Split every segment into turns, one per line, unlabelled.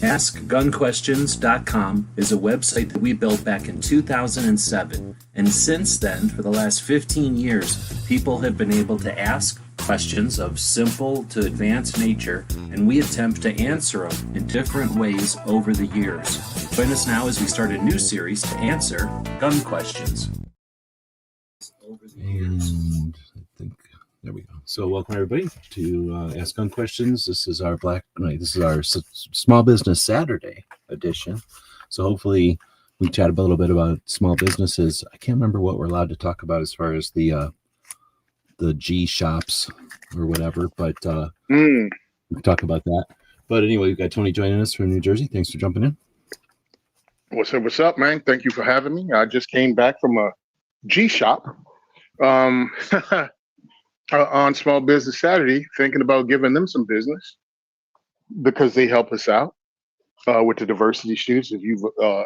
AskGunQuestions.com is a website that we built back in 2007, and since then, for the last 15 years, people have been able to ask questions of simple to advanced nature, and we attempt to answer them in different ways over the years. Join us now as we start a new series to answer gun questions.
And I think there we go. So welcome everybody to Ask Gun Questions. This is our Small Business Saturday edition. So hopefully we chat a little bit about small businesses. I can't remember what we're allowed to talk about as far as the G shops or whatever, but we can talk about that. But anyway, we've got Tony joining us from New Jersey. Thanks for jumping in.
What's up, man? Thank you for having me. I just came back from a G shop on Small Business Saturday, thinking about giving them some business because they help us out with the diversity shoots. If you've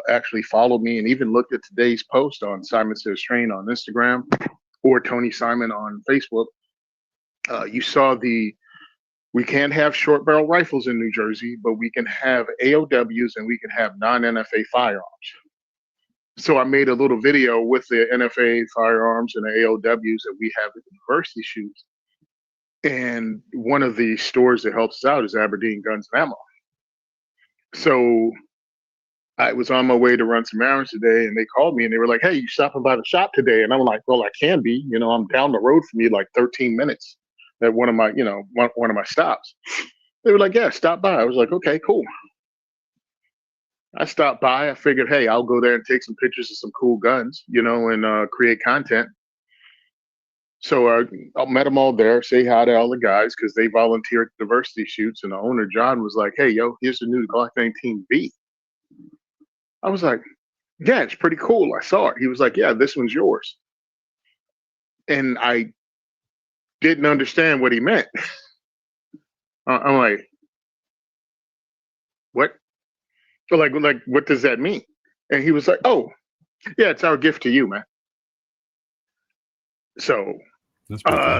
actually followed me and even looked at today's post on SimonSaysTrain on Instagram or Tony Simon on Facebook, you saw we can't have short barrel rifles in New Jersey, but we can have AOWs and we can have non-NFA firearms. So I made a little video with the NFA firearms and the AOWs that we have at the diversity shoots. And one of the stores that helps us out is Aberdeen Guns and Ammo. So I was on my way to run some errands today and they called me and they were like, "Hey, you stopping by the shop today?" And I'm like, "Well, I can be, I'm down the road from you like 13 minutes at one of my stops." They were like, "Yeah, stop by." I was like, "Okay, cool." I stopped by. I figured, hey, I'll go there and take some pictures of some cool guns, and create content. So I met them all there, say hi to all the guys because they volunteered at diversity shoots. And the owner, John, was like, "Hey, yo, here's the new Glock 19B. I was like, "Yeah, it's pretty cool. I saw it." He was like, "Yeah, this one's yours." And I didn't understand what he meant. I'm like, "What? So like, what does that mean?" And he was like, "Oh, yeah, it's our gift to you, man." So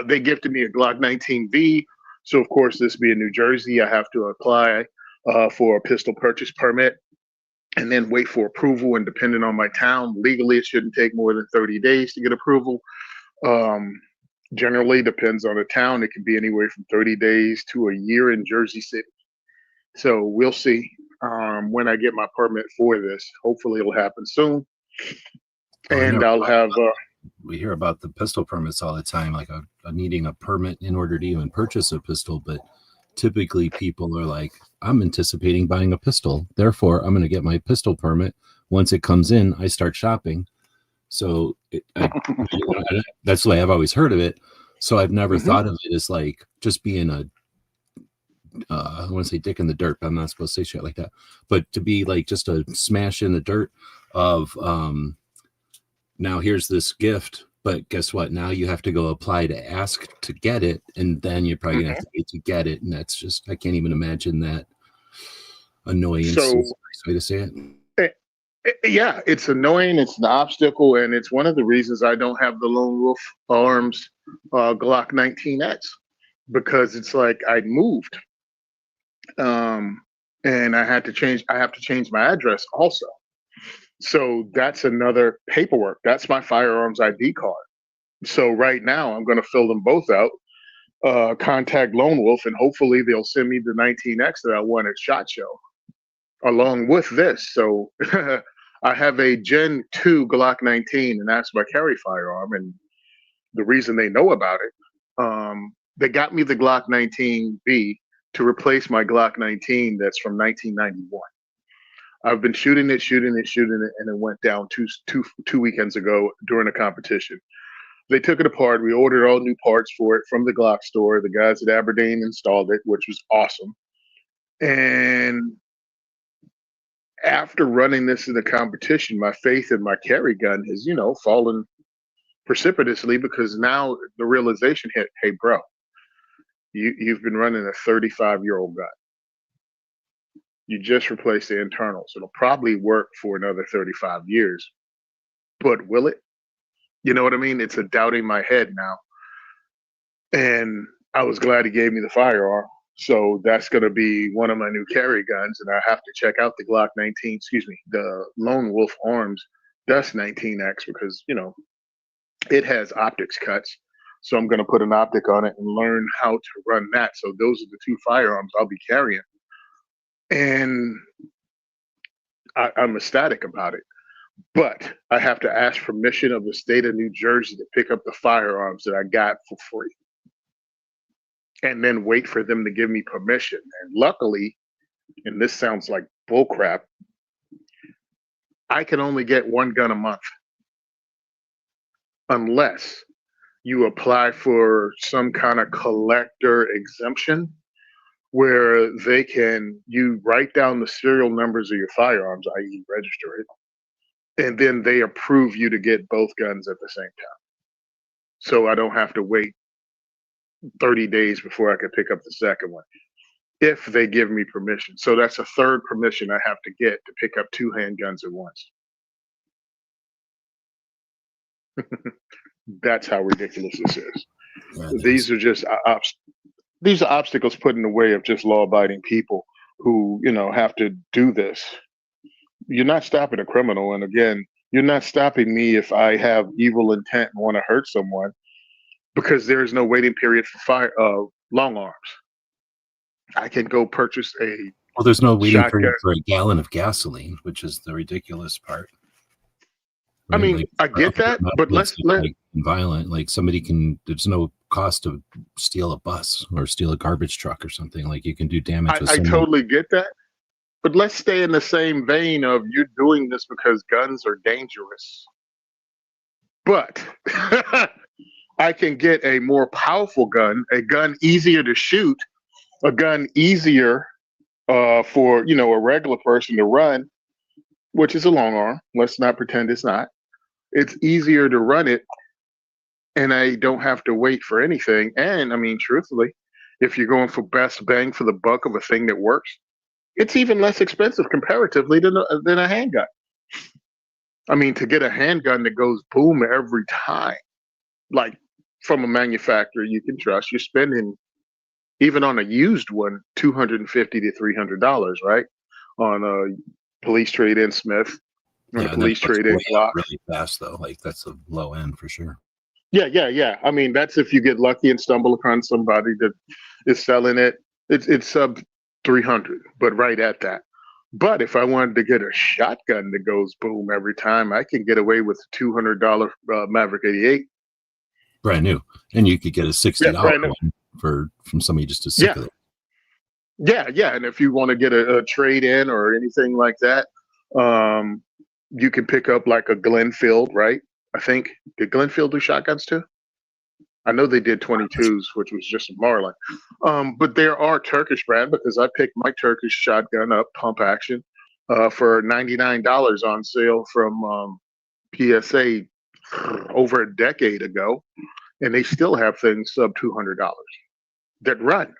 they gifted me a Glock 19V. So of course, this being New Jersey, I have to apply for a pistol purchase permit and then wait for approval. And depending on my town, legally, it shouldn't take more than 30 days to get approval. Generally, depends on the town. It can be anywhere from 30 days to a year in Jersey City. So we'll see. When I get my permit for this, hopefully it'll happen soon. And I'll have.
We hear about the pistol permits all the time, like needing a permit in order to even purchase a pistol. But typically, people are like, "I'm anticipating buying a pistol, therefore I'm going to get my pistol permit." Once it comes in, I start shopping. So that's the way I've always heard of it. So I've never thought of it as like just being a I want to say dick in the dirt, but I'm not supposed to say shit like that. But to be like just a smash in the dirt of now here's this gift, but guess what? Now you have to go apply to ask to get it, and then you're probably gonna have to pay to get it. And that's just, I can't even imagine that annoyance.
So,
is a nice way to say it.
Yeah, it's annoying. It's an obstacle, and it's one of the reasons I don't have the Lone Wolf Arms Glock 19X, because it's like I'd moved. And I have to change my address also. So that's another paperwork. That's my firearms ID card. So right now I'm going to fill them both out, contact Lone Wolf, and hopefully they'll send me the 19X that I won at SHOT Show along with this. So I have a Gen 2 Glock 19, and that's my carry firearm. And the reason they know about it, they got me the Glock 19B to replace my Glock 19 that's from 1991. I've been shooting it, and it went down two weekends ago during a competition. They took it apart. We ordered all new parts for it from the Glock store. The guys at Aberdeen installed it, which was awesome. And after running this in the competition, my faith in my carry gun has, fallen precipitously, because now the realization hit, hey, bro, you've been running a 35-year-old gun. You just replaced the internals. It'll probably work for another 35 years, but will it? You know what I mean? It's a doubt in my head now. And I was glad he gave me the firearm. So that's going to be one of my new carry guns, and I have to check out the Glock 19, excuse me, the Lone Wolf Arms Dust 19X, because it has optics cuts. So I'm going to put an optic on it and learn how to run that. So those are the two firearms I'll be carrying, and I'm ecstatic about it. But I have to ask permission of the state of New Jersey to pick up the firearms that I got for free, and then wait for them to give me permission. And luckily, and this sounds like bullcrap, I can only get one gun a month unless you apply for some kind of collector exemption where you write down the serial numbers of your firearms, i.e. register it, and then they approve you to get both guns at the same time. So I don't have to wait 30 days before I can pick up the second one, if they give me permission. So that's a third permission I have to get to pick up two handguns at once. That's how ridiculous this is.
Yeah,
These are just these are obstacles put in the way of just law-abiding people who, have to do this. You're not stopping a criminal, and again, you're not stopping me if I have evil intent and want to hurt someone, because there is no waiting period for long arms. I can go purchase
well, there's no waiting
shotgun.
period for a gallon of gasoline, which is the ridiculous part.
I mean, I get that, but let's
violent. Like there's no cost to steal a bus or steal a garbage truck or something. Like you can do damage.
I totally get that, but let's stay in the same vein of you doing this because guns are dangerous. But I can get a more powerful gun, a gun easier to shoot, a gun easier for a regular person to run, which is a long arm. Let's not pretend it's not. It's easier to run it, and I don't have to wait for anything. And I mean, truthfully, if you're going for best bang for the buck of a thing that works, it's even less expensive comparatively than a handgun. I mean, to get a handgun that goes boom every time, like from a manufacturer you can trust, you're spending, even on a used one, $250 to $300, right? On a police trade-in Smith, on a police trade-in Glock.
Really fast though, like that's a low end for sure.
Yeah. I mean, that's if you get lucky and stumble upon somebody that is selling it. It's sub 300, but right at that. But if I wanted to get a shotgun that goes boom every time, I can get away with a $200 Maverick 88.
Brand new. And you could get a $60 one from somebody just to sick of it.
Yeah. And if you want to get a trade-in or anything like that, you can pick up like a Glenfield, right? I think, did Glenfield do shotguns too? I know they did 22s, which was just a Marlin. But there are Turkish brand, because I picked my Turkish shotgun up, pump action, for $99 on sale from PSA over a decade ago. And they still have things sub $200 that run.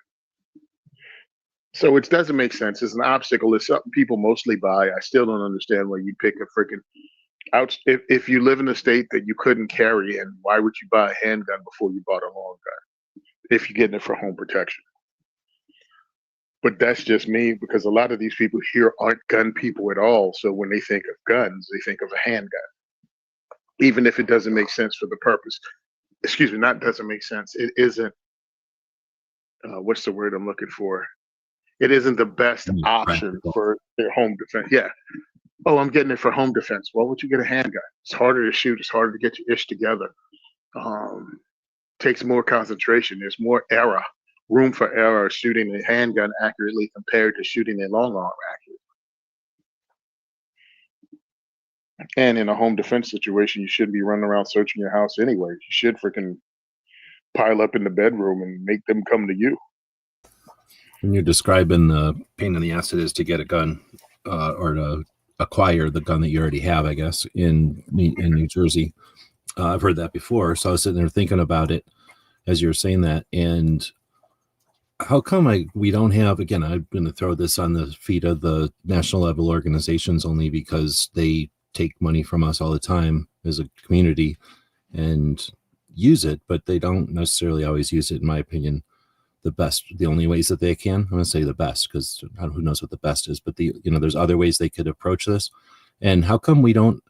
So it doesn't make sense. It's an obstacle. It's something people mostly buy. I still don't understand why you pick a freaking out. If you live in a state that you couldn't carry in, why would you buy a handgun before you bought a long gun if you're getting it for home protection? But that's just me, because a lot of these people here aren't gun people at all. So when they think of guns, they think of a handgun, even if it doesn't make sense for the purpose. Excuse me, not doesn't make sense. It isn't, what's the word I'm looking for? It isn't the best option for their home defense. Yeah. Oh, I'm getting it for home defense. Why would you get a handgun? It's harder to shoot. It's harder to get your ish together. Takes more concentration. There's more room for error shooting a handgun accurately compared to shooting a long arm accurately. And in a home defense situation, you shouldn't be running around searching your house anyway. You should freaking pile up in the bedroom and make them come to you.
When you're describing the pain in the ass it is to get a gun or to acquire the gun that you already have, I guess, in New Jersey, I've heard that before. So I was sitting there thinking about it as you were saying that. And how come we don't have, again, I'm going to throw this on the feet of the national level organizations only because they take money from us all the time as a community and use it, but they don't necessarily always use it, in my opinion. the best, the only ways that they can. I'm going to say the best because who knows what the best is, but there's other ways they could approach this. And how come we don't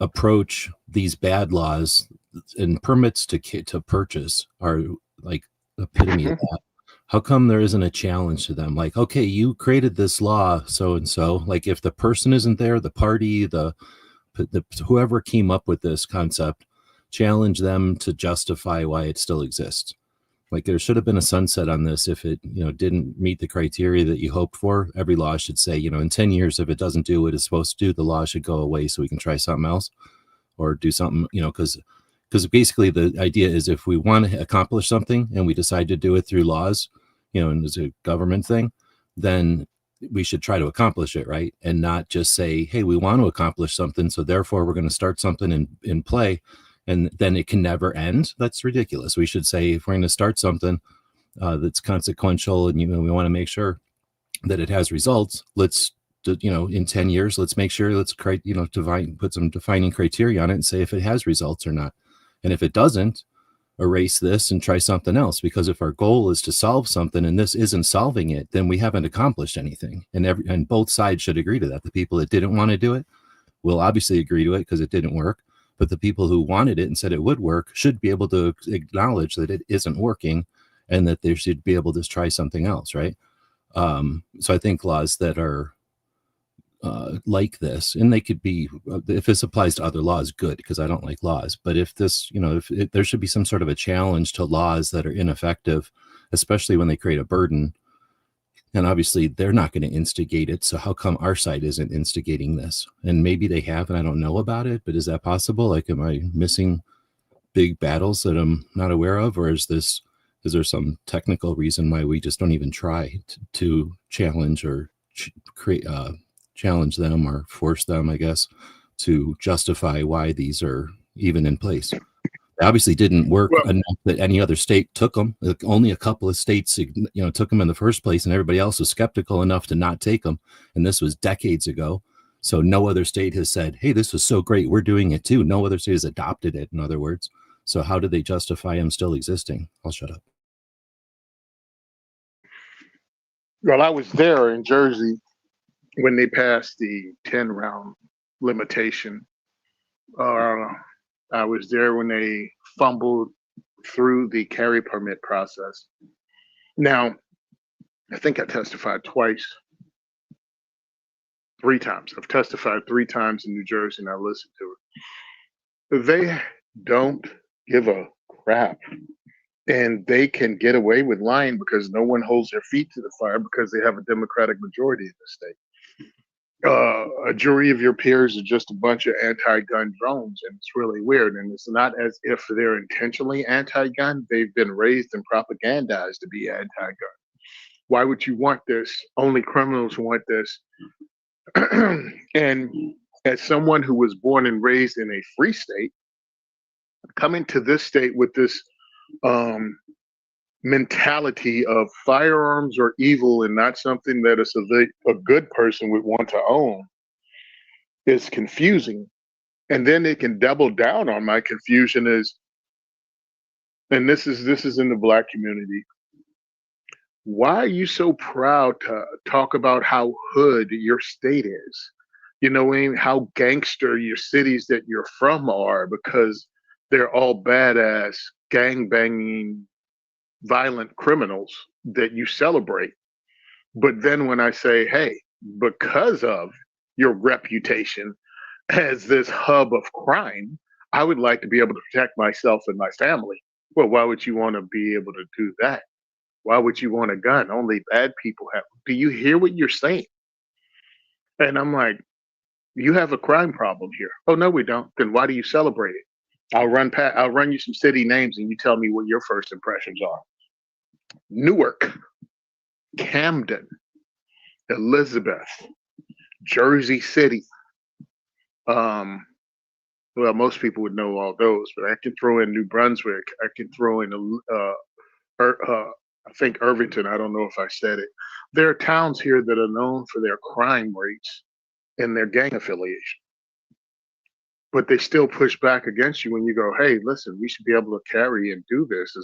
approach these bad laws and permits to purchase are like epitome of that? How come there isn't a challenge to them? Like, okay, you created this law, so and so. Like, if the person isn't there, the party, the whoever came up with this concept, challenge them to justify why it still exists. Like, there should have been a sunset on this if it, didn't meet the criteria that you hoped for. Every law should say, in 10 years, if it doesn't do what it's supposed to do, the law should go away so we can try something else or do something, because basically the idea is if we want to accomplish something and we decide to do it through laws, and as a government thing, then we should try to accomplish it, right? And not just say, hey, we want to accomplish something, so therefore we're going to start something in play, and then it can never end. That's ridiculous. We should say, if we're going to start something that's consequential and we want to make sure that it has results, let's in 10 years, let's make sure, let's put some defining criteria on it and say if it has results or not. And if it doesn't, erase this and try something else. Because if our goal is to solve something and this isn't solving it, then we haven't accomplished anything. And both sides should agree to that. The people that didn't want to do it will obviously agree to it because it didn't work. But the people who wanted it and said it would work should be able to acknowledge that it isn't working and that they should be able to try something else, right? So I think laws that are like this, and they could be, if this applies to other laws, good, because I don't like laws. But if this, there should be some sort of a challenge to laws that are ineffective, especially when they create a burden. And obviously they're not going to instigate it. So how come our side isn't instigating this? And maybe they have, and I don't know about it, but is that possible? Like, am I missing big battles that I'm not aware of? Or is there some technical reason why we just don't even try to challenge or challenge them or force them, I guess, to justify why these are even in place? They obviously didn't work enough that any other state took them. Like, only a couple of states, took them in the first place, and everybody else was skeptical enough to not take them. And this was decades ago. So no other state has said, hey, this was so great, we're doing it too. No other state has adopted it, in other words. So how do they justify them still existing? I'll shut up.
Well, I was there in Jersey when they passed the 10-round limitation. I was there when they fumbled through the carry permit process. Now, I think I testified three times. I've testified 3 times in New Jersey, and I listened to it. They don't give a crap. And they can get away with lying because no one holds their feet to the fire because they have a Democratic majority in the state. A jury of your peers are just a bunch of anti-gun drones, and it's really weird. And it's not as if they're intentionally anti-gun. They've been raised and propagandized to be anti-gun. Why would you want this? Only criminals want this. And as someone who was born and raised in a free state, coming to this state with this mentality of firearms are evil and not something that a good person would want to own is confusing. And then they can double down on my confusion and this is in the Black community. Why are you so proud to talk about how hood your state is? How gangster your cities that you're from are, because they're all badass, gang banging, violent criminals that you celebrate. But then when I say, hey, because of your reputation as this hub of crime, I would like to be able to protect myself and my family. Well, why would you want to be able to do that? Why would you want a gun? Only bad people have. Do you hear what you're saying? And I'm like, you have a crime problem here. Oh, no, we don't. Then why do you celebrate it? I'll run you some city names and you tell me what your first impressions are. Newark, Camden, Elizabeth, Jersey City. Well, most people would know all those, but I can throw in New Brunswick. I can throw in I think Irvington. I don't know if I said it. There are towns here that are known for their crime rates and their gang affiliation. but they still push back against you when you go, hey, listen, we should be able to carry and do this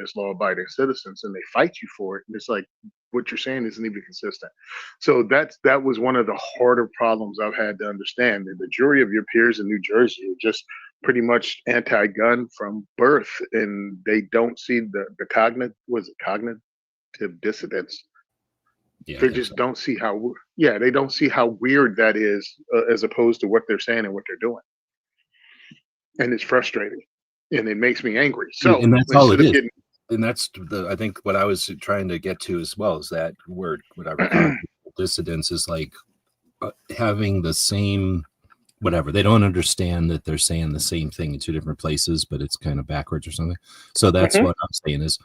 as law-abiding citizens, and they fight you for it. And it's like what you're saying isn't even consistent. So that was one of the harder problems I've had to understand. The majority of your peers in New Jersey are just pretty much anti-gun from birth, and they don't see the cognitive dissidence.
Yeah,
They just don't see how they don't see how weird that is, as opposed to what they're saying and what they're doing. And it's frustrating, and it makes me angry. So
and that's all it is.
getting,
And that's I think what I was trying to get to as well is that word, whatever dissidence is like having the same whatever. They don't understand that they're saying the same thing in two different places, but it's kind of backwards or something. So that's what I'm saying is,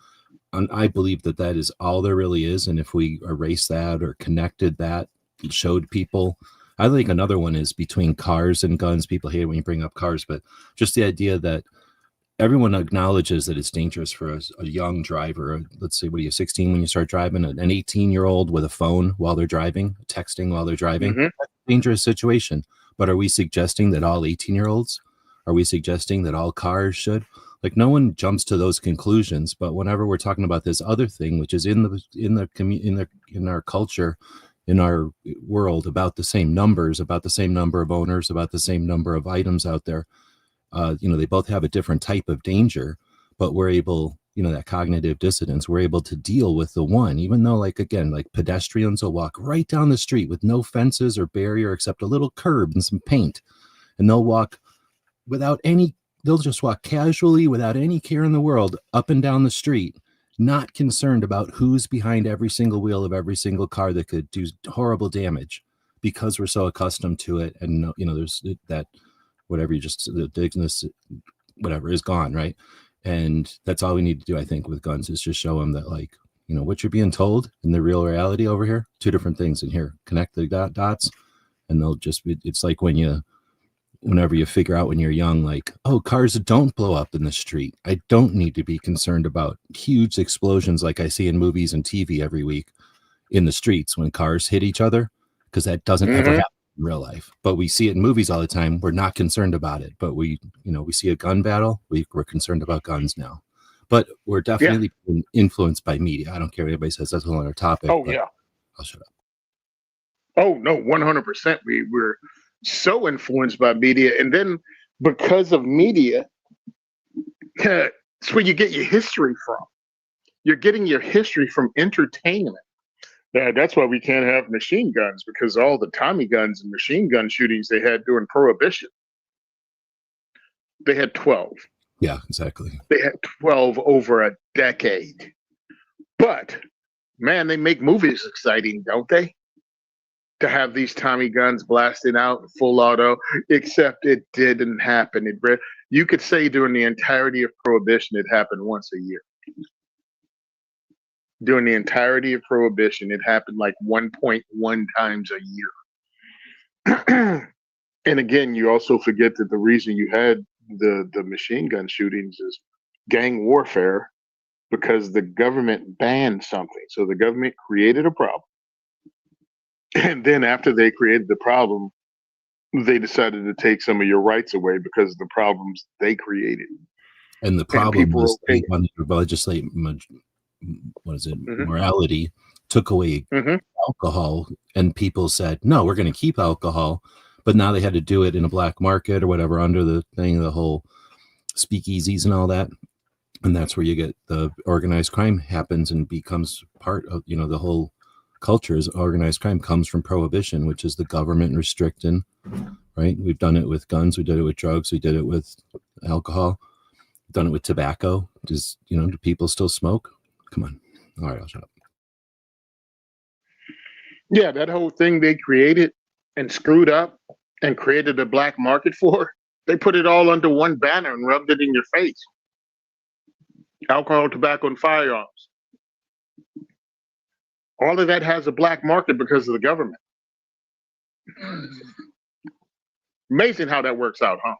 I believe that is all there really is. And if we erase that or connected that, showed people, I think another one is between cars and guns. People hate it when you bring up cars, but just the idea that everyone acknowledges that it's dangerous for a young driver. Let's say, what are you, 16 when you start driving? An 18-year-old with a phone while they're driving, texting while they're driving. That's a dangerous situation. But are we suggesting that all 18-year-olds? Are we suggesting that all cars should? Like, no one jumps to those conclusions. But whenever we're talking about this other thing, which is in our culture, in our world, about the same numbers, about the same number of owners, about the same number of items out there, they both have a different type of danger, but we're able, that cognitive dissonance, we're able to deal with the one, even though, like, again, like pedestrians will walk right down the street with no fences or barrier except a little curb and some paint, and they'll just walk casually without any care in the world up and down the street, not concerned about who's behind every single wheel of every single car that could do horrible damage, because we're so accustomed to it. And there's that, whatever, the digness, whatever, is gone, right? And that's all we need to do, I think, with guns, is just show them that, like, what you're being told and the real reality over here, two different things in here. Connect the dots, and they'll just be, it's like whenever you figure out when you're young, like, oh, cars don't blow up in the street. I don't need to be concerned about huge explosions like I see in movies and TV every week in the streets when cars hit each other, because that doesn't ever happen in real life. But we see it in movies all the time. We're not concerned about it. But we see a gun battle, we're concerned about guns now. But we're definitely being influenced by media. I don't care what anybody says. That's a whole other topic.
Oh, yeah.
I'll shut up.
Oh, no, 100%. We're so influenced by media. And then because of media, it's where you get your history from. You're getting your history from entertainment. That's why we can't have machine guns, because all the Tommy guns and machine gun shootings they had during Prohibition, they had 12.
Yeah, exactly.
They had 12 over a decade. But, man, they make movies exciting, don't they? To have these Tommy guns blasting out full auto, except it didn't happen. You could say during the entirety of Prohibition, it happened once a year. During the entirety of Prohibition, it happened like 1.1 times a year. And again, you also forget that the reason you had the machine gun shootings is gang warfare, because the government banned something. So the government created a problem. And then after they created the problem, they decided to take some of your rights away because of the problems they created.
And the problem was they wanted to legislate, morality, took away alcohol, and people said, no, we're going to keep alcohol. But now they had to do it in a black market or whatever, under the thing, the whole speakeasies and all that. And that's where you get the organized crime happens and becomes part of, the whole culture is organized crime comes from Prohibition, which is the government restricting, right? We've done it with guns. We did it with drugs. We did it with alcohol. We've done it with tobacco. Do people still smoke? Come on. All right, I'll shut up.
Yeah, that whole thing they created and screwed up and created a black market for, they put it all under one banner and rubbed it in your face. Alcohol, tobacco, and firearms. All of that has a black market because of the government. Amazing how that works out, huh?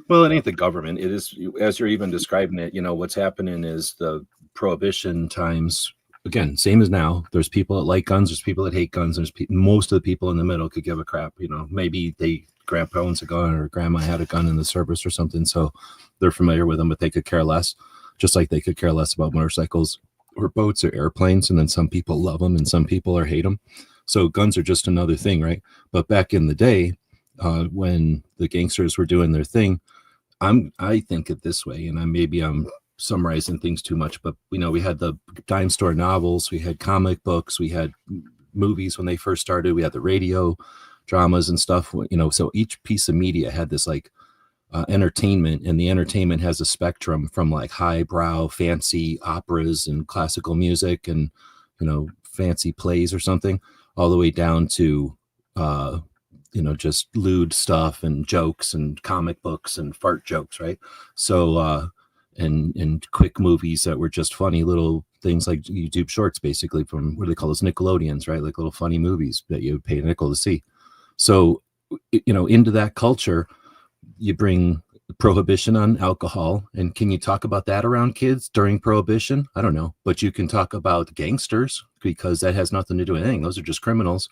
Well, it ain't the government. It is, as you're even describing it, what's happening is the Prohibition times again, same as now. There's people that like guns. There's people that hate guns. Most of the people in the middle could give a crap. Maybe grandpa owns a gun or grandma had a gun in the service or something, so they're familiar with them, but they could care less. Just like they could care less about motorcycles or boats or airplanes. And then some people love them and some people hate them. So guns are just another thing, right? But back in the day, when the gangsters were doing their thing, I think it this way, and I'm summarizing things too much, but we had the dime store novels, we had comic books, we had movies when they first started, we had the radio dramas and stuff, so each piece of media had this like entertainment, and the entertainment has a spectrum from like highbrow fancy operas and classical music and fancy plays or something, all the way down to just lewd stuff and jokes and comic books and fart jokes, right? So and quick movies that were just funny little things like YouTube shorts, basically, from what do they call those, Nickelodeons, right? Like little funny movies that you would pay a nickel to see. So into that culture you bring prohibition on alcohol, and can you talk about that around kids during prohibition? I don't know, but you can talk about gangsters because that has nothing to do with anything. Those are just criminals.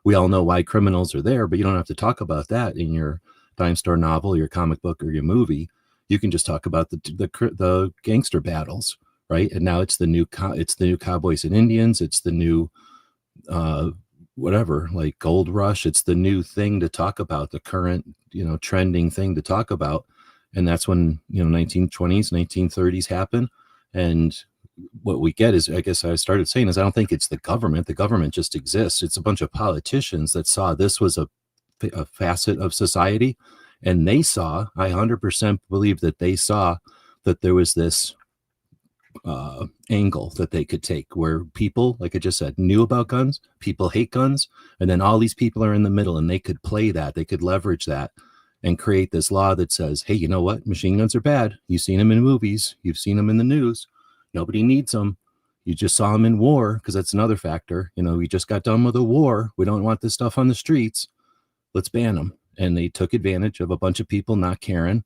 We all know why criminals are there, but you don't have to talk about that in your dime store novel, your comic book, or your movie. You can just talk about the gangster battles, right? And now it's the new cowboys and Indians. It's the new whatever, like gold rush. It's the new thing to talk about, the current trending thing to talk about. And that's when 1920s, 1930s happen. And what we get is, I guess I started saying, is I don't think it's the government. The government just exists. It's a bunch of politicians that saw this was a facet of society, and I 100% believe that they saw that there was this angle that they could take where people, like I just said, knew about guns, people hate guns, and then all these people are in the middle, and they could play that, they could leverage that and create this law that says, hey, you know what, machine guns are bad. You've seen them in movies, you've seen them in the news, nobody needs them. You just saw them in war, because that's another factor. We just got done with a war, we don't want this stuff on the streets, let's ban them. And they took advantage of a bunch of people not caring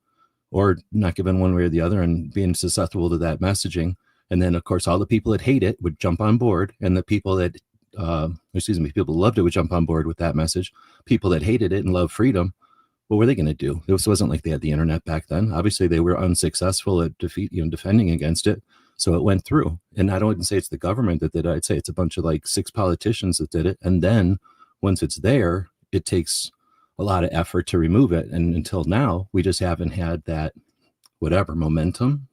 or not giving one way or the other and being susceptible to that messaging. And then, of course, all the people that hate it would jump on board, and the people that, people who loved it would jump on board with that message. People that hated it and loved freedom, what were they going to do? It wasn't like they had the internet back then. Obviously, they were unsuccessful at defending against it. So it went through. And I don't say it's the government that did it. I'd say it's a bunch of like 6 politicians that did it. And then once it's there, it takes a lot of effort to remove it. And until now, we just haven't had that momentum,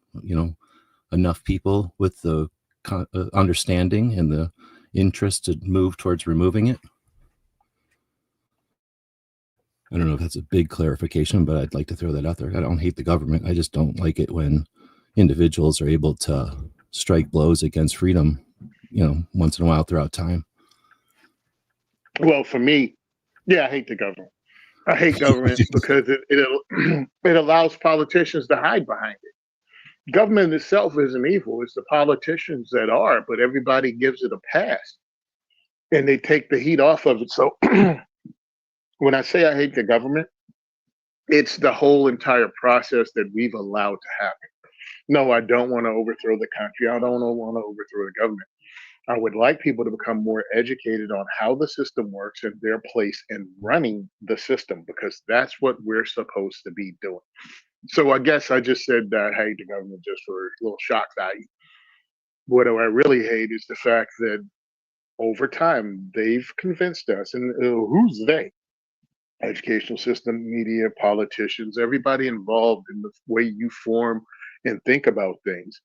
enough people with the understanding and the interest to move towards removing it. I don't know if that's a big clarification, but I'd like to throw that out there. I don't hate the government. I just don't like it when individuals are able to strike blows against freedom, once in a while throughout time.
Well, for me, I hate the government. I hate government because it allows politicians to hide behind it. Government itself isn't evil. It's the politicians that are, but everybody gives it a pass and they take the heat off of it. So when I say I hate the government, it's the whole entire process that we've allowed to happen. No, I don't want to overthrow the country. I don't want to overthrow the government. I would like people to become more educated on how the system works and their place in running the system, because that's what we're supposed to be doing. So I guess I just said that I hate the government just for a little shock value. What I really hate is the fact that over time they've convinced us, and who's they? Educational system, media, politicians, everybody involved in the way you form and think about things,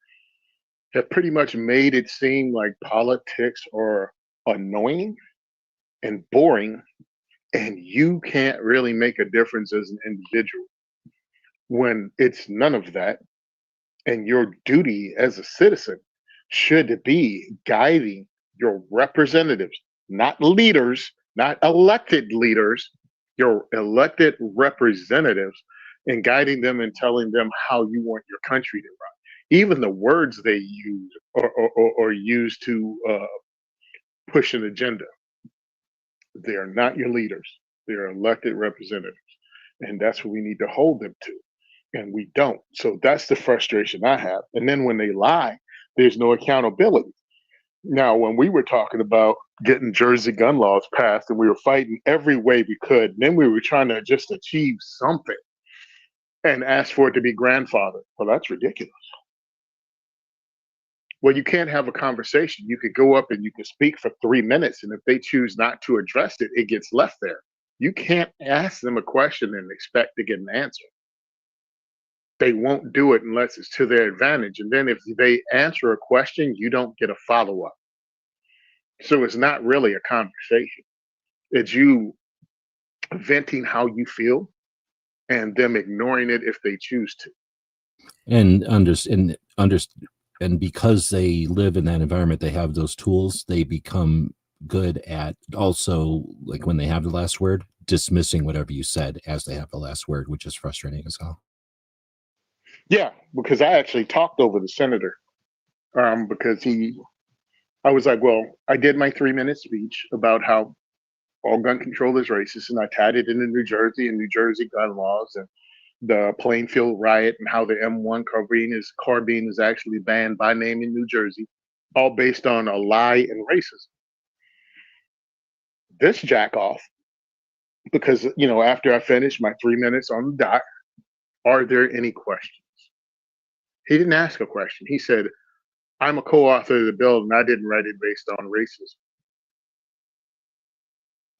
have pretty much made it seem like politics are annoying and boring, and you can't really make a difference as an individual, when it's none of that. And your duty as a citizen should be guiding your representatives, not leaders, not elected leaders, your elected representatives, and guiding them and telling them how you want your country to run. Even the words they use or use to push an agenda. They are not your leaders. They are elected representatives. And that's what we need to hold them to. And we don't. So that's the frustration I have. And then when they lie, there's no accountability. Now, when we were talking about getting Jersey gun laws passed and we were fighting every way we could, and then we were trying to just achieve something and ask for it to be grandfathered. Well, that's ridiculous. Well, you can't have a conversation. You could go up and you could speak for 3 minutes, and if they choose not to address it, it gets left there. You can't ask them a question and expect to get an answer. They won't do it unless it's to their advantage. And then if they answer a question, you don't get a follow-up. So it's not really a conversation. It's you venting how you feel and them ignoring it if they choose to.
And because they live in that environment, they have those tools. They become good at also, like when they have the last word, dismissing whatever you said as they have the last word, which is frustrating as hell.
Yeah, because I actually talked over the senator because I was like, well, I did my 3 minute speech about how all gun control is racist, and I tied it into New Jersey and New Jersey gun laws and the Plainfield riot and how the M1 carbine is actually banned by name in New Jersey, all based on a lie and racism. This jack off, because after I finished my 3 minutes on the dot, are there any questions? He didn't ask a question. He said, I'm a co-author of the bill and I didn't write it based on racism.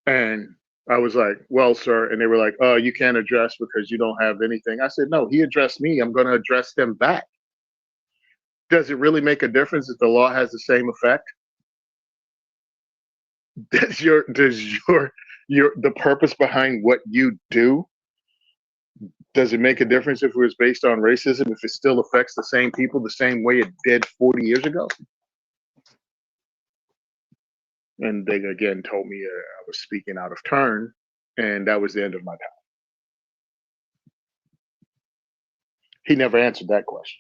And I was like, well, sir. And they were like, oh, you can't address because you don't have anything. I said, no, he addressed me. I'm going to address them back. Does it really make a difference if the law has the same effect? Does the purpose behind what you do, does it make a difference if it was based on racism, if it still affects the same people the same way it did 40 years ago? And they again told me I was speaking out of turn, and that was the end of my time. He never answered that question.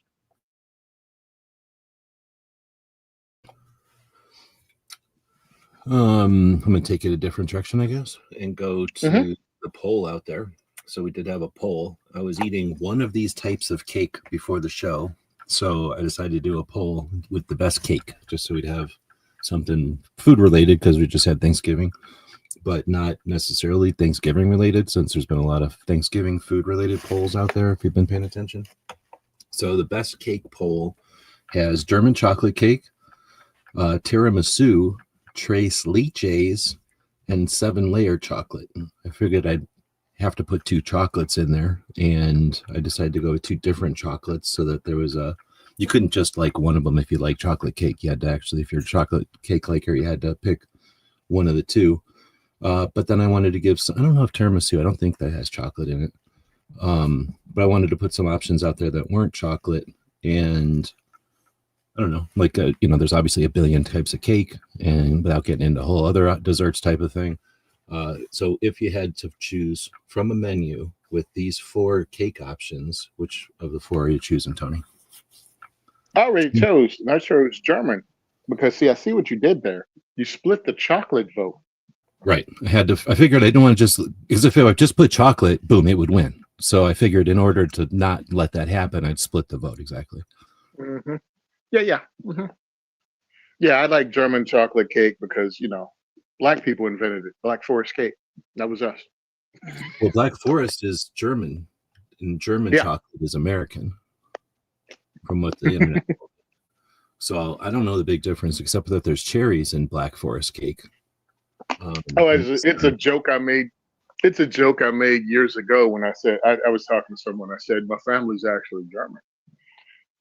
I'm going to take it a different direction, I guess, and go to the poll out there. So we did have a poll. I was eating one of these types of cake before the show, so I decided to do a poll with the best cake, just so we'd have something food related, because we just had Thanksgiving, but not necessarily Thanksgiving related, since there's been a lot of Thanksgiving food related polls out there, if you've been paying attention. So the best cake poll has German chocolate cake, tiramisu, tres leches, and 7-layer chocolate. I figured I'd have to put 2 chocolates in there, and I decided to go with 2 different chocolates so that there was you couldn't just like one of them if you like chocolate cake. You had to actually, if you're a chocolate cake liker, you had to pick one of the 2. But then I wanted to give some, I don't know if tiramisu, I don't think that has chocolate in it. But I wanted to put some options out there that weren't chocolate, and I don't know, like, there's obviously a billion types of cake, and without getting into a whole other desserts type of thing. So if you had to choose from a menu with these 4 cake options, which of the 4 are you choosing, Tony?
I already chose, and I chose German, because I see what you did there. You split the chocolate vote.
Right. I figured I didn't want to just, because if I just put chocolate, boom, it would win. So I figured in order to not let that happen, I'd split the vote. Exactly.
Mm-hmm. Yeah. Mm-hmm. Yeah, I like German chocolate cake because, Black people invented it. Black Forest cake. That was us.
Well, Black Forest is German, and German chocolate is American, from what the internet. So I don't know the big difference, except that there's cherries in Black Forest cake.
It's a joke I made. It's a joke I made years ago when I said, I was talking to someone. I said, my family's actually German.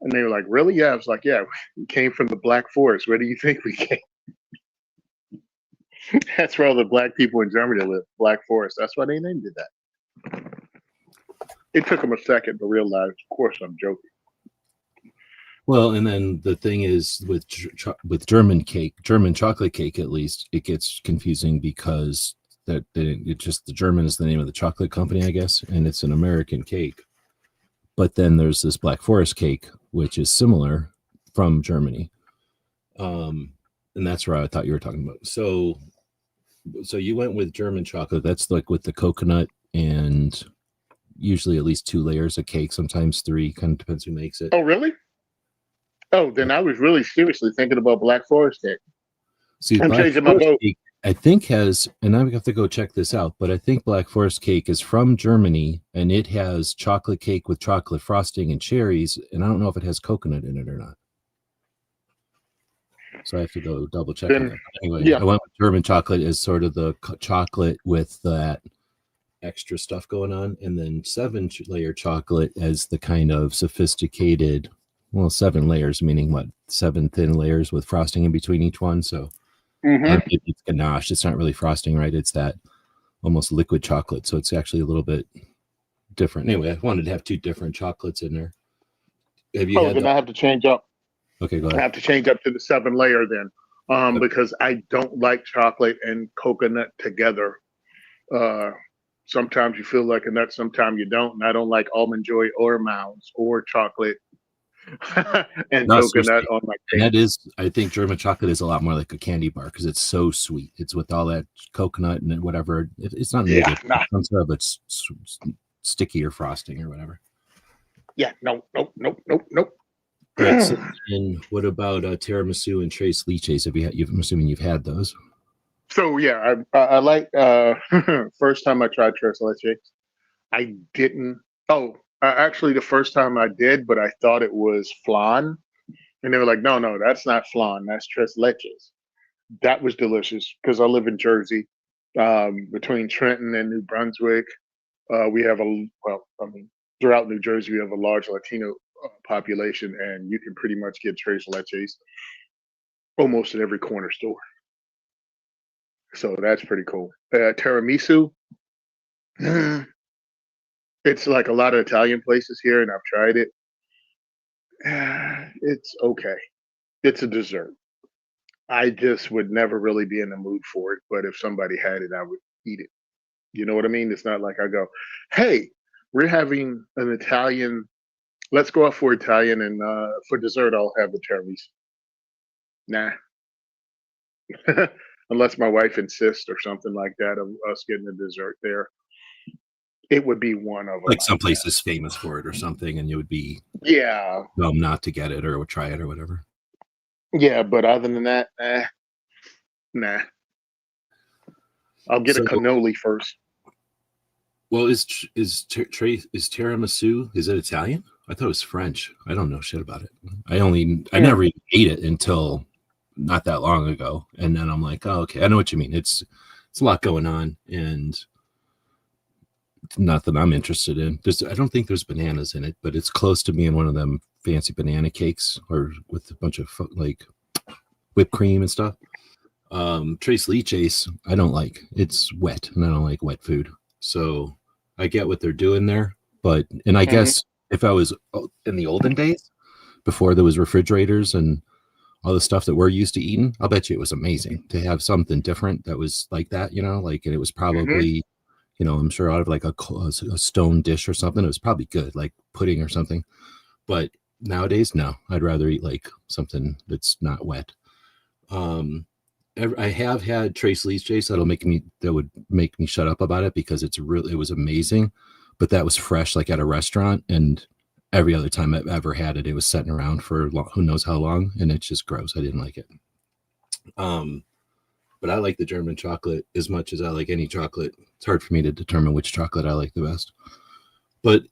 And they were like, really? Yeah. I was like, yeah, we came from the Black Forest. Where do you think we came? That's where all the Black people in Germany live, Black Forest. That's why they named it that. It took them a second to realize, of course, I'm joking.
Well, and then the thing is with German chocolate cake, at least, it gets confusing because the German is the name of the chocolate company, I guess, and it's an American cake. But then there's this Black Forest cake, which is similar from Germany. And that's where I thought you were talking about. So you went with German chocolate. That's like with the coconut and usually at least 2 layers of cake, sometimes 3, kind of depends who makes it.
Oh, really? Oh, then I was really seriously thinking about Black Forest cake.
See,
I'm
Black
changing my
Forest
vote.
cake, I think has, and I have to go check this out, but I think Black Forest cake is from Germany, and it has chocolate cake with chocolate frosting and cherries, and I don't know if it has coconut in it or not. So I have to go double check on
Then,
that. But anyway,
yeah.
I went with German chocolate as sort of the chocolate with that extra stuff going on, and then 7-layer chocolate as the kind of sophisticated, well, 7 layers, meaning what, 7 thin layers with frosting in between each one. So
Hmm.
maybe it's ganache. It's not really frosting, right? It's that almost liquid chocolate. So it's actually a little bit different. Anyway, I wanted to have 2 different chocolates in there. Have you
Oh,
had
then
the?
I have to change up.
Okay, go
I
ahead.
have to change up to the 7-layer then, because I don't like chocolate and coconut together. Uh, Sometimes you feel like a nut, sometimes you don't. And I don't like almond joy or mounds or chocolate and
No,
coconut
seriously.
on my
And
cake.
that is, I think German chocolate is a lot more like a candy bar because it's so sweet. It's with all that coconut and whatever. It's not
Yeah,
nougat.
nah.
It's some sort of it's stickier frosting or whatever.
Yeah, no, nope, nope, nope, nope.
All right. So, and what about tiramisu and tres leches? Have you had? I'm assuming you've had those.
So yeah, I like first time I tried tres leches. I didn't. Oh, actually, the first time I did, but I thought it was flan, and they were like, "No, no, that's not flan. That's tres leches." That was delicious because I live in Jersey, between Trenton and New Brunswick. We have throughout New Jersey, we have a large Latino population, and you can pretty much get tres leches almost at every corner store. So that's pretty cool. Tiramisu, it's like a lot of Italian places here, and I've tried it. It's okay. It's a dessert. I just would never really be in the mood for it, but if somebody had it, I would eat it. You know what I mean? It's not like I go, "Hey, we're having an Italian. Let's go out for Italian, and for dessert, I'll have the tiramisu." Nah, unless my wife insists or something like that of us getting a dessert there, it would be one of them,
Like
I
some place is
guess.
famous for it or something, and you would be
Yeah,
dumb not to get it or try it or whatever.
yeah, but other than that, nah. I'll get a
So,
cannoli first.
well, is tiramisu? Is it Italian? I thought it was French. I don't know shit about it. I
Mm,
never even ate it until not that long ago, and then I'm like, oh, okay, I know what you mean. It's a lot going on, and not that I'm interested in. I don't think there's bananas in it, but it's close to being one of them fancy banana cakes or with a bunch of like whipped cream and stuff. Tres leches, I don't like. It's wet, and I don't like wet food. So I get what they're doing there, and I
mhm.
guess if I was in the olden days before there was refrigerators and all the stuff that we're used to eating, I'll bet you it was amazing to have something different that was like that, like, and it was
Mhm.
probably, I'm sure out of like a stone dish or something, it was probably good, like pudding or something. But nowadays, no, I'd rather eat like something that's not wet. Um, I have had Trace Lee's Chase that would make me shut up about it because it was amazing, but that was fresh, like at a restaurant, and every other time I've ever had it, it was sitting around for who knows how long, and it's just gross. I didn't like it. But I like the German chocolate as much as I like any chocolate. It's hard for me to determine which chocolate I like the best. But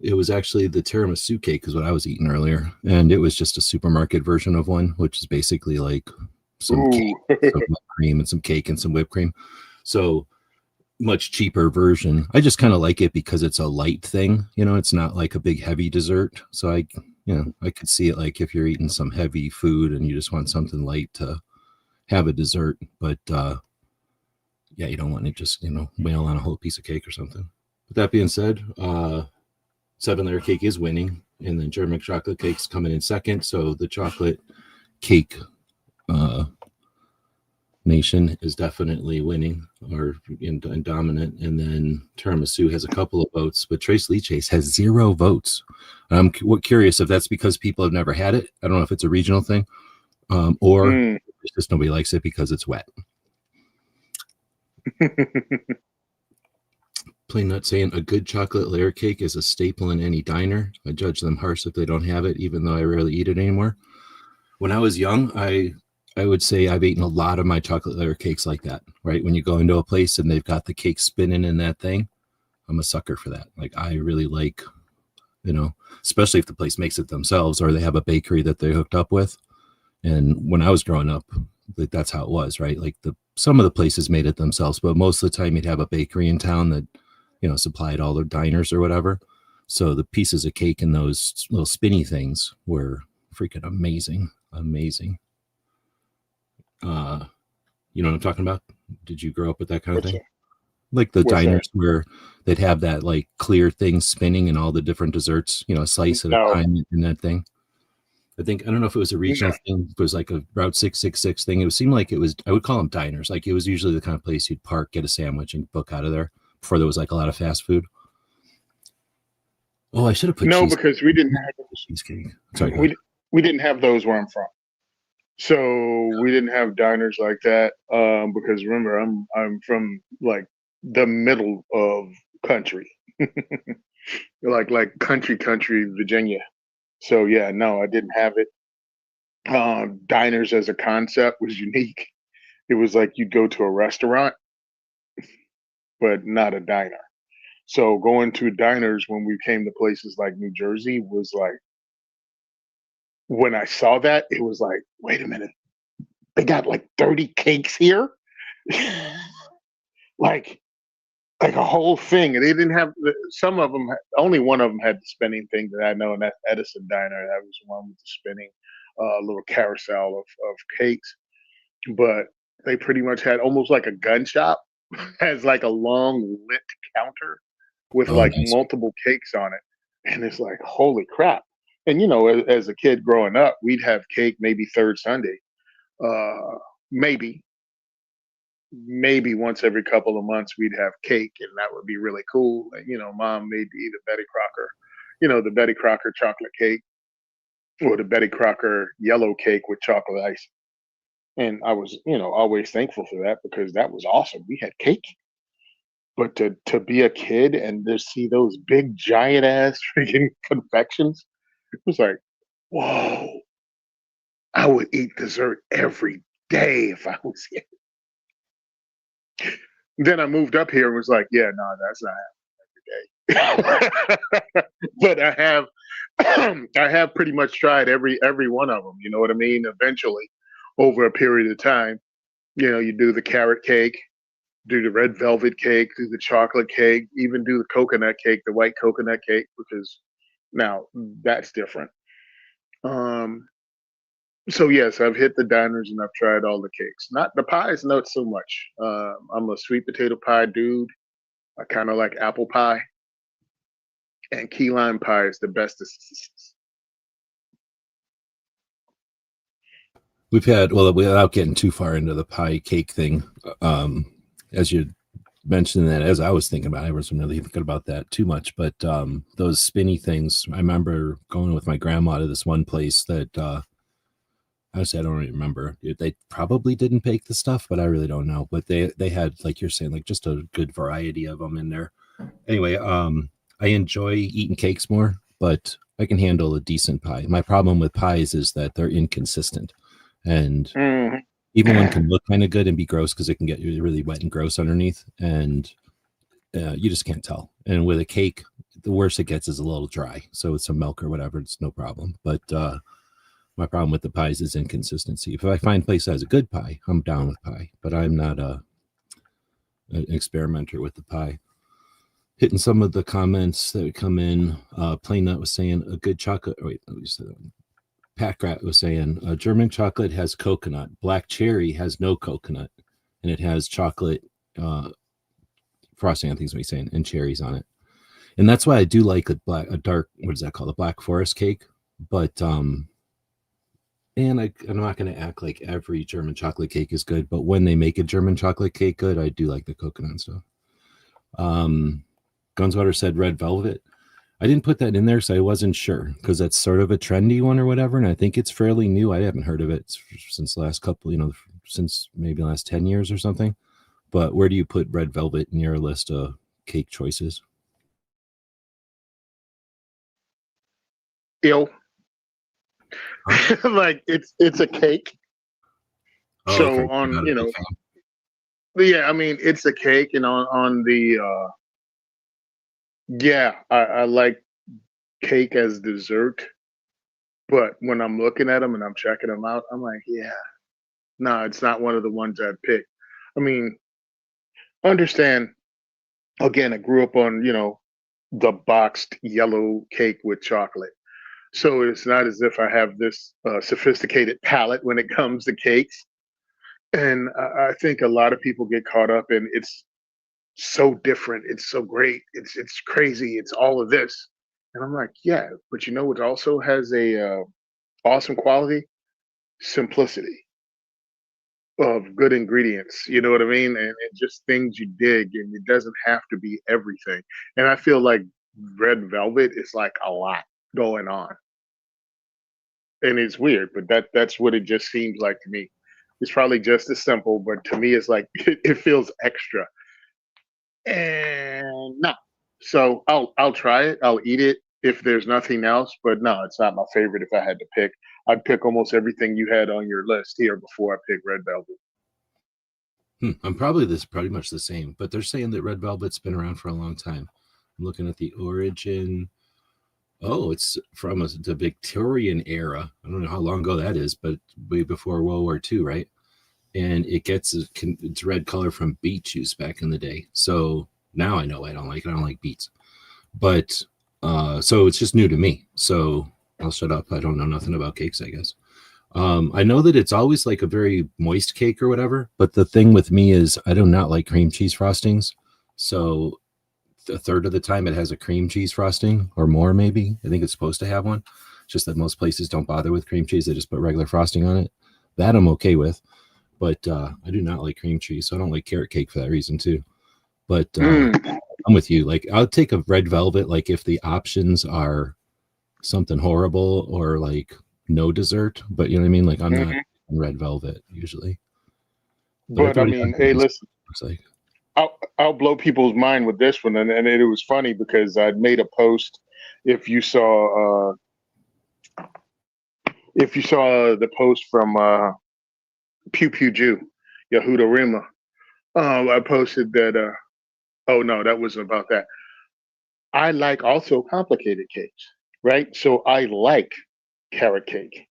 it was actually the tiramisu cake is what I was eating earlier, and it was just a supermarket version of one, which is basically like some cake,
Ooh.
some whipped cream, and some cake and some whipped cream. So much cheaper version. I just kind of like it because it's a light thing. It's not like a big heavy dessert. So I could see it like if you're eating some heavy food and you just want something light to have a dessert. But yeah, you don't want to just wail on a whole piece of cake or something. With that being said, 7-layer cake is winning, and then German chocolate cake's coming in second. So the chocolate cake nation is definitely winning or in dominant, and then tiramisu has a couple of votes, but Trace Leches has 0 votes. I'm curious if that's because people have never had it. I don't know if it's a regional thing, or
Mm.
it's just nobody likes it because it's wet. Plain Nut saying a good chocolate layer cake is a staple in any diner. I judge them harsh if they don't have it, even though I rarely eat it anymore. When I was young, I I would say I've eaten a lot of my chocolate layer cakes like that, right? When you go into a place and they've got the cake spinning in that thing, I'm a sucker for that. Like I really like, especially if the place makes it themselves or they have a bakery that they hooked up with. And when I was growing up, like that's how it was, right? Like some of the places made it themselves, but most of the time you'd have a bakery in town that, supplied all the diners or whatever. So the pieces of cake and those little spinny things were freaking amazing. Amazing. You know what I'm talking about? Did you grow up with that kind of
What's
thing?
that?
Like the
What's that?
diners where they'd have that like clear thing spinning and all the different desserts, a slice at a
No,
time in that thing. I don't know if it was a regional
no,
thing, if it was like a Route 666 thing. It would seem like it was, I would call them diners. Like it was usually the kind of place you'd park, get a sandwich and book out of there before there was like a lot of fast food. Oh, I should have put
no, because
cheesecake. Sorry, go ahead.
we didn't have those where I'm from. So we didn't have diners like that. Because remember, I'm from like the middle of country, like country Virginia. So yeah, no, I didn't have it. Diners as a concept was unique. It was like you'd go to a restaurant, but not a diner. So going to diners when we came to places like New Jersey was like, when I saw that, it was like, wait a minute, they got like 30 cakes here, like like a whole thing. And they didn't have some of them. Only one of them had the spinning thing that I know, and that's Edison Diner. That was the one with the spinning little carousel of cakes. But they pretty much had almost like a gun shop, has like a long lit counter with
Oh,
like
nice.
multiple cakes on it. And it's like, holy crap. And as a kid growing up, we'd have cake maybe third Sunday. Maybe, maybe once every couple of months we'd have cake, and that would be really cool. And, mom made either Betty Crocker, the Betty Crocker chocolate cake or the Betty Crocker yellow cake with chocolate ice. And I was, always thankful for that because that was awesome. We had cake. But to be a kid and to see those big giant ass freaking confections, it was like, whoa, I would eat dessert every day if I was here. Then I moved up here and was like, yeah, no, that's not happening every day. But I have I have pretty much tried every one of them. You know what I mean? Eventually, over a period of time, you do the carrot cake, do the red velvet cake, do the chocolate cake, even do the coconut cake, the white coconut cake, because now that's different. Um, so yes, I've hit the diners and I've tried all the cakes. Not the pies, not so much. I'm a sweet potato pie dude. I kind of like apple pie, and key lime pie is the best.
We've had, well, without getting too far into the pie cake thing, as you mentioned that, as I was thinking about, I wasn't really thinking about that too much, but those spinny things, I remember going with my grandma to this one place that, honestly, I don't really remember. They probably didn't bake the stuff, but I really don't know. But they had, like you're saying, like just a good variety of them in there. Anyway, I enjoy eating cakes more, but I can handle a decent pie. My problem with pies is that they're inconsistent. And
Mm.
even one can look kind of good and be gross because it can get really wet and gross underneath. And you just can't tell. And with a cake, the worst it gets is a little dry. So with some milk or whatever, it's no problem. But my problem with the pies is inconsistency. If I find a place that has a good pie, I'm down with pie. But I'm not an experimenter with the pie. Hitting some of the comments that would come in. Plain Nut was saying a good chocolate. Oh, wait, let me just Pat Rat was saying German chocolate has coconut. Black cherry has no coconut, and it has chocolate frosting. I think is what he's saying, and cherries on it. And that's why I do like a dark. What is that called? A Black Forest cake. But and I'm not going to act like every German chocolate cake is good, but when they make a German chocolate cake good, I do like the coconut stuff. Gunswater said red velvet. I didn't put that in there, so I wasn't sure because that's sort of a trendy one or whatever, and I think it's fairly new. I haven't heard of it since the last couple, since maybe the last 10 years or something. But where do you put red velvet in your list of cake choices?
Ill. Like it's a cake.
Oh, okay.
So
You're
on,
not a big fan.
but yeah, I mean, it's a cake, and on the yeah, I like cake as dessert, but when I'm looking at them and I'm checking them out, I'm like, yeah, no, it's not one of the ones I'd pick. I mean, understand again, I grew up on, the boxed yellow cake with chocolate. So it's not as if I have this sophisticated palate when it comes to cakes. And I think a lot of people get caught up in it's so different, it's so great, it's crazy, it's all of this. And I'm like, yeah, but you know what also has a awesome quality? Simplicity of good ingredients. You know what I mean? And just things you dig, and it doesn't have to be everything. And I feel like red velvet is like a lot going on, and it's weird, but that's what it just seems like to me. It's probably just as simple, but to me, it's like it feels extra. And no, so I'll try it. I'll eat it if there's nothing else. But no, it's not my favorite. If I had to pick, I'd pick almost everything you had on your list here before I pick red velvet.
I'm probably pretty much the same, but they're saying that red velvet's been around for a long time. I'm looking at the origin. Oh, it's from the Victorian era. I don't know how long ago that is, but way before World War II, right? And it gets its red color from beet juice back in the day. So now I know I don't like it. I don't like beets, but so it's just new to me. So I'll shut up. I don't know nothing about cakes, I guess. I know that it's always like a very moist cake or whatever, but the thing with me is I do not like cream cheese frostings. So a third of the time it has a cream cheese frosting or more, maybe. I think it's supposed to have one. Just that most places don't bother with cream cheese. They just put regular frosting on it. That I'm okay with. But I do not like cream cheese. So I don't like carrot cake for that reason too. But
Mm.
I'm with you. Like I'll take a red velvet, like if the options are something horrible or like no dessert, but you know what I mean? Like I'm not
Mhm.
red velvet usually. But
But I
everybody
mean,
else
hey,
is,
listen,
looks like.
I'll blow people's mind with this one, and it was funny because I'd made a post. If you saw, if you saw the post from Pew Pew Jew, Yehuda Rima, I posted that. Oh no, that wasn't about that. I like also complicated cakes, right? So I like carrot cake,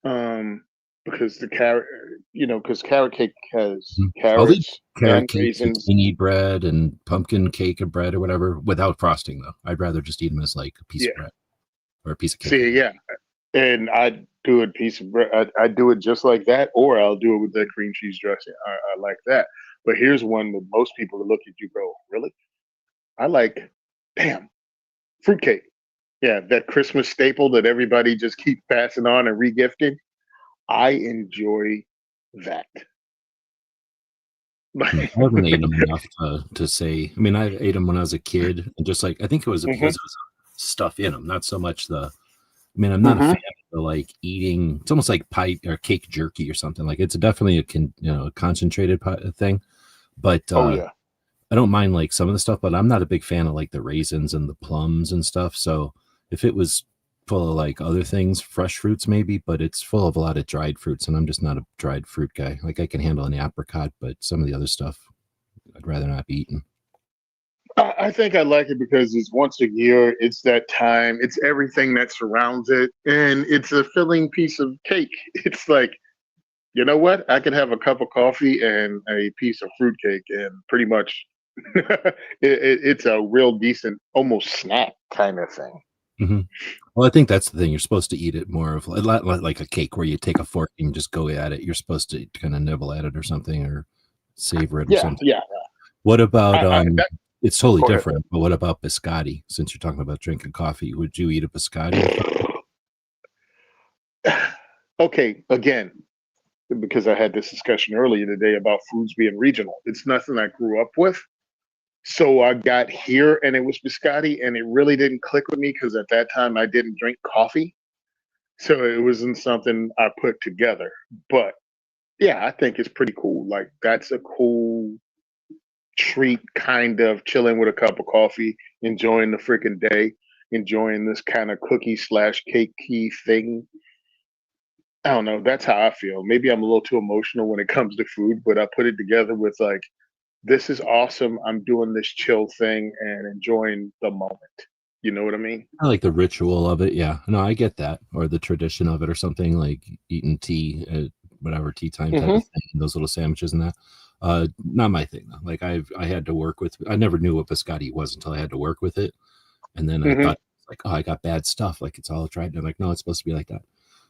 um, because the carrot, because carrot cake has
I'll eat
carrots
carrot
and
cake,
raisins.
zucchini bread, and pumpkin cake and bread or whatever without frosting though. I'd rather just eat them as like a piece
Yeah.
of bread or a piece of cake, I
See,
guess.
yeah, and I do a piece of bread. I do it just like that, or I'll do it with that cream cheese dressing. I like that. But here's one that most people look at you go, really? I like, damn, fruitcake. Yeah, that Christmas staple that everybody just keeps passing on and regifting. I enjoy that.
I haven't eaten them enough to say. I mean, I ate them when I was a kid, and just like I think it was
Hmm.
because it was stuff in them, not so much the. I mean, I'm not a
Hmm.
fan of the like eating. It's almost like pie or cake jerky or something. Like it's definitely a concentrated thing. But
Oh yeah.
I don't mind like some of the stuff, but I'm not a big fan of like the raisins and the plums and stuff. So if it was full of like other things, fresh fruits maybe, but it's full of a lot of dried fruits, and I'm just not a dried fruit guy. Like I can handle an apricot, but some of the other stuff I'd rather not be eaten.
I think I like it because it's once a year. It's that time. It's everything that surrounds it, and it's a filling piece of cake. It's like, you know what? I could have a cup of coffee and a piece of fruitcake, and pretty much it's a real decent, almost snack kind of thing.
Hmm. Well, I think that's the thing. You're supposed to eat it more of a lot like a cake where you take a fork and just go at it. You're supposed to kind of nibble at it or something or savor it or
Yeah,
something.
yeah.
What about
That,
it's totally
go ahead.
different, but what about biscotti? Since you're talking about drinking coffee, would you eat a biscotti with coffee?
Okay, again, because I had this discussion earlier today about foods being regional. It's nothing I grew up with. So I got here and it was biscotti, and it really didn't click with me because at that time I didn't drink coffee. So it wasn't something I put together. But yeah, I think it's pretty cool. Like that's a cool treat, kind of chilling with a cup of coffee, enjoying the freaking day, enjoying this kind of cookie slash cakey thing. I don't know. That's how I feel. Maybe I'm a little too emotional when it comes to food, but I put it together with like, this is awesome. I'm doing this chill thing and enjoying the moment. You know what I mean?
I like the ritual of it. Yeah, no, I get that, or the tradition of it, or something like eating tea at whatever tea time type
Hmm.
of thing. Those little sandwiches and that. Not my thing though. Like I had to work with. I never knew what biscotti was until I had to work with it, and then I
Hmm.
thought like, oh, I got bad stuff. Like it's all tried. And I'm like, no, it's supposed to be like that.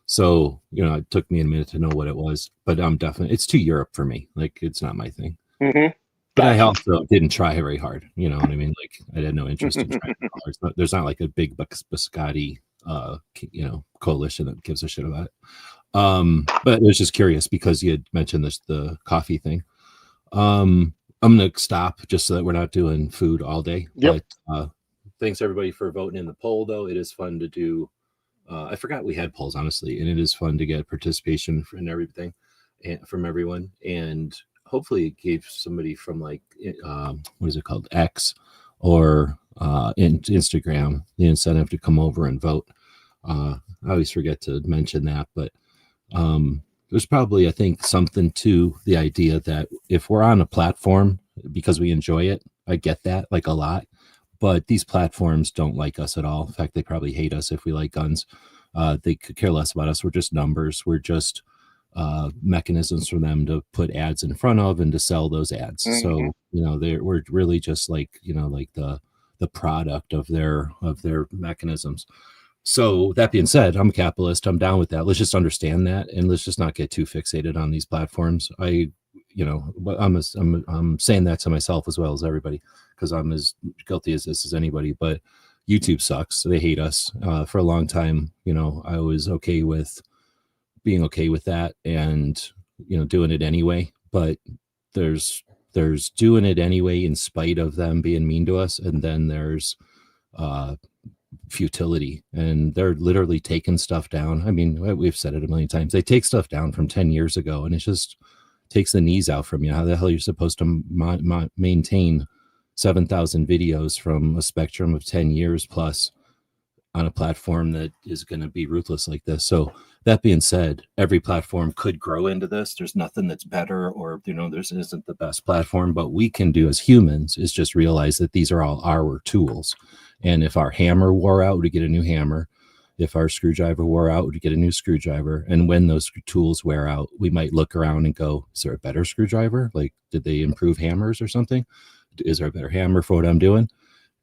So it took me a minute to know what it was, but I'm definitely it's too Europe for me. Like it's not my thing.
Hmm.
But I
Gotcha.
also didn't try very hard. You know what I mean? Like I had no interest in trying at all. There's not like a big biscotti coalition that gives a shit about it. But I was just curious because you had mentioned the coffee thing. I'm gonna stop just so that we're not doing food all day.
Yep.
But thanks everybody for voting in the poll though. It is fun to do. I forgot we had polls honestly, and it is fun to get participation and everything from everyone. And hopefully it gave somebody from like what is it called, X, or Instagram, the incentive to come over and vote. I always forget to mention that, but there's probably, I think, something to the idea that if we're on a platform because we enjoy it, I get that like a lot, but these platforms don't like us at all. In fact, they probably hate us if we like guns. They could care less about us. We're just numbers. We're just mechanisms for them to put ads in front of and to sell those ads.
Hmm.
So we're really just like like the product of their mechanisms. So that being said, I'm a capitalist. I'm down with that. Let's just understand that, and let's just not get too fixated on these platforms. But I'm saying that to myself as well as everybody because I'm as guilty as this as anybody. But YouTube sucks. They hate us. For a long time, I was okay with being okay with that, and doing it anyway. But there's doing it anyway in spite of them being mean to us, and then there's uh futility, and they're literally taking stuff down. I mean, we've said it a million times. They take stuff down from 10 years ago, and it just takes the knees out from you. How the hell are you supposed to maintain 7,000 videos from a spectrum of 10 years plus on a platform that is going to be ruthless like this? So that being said, every platform could grow into this. There's nothing that's better, or there's isn't the best platform. But we can do as humans is just realize that these are all our tools. And if our hammer wore out, we get a new hammer. If our screwdriver wore out, we get a new screwdriver. And when those tools wear out, we might look around and go, is there a better screwdriver? Like, did they improve hammers or something? Is there a better hammer for what I'm doing?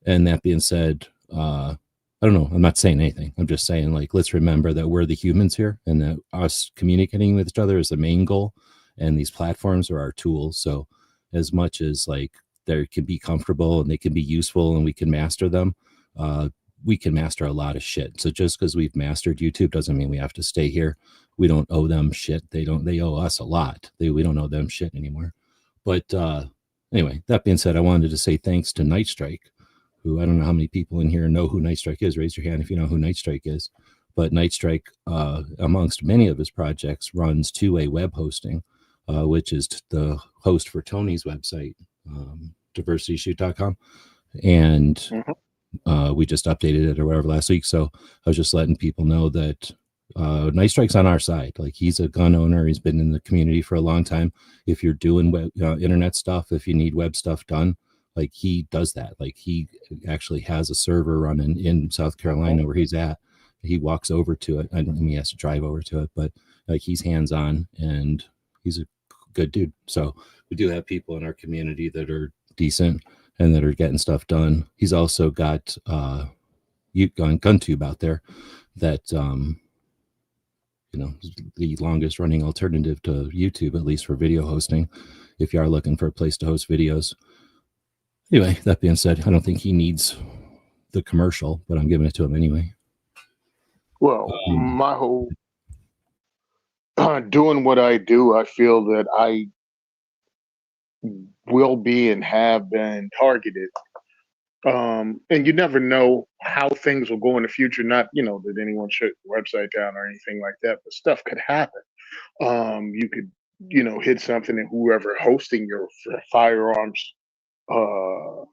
And that being said, I don't know. I'm not saying anything. I'm just saying, like, let's remember that we're the humans here, and that us communicating with each other is the main goal. And these platforms are our tools. So, as much as like they can be comfortable and they can be useful and we can master them, uh, we can master a lot of shit. So just because we've mastered YouTube doesn't mean we have to stay here. We don't owe them shit. They don't. They owe us a lot. We don't owe them shit anymore. But anyway, that being said, I wanted to say thanks to Night Strike, who, I don't know how many people in here know who Night Strike is. Raise your hand if you know who Night Strike is. But Night Strike, amongst many of his projects, runs two-way web hosting, which is the host for Tony's website, diversityshoot.com. And
Hmm.
we just updated it or whatever last week. So I was just letting people know that Night Strike's on our side. Like, he's a gun owner. He's been in the community for a long time. If you're doing web, internet stuff, if you need web stuff done, like, he does that. Like, he actually has a server running in South Carolina where he's at. He walks over to it. I don't mean he has to drive over to it, but like, he's hands on, and he's a good dude. So we do have people in our community that are decent and that are getting stuff done. He's also got GunTube out there that the longest running alternative to YouTube, at least for video hosting, if you are looking for a place to host videos. Anyway, that being said, I don't think he needs the commercial, but I'm giving it to him anyway.
Well, my whole doing what I do, I feel that I will be and have been targeted. And you never know how things will go in the future. Not, that anyone shut the website down or anything like that, but stuff could happen. You could, hit something, and whoever hosting your firearms uh,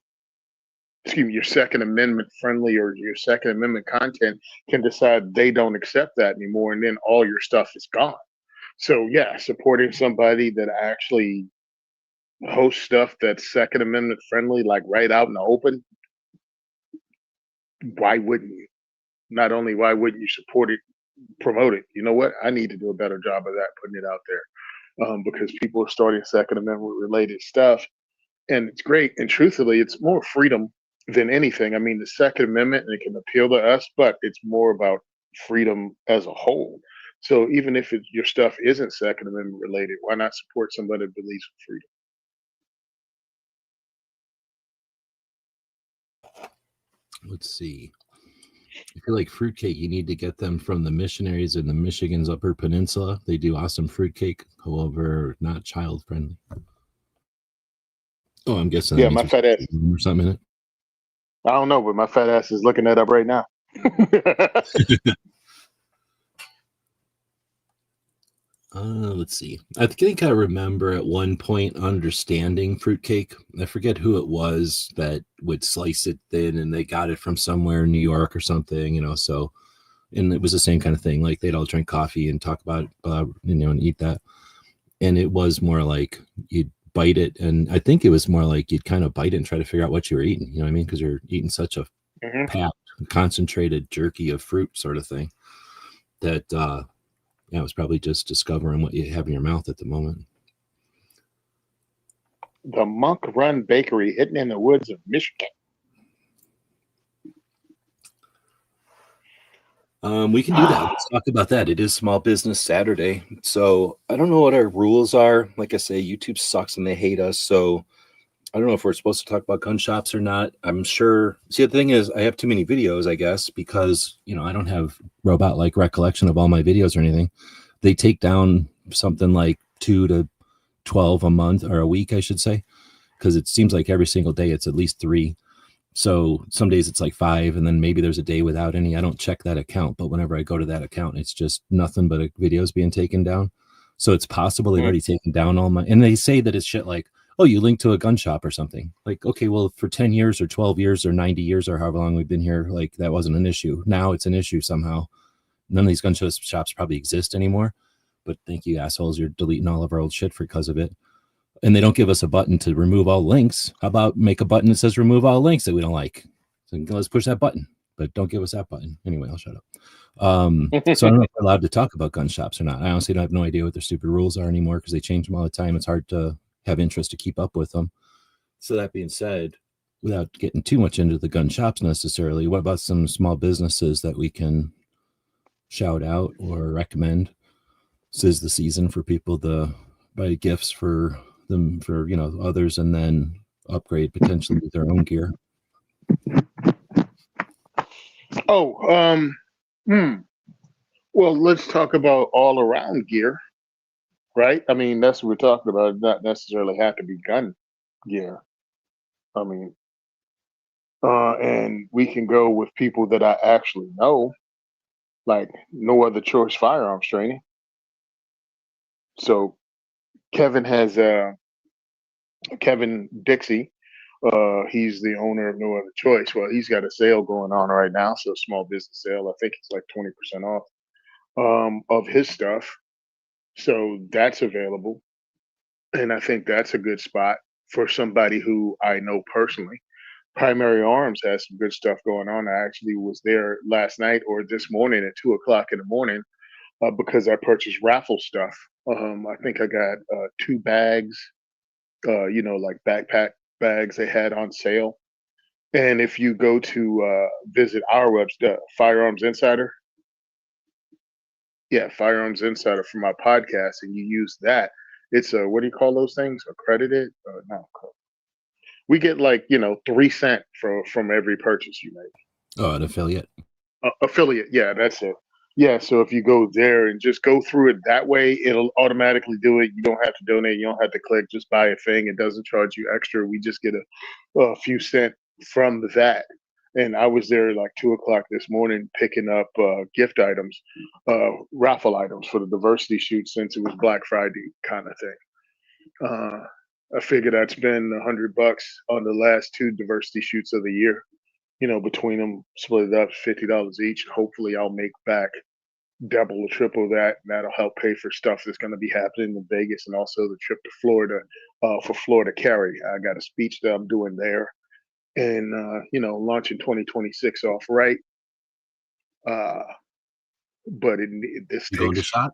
excuse me, your Second Amendment friendly or your Second Amendment content can decide they don't accept that anymore, and then all your stuff is gone. So yeah, supporting somebody that actually hosts stuff that's Second Amendment friendly, like right out in the open, why wouldn't you? Not only why wouldn't you support it, promote it? You know what? I need to do a better job of that, putting it out there, because people are starting Second Amendment related stuff, and it's great. And truthfully, it's more freedom than anything. I mean, the Second Amendment, it can appeal to us, but it's more about freedom as a whole. So even if your stuff isn't Second Amendment related, why not support somebody that believes in freedom?
Let's see. I feel like fruitcake, you need to get them from the missionaries in the Michigan's Upper Peninsula. They do awesome fruitcake, however, not child friendly. Oh, I'm guessing that
Yeah,
means
my fat ass.
or something in it.
I don't know, but my fat ass is looking that up right now.
Let's see. I think I remember at one point understanding fruitcake. I forget who it was that would slice it thin, and they got it from somewhere in New York or something, So, and it was the same kind of thing. Like they'd all drink coffee and talk about, and eat that. And it was more like you'd bite it, and I think it was more like you'd kind of bite it and try to figure out what you were eating. You know what I mean? Because you're eating such a
Mhm.
packed, concentrated jerky of fruit, sort of thing. That yeah, it was probably just discovering what you have in your mouth at the moment.
The Monk Run Bakery, hidden in the woods of Michigan.
We can do that. Let's talk about that. It is Small Business Saturday. So I don't know what our rules are. Like I say, YouTube sucks and they hate us. So I don't know if we're supposed to talk about gun shops or not. I'm sure. See, the thing is, I have too many videos, I guess, because, I don't have robot-like recollection of all my videos or anything. They take down something like 2 to 12 a month or a week, I should say, because it seems like every single day it's at least 3. So some days it's like 5, and then maybe there's a day without any. I don't check that account, but whenever I go to that account, it's just nothing but videos being taken down. So it's possible they've already taken down all my, and they say that it's shit like, oh, you linked to a gun shop or something. Like, okay, well, for 10 years or 12 years or 90 years or however long we've been here, like that wasn't an issue. Now it's an issue somehow. None of these gun shops probably exist anymore, but thank you, assholes. You're deleting all of our old shit because of it. And they don't give us a button to remove all links. How about make a button that says remove all links that we don't like? So let's push that button, but don't give us that button. Anyway, I'll shut up. So I don't know if we're allowed to talk about gun shops or not. I honestly have no idea what their stupid rules are anymore because they change them all the time. It's hard to have interest to keep up with them. So that being said, without getting too much into the gun shops necessarily, what about some small businesses that we can shout out or recommend? This is the season for people to buy gifts for them, for others, and then upgrade potentially with their own gear.
Oh, well, let's talk about all around gear, right? I mean, that's what we're talking about. Not necessarily have to be gun gear. I mean, and we can go with people that I actually know, like No Other Choice Firearms Training. So Kevin has Kevin Dixie. He's the owner of No Other Choice. Well, he's got a sale going on right now, so small business sale. I think it's like 20% off of his stuff. So that's available. And I think that's a good spot for somebody who I know personally. Primary Arms has some good stuff going on. I actually was there last night or this morning at 2 o'clock in the morning because I purchased raffle stuff. I think I got 2 bags, like backpack bags they had on sale. And if you go to visit our website, Firearms Insider, yeah, Firearms Insider for my podcast, and you use that, it's a, what do you call those things? Accredited? No, we get like 3 cents from every purchase you make.
Oh, an affiliate.
Affiliate, yeah, that's it. Yeah, so if you go there and just go through it that way, it'll automatically do it. You don't have to donate. You don't have to click. Just buy a thing. It doesn't charge you extra. We just get a few cents from that. And I was there like 2 o'clock this morning picking up gift items, raffle items for the diversity shoot since it was Black Friday kind of thing. I figured I'd spend $100 on the last two diversity shoots of the year. Between them, split it up, $50 each. Hopefully, I'll make back double or triple that. And that'll help pay for stuff that's going to be happening in Vegas and also the trip to Florida for Florida Carry. I got a speech that I'm doing there, and launching 2026 off right. But this
You going to
takes.
shot?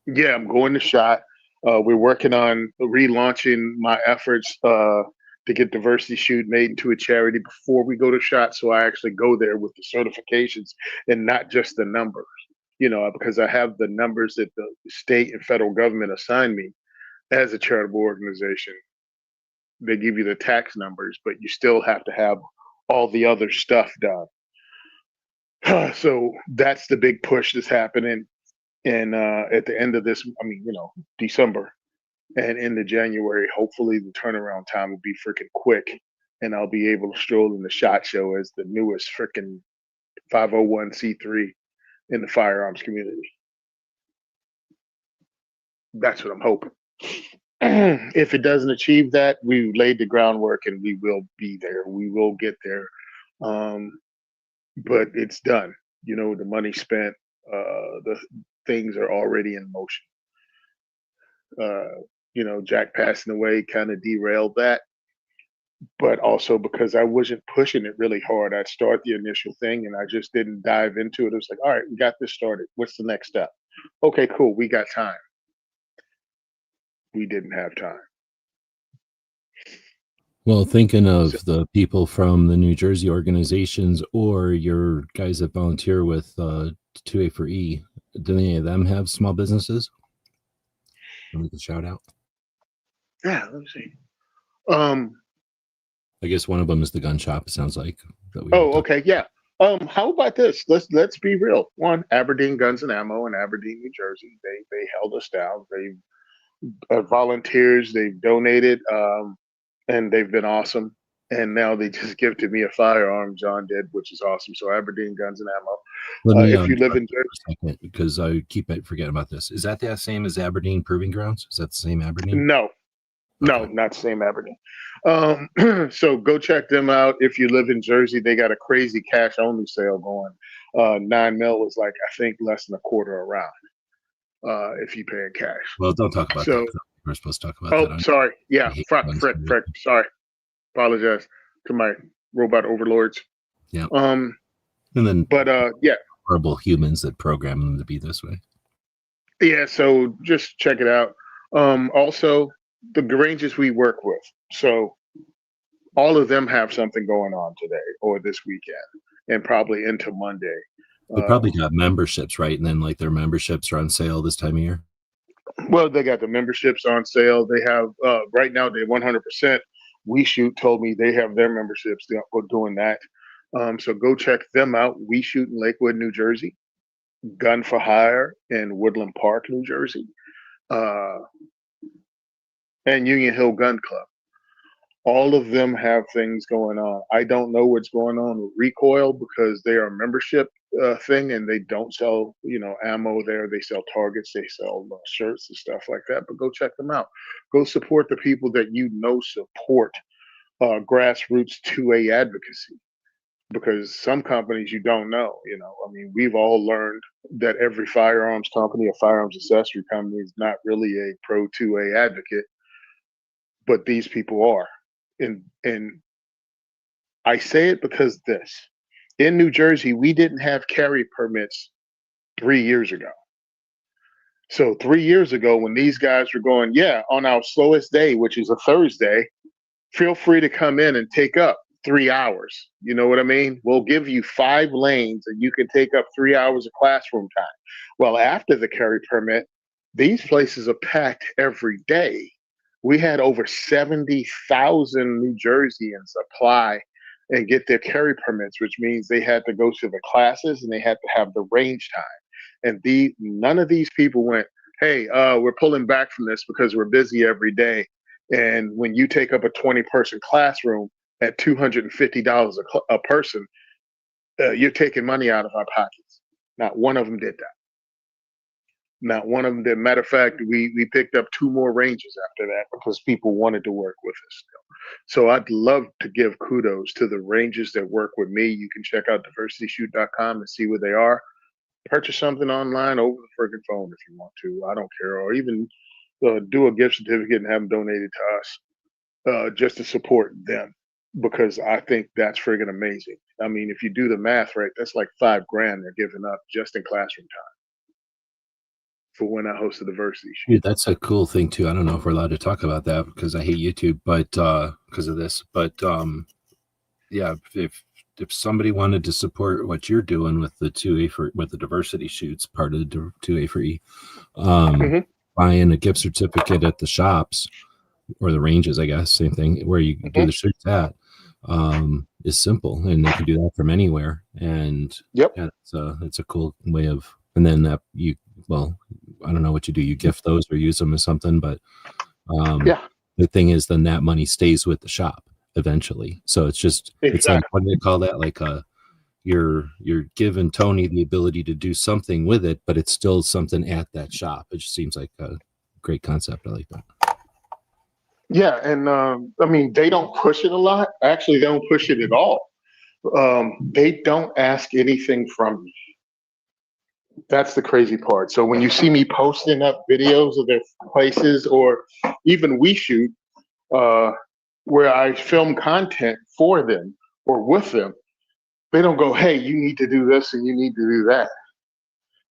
Yeah, I'm going to shot. We're working on relaunching my efforts to get diversity shoot made into a charity before we go to shot. So I actually go there with the certifications and not just the numbers, because I have the numbers that the state and federal government assigned me as a charitable organization. They give you the tax numbers, but you still have to have all the other stuff done. So that's the big push that's happening. And at the end of this, December and into January, hopefully the turnaround time will be freaking quick, and I'll be able to stroll in the SHOT Show as the newest freaking 501c3 in the firearms community. That's what I'm hoping. If it doesn't achieve that, we've laid the groundwork and we will be there. We will get there. But it's done. The money spent, the things are already in motion. Jack passing away kind of derailed that, but also because I wasn't pushing it really hard. I'd start the initial thing and I just didn't dive into it. It was like, all right, we got this started. What's the next step? Okay, cool. We got time. We didn't have time.
Well, thinking of the people from the New Jersey organizations or your guys that volunteer with 2A for E, do any of them have small businesses? We can shout out.
Yeah, let me see.
I guess one of them is the gun shop. It sounds like.
Okay, yeah. How about this? Let's be real. One, Aberdeen Guns and Ammo in Aberdeen, New Jersey. They held us down. They volunteers. They've donated, and they've been awesome. And now they just gifted me a firearm. John did, which is awesome. So Aberdeen Guns and Ammo. If you live in Jersey,
because I keep forgetting about this. Is that the same as Aberdeen Proving Grounds? Is that the same Aberdeen?
No, no, not the same Aberdeen. So go check them out. If you live in Jersey, they got a crazy cash only sale going. 9 mil is like, I think, less than a quarter around. If you pay in cash.
Well, don't talk about that. We're supposed to talk about that.
Oh, sorry. Yeah, frick. Sorry. Apologize to my robot overlords.
Yeah. And then,
yeah,
horrible humans that program them to be this way.
Yeah. So just check it out. Also, the ranges we work with. So all of them have something going on today or this weekend, and probably into Monday.
They probably got memberships, right? And then their memberships are on sale this time of year.
Well, they got the memberships on sale. They have right now. They 100%. We Shoot told me they have their memberships. They're doing that. So go check them out. We Shoot in Lakewood, New Jersey. Gun for Hire in Woodland Park, New Jersey. And Union Hill Gun Club. All of them have things going on. I don't know what's going on with Recoil because they are a membership thing and they don't sell, ammo there. They sell targets, they sell shirts and stuff like that. But go check them out. Go support the people that support grassroots 2A advocacy. Because some companies you don't know, we've all learned that every firearms company, a firearms accessory company is not really a pro 2A advocate, but these people are. And I say it because in New Jersey, we didn't have carry permits 3 years ago. So 3 years ago, when these guys were going, on our slowest day, which is a Thursday, feel free to come in and take up 3 hours. You know what I mean? We'll give you 5 lanes and you can take up 3 hours of classroom time. Well, after the carry permit, these places are packed every day. We had over 70,000 New Jerseyans apply and get their carry permits, which means they had to go to the classes and they had to have the range time. And none of these people went, hey, we're pulling back from this because we're busy every day. And when you take up a 20-person classroom at $250 a person, you're taking money out of our pockets. Not one of them did that. Not one of them. Matter of fact, we picked up 2 more ranges after that because people wanted to work with us. So I'd love to give kudos to the ranges that work with me. You can check out diversityshoot.com and see where they are. Purchase something online over the freaking phone if you want to. I don't care. Or even do a gift certificate and have them donated to us just to support them, because I think that's friggin' amazing. I mean, if you do the math right, that's like $5 grand they're giving up just in classroom time for when I host a diversity shoot.
Dude, that's a cool thing too. I don't know if we're allowed to talk about that because I hate YouTube, but because of this. But yeah, if somebody wanted to support what you're doing with the 2A for with the diversity shoots, part of the 2A for E, buying a gift certificate at the shops or the ranges, I guess, same thing, where you do the shoots at, is simple, and they can do that from anywhere. And yeah, it's a cool way of, and then that you, well, I don't know what you do, you gift those or use them as something, but the thing is, then that money stays with the shop eventually. So it's just, it's like, what do they call that? Like you're giving Tony the ability to do something with it, but it's still something at that shop. It just seems like a great concept. I like that.
Yeah, and I mean, they don't push it a lot. Actually, they don't push it at all. They don't ask anything from me. That's the crazy part. So when you see me posting up videos of their places, or even We Shoot, where I film content for them or with them, they don't go, hey, you need to do this and you need to do that.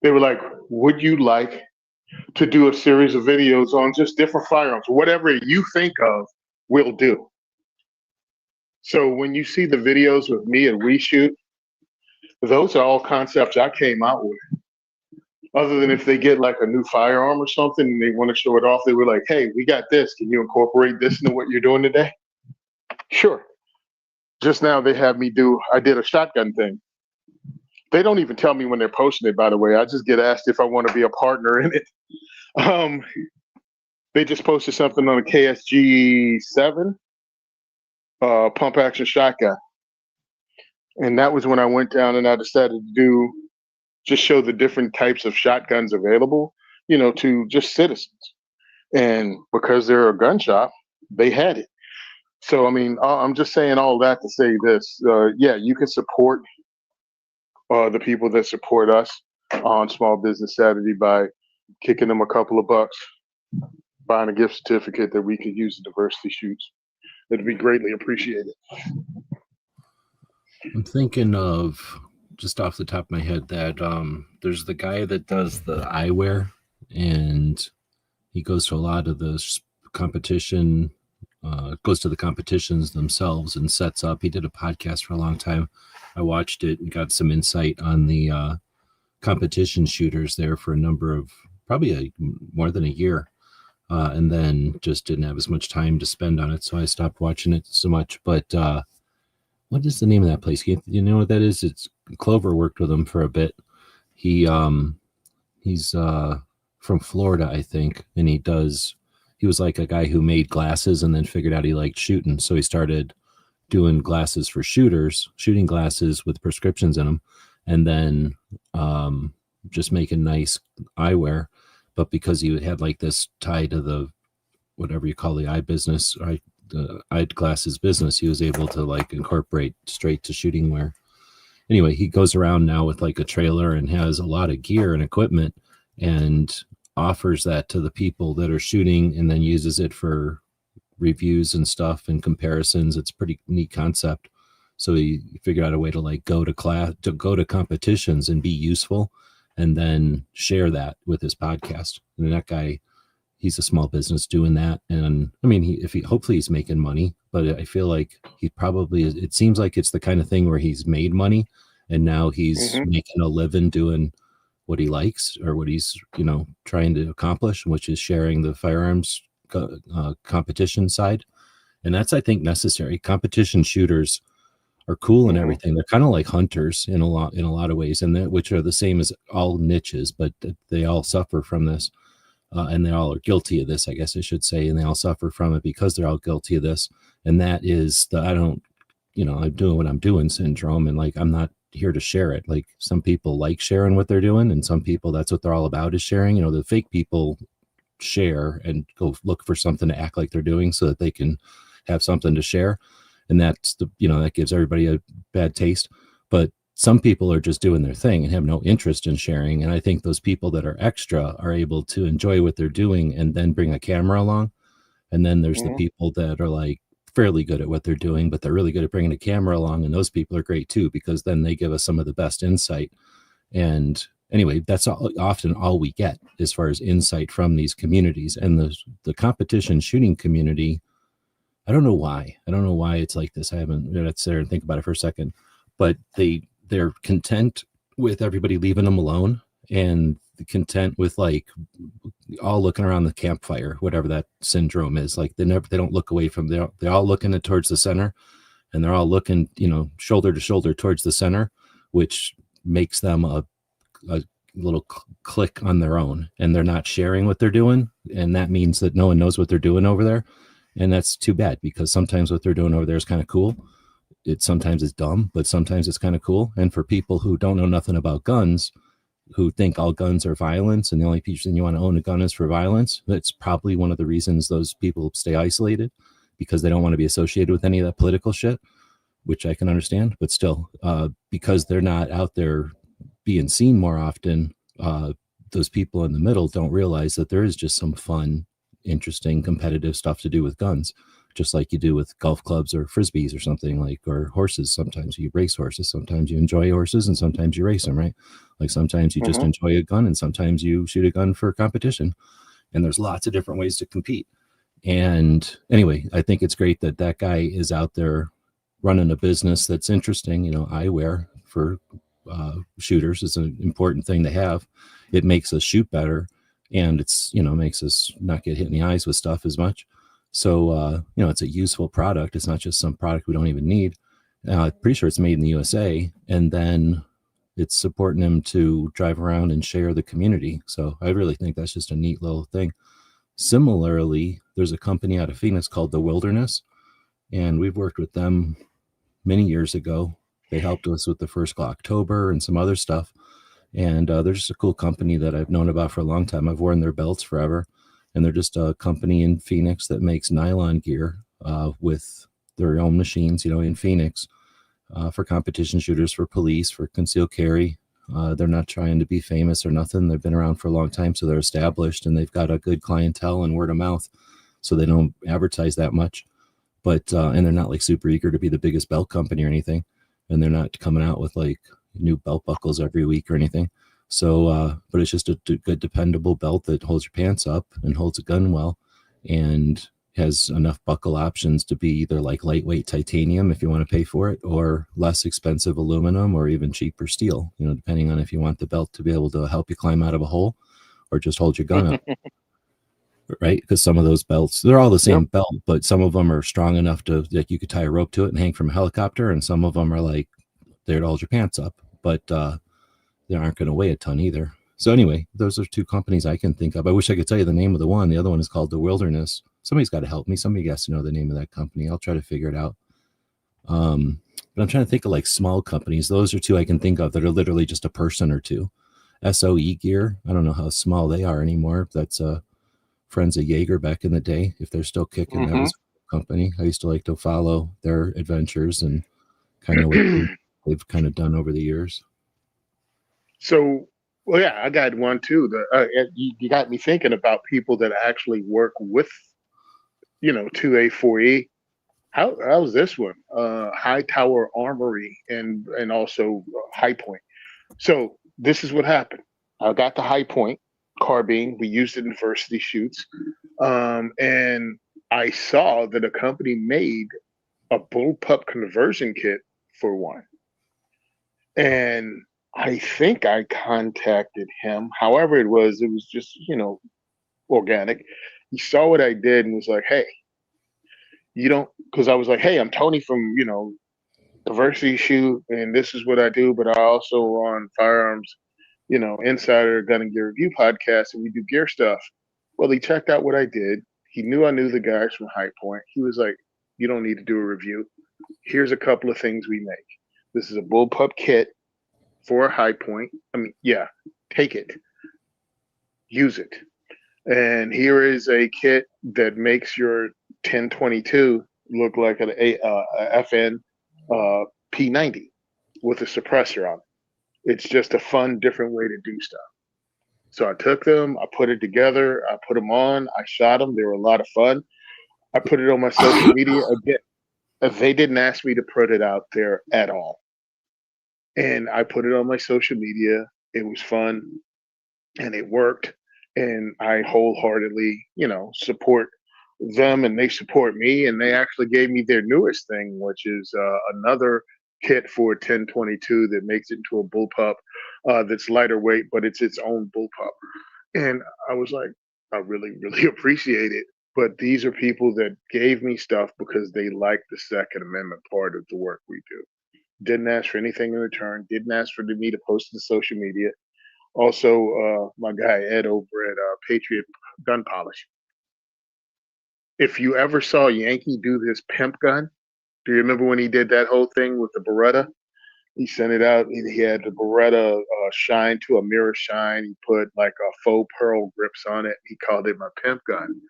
They were like, would you like to do a series of videos on just different firearms? Whatever you think of, we'll do. So when you see the videos with me and We Shoot, those are all concepts I came out with. Other than if they get like a new firearm or something and they want to show it off, they were like, hey, we got this. Can you incorporate this into what you're doing today? Sure. Just now they have me I did a shotgun thing. They don't even tell me when they're posting it, by the way. I just get asked if I want to be a partner in it. They just posted something on a KSG 7 pump action shotgun. And that was when I went down and I decided to just show the different types of shotguns available, to just citizens. And because they're a gun shop, they had it. So, I mean, I'm just saying all that to say this. Yeah, you can support the people that support us on Small Business Saturday by kicking them a couple of bucks, buying a gift certificate that we could use in diversity shoots. It'd be greatly appreciated.
I'm thinking of, just off the top of my head, that there's the guy that does the eyewear, and he goes to a lot of the competition, goes to the competitions themselves and sets up. He did a podcast for a long time. I watched it and got some insight on the competition shooters there for a number of, probably more than a year, and then just didn't have as much time to spend on it, so I stopped watching it so much. But what is the name of that place? You know what that is? It's Clover worked with him for a bit. He's from Florida, I think, and he was like a guy who made glasses and then figured out he liked shooting, so he started doing glasses for shooters, shooting glasses with prescriptions in them, and then just making nice eyewear. But because he had like this tie to the, whatever you call the eye business, right, the eyeglasses business, he was able to like incorporate straight to shooting wear. Anyway, he goes around now with like a trailer and has a lot of gear and equipment and offers that to the people that are shooting, and then uses it for reviews and stuff and comparisons. It's a pretty neat concept. So he figured out a way to like go to competitions and be useful, and then share that with his podcast. And that guy, he's a small business doing that. And I mean, hopefully he's making money, but I feel like he probably is. It seems like it's the kind of thing where he's made money and now he's making a living doing what he likes, or what he's, trying to accomplish, which is sharing the firearms competition side. And that's, I think, necessary. Competition shooters are cool and everything. They're kind of like hunters in a lot of ways, and which are the same as all niches, but they all suffer from this. And they all are guilty of this, I guess I should say, and they all suffer from it because they're all guilty of this. And that is I'm doing what I'm doing syndrome. And like, I'm not here to share it. Like some people like sharing what they're doing, and some people that's what they're all about is sharing. You know, the fake people share and go look for something to act like they're doing so that they can have something to share. And that's the, you know, that gives everybody a bad taste. But some people are just doing their thing and have no interest in sharing. And I think those people that are extra are able to enjoy what they're doing and then bring a camera along. And then there's the people that are like fairly good at what they're doing, but they're really good at bringing a camera along. And those people are great too, because then they give us some of the best insight. And anyway, that's often all we get as far as insight from these communities. And the competition shooting community, I don't know why. I don't know why it's like this. I haven't let's sit there and think about it for a second. But they're content with everybody leaving them alone, and content with like all looking around the campfire, whatever that syndrome is. Like they don't look away from, they're all looking towards the center, and they're all looking, you know, shoulder to shoulder towards the center, which makes them a little click on their own, and they're not sharing what they're doing. And that means that no one knows what they're doing over there. And that's too bad, because sometimes what they're doing over there is kind of cool. Sometimes it's dumb, but sometimes it's kind of cool. And for people who don't know nothing about guns, who think all guns are violence and the only reason you want to own a gun is for violence, that's probably one of the reasons those people stay isolated, because they don't want to be associated with any of that political shit, which I can understand. But still, because they're not out there being seen more often, those people in the middle don't realize that there is just some fun, interesting, competitive stuff to do with guns, just like you do with golf clubs or frisbees or something, like, or horses. Sometimes you race horses, sometimes you enjoy horses, and sometimes you race them, right? Like sometimes you just enjoy a gun, and sometimes you shoot a gun for competition. And there's lots of different ways to compete. And anyway, I think it's great that that guy is out there running a business that's interesting. You know, eyewear for shooters is an important thing to have. It makes us shoot better, and it's, you know, makes us not get hit in the eyes with stuff as much. So, you know, it's a useful product. It's not just some product we don't even need. Pretty sure it's made in the USA, and then it's supporting them to drive around and share the community. So I really think that's just a neat little thing. Similarly, there's a company out of Phoenix called The Wilderness, and we've worked with them many years ago. They helped us with the first October and some other stuff. And they're just a cool company that I've known about for a long time. I've worn their belts forever. And they're just a company in Phoenix that makes nylon gear with their own machines, you know, in Phoenix for competition shooters, for police, for concealed carry. They're not trying to be famous or nothing. They've been around for a long time, so they're established, and they've got a good clientele and word of mouth, so they don't advertise that much. But and they're not like super eager to be the biggest belt company or anything, and they're not coming out with like new belt buckles every week or anything. So, but it's just a good, dependable belt that holds your pants up and holds a gun well, and has enough buckle options to be either like lightweight titanium if you want to pay for it, or less expensive aluminum, or even cheaper steel, you know, depending on if you want the belt to be able to help you climb out of a hole or just hold your gun up. Right? Because some of those belts, they're all the same belt, but some of them are strong enough to, like, you could tie a rope to it and hang from a helicopter, and some of them are like there to hold your pants up, but they aren't going to weigh a ton either. So anyway, those are two companies I can think of. I wish I could tell you the name of the one. The other one is called The Wilderness. Somebody's got to help me. Somebody has to know the name of that company. I'll try to figure it out. But I'm trying to think of like small companies. Those are two I can think of that are literally just a person or two. SOE Gear. I don't know how small they are anymore. That's Friends of Jaeger back in the day. If they're still kicking, that was a company. I used to like to follow their adventures and kind of what they've kind of done over the years.
So, well, yeah, I got one too. You got me thinking about people that actually work with, you know, 2A, 4E. How's this one? High Tower Armory and also High Point. So this is what happened. I got the High Point carbine. We used it in diversity shoots, and I saw that a company made a bullpup conversion kit for one, and I think I contacted him. However, it was just, you know, organic. He saw what I did and was like, "Hey, you don't," because I was like, "Hey, I'm Tony from, you know, Diversity Shoot, and this is what I do, but I also run Firearms, you know, Insider Gun and Gear Review podcast, and we do gear stuff." Well, he checked out what I did. He knew I knew the guys from High Point. He was like, "You don't need to do a review. Here's a couple of things we make. This is a bullpup kit. for a high point. I mean, yeah, take it, use it. And here is a kit that makes your 1022 look like a FN P90 with a suppressor on it. It's just a fun, different way to do stuff. So I took them, I put it together, I put them on, I shot them. They were a lot of fun. I put it on my social media. Again, they didn't ask me to put it out there at all. And I put it on my social media. It was fun and it worked. And I wholeheartedly, support them and they support me. And they actually gave me their newest thing, which is another kit for 1022 that makes it into a bullpup that's lighter weight, but it's its own bullpup. And I was like, I really, really appreciate it. But these are people that gave me stuff because they like the Second Amendment part of the work we do. Didn't ask for anything in return. Didn't ask for me to post to social media. Also, my guy Ed over at Patriot Gun Polish. If you ever saw Yankee do this pimp gun, do you remember when he did that whole thing with the Beretta? He sent it out. He had the Beretta shine to a mirror shine. He put like a faux pearl grips on it. He called it my pimp gun.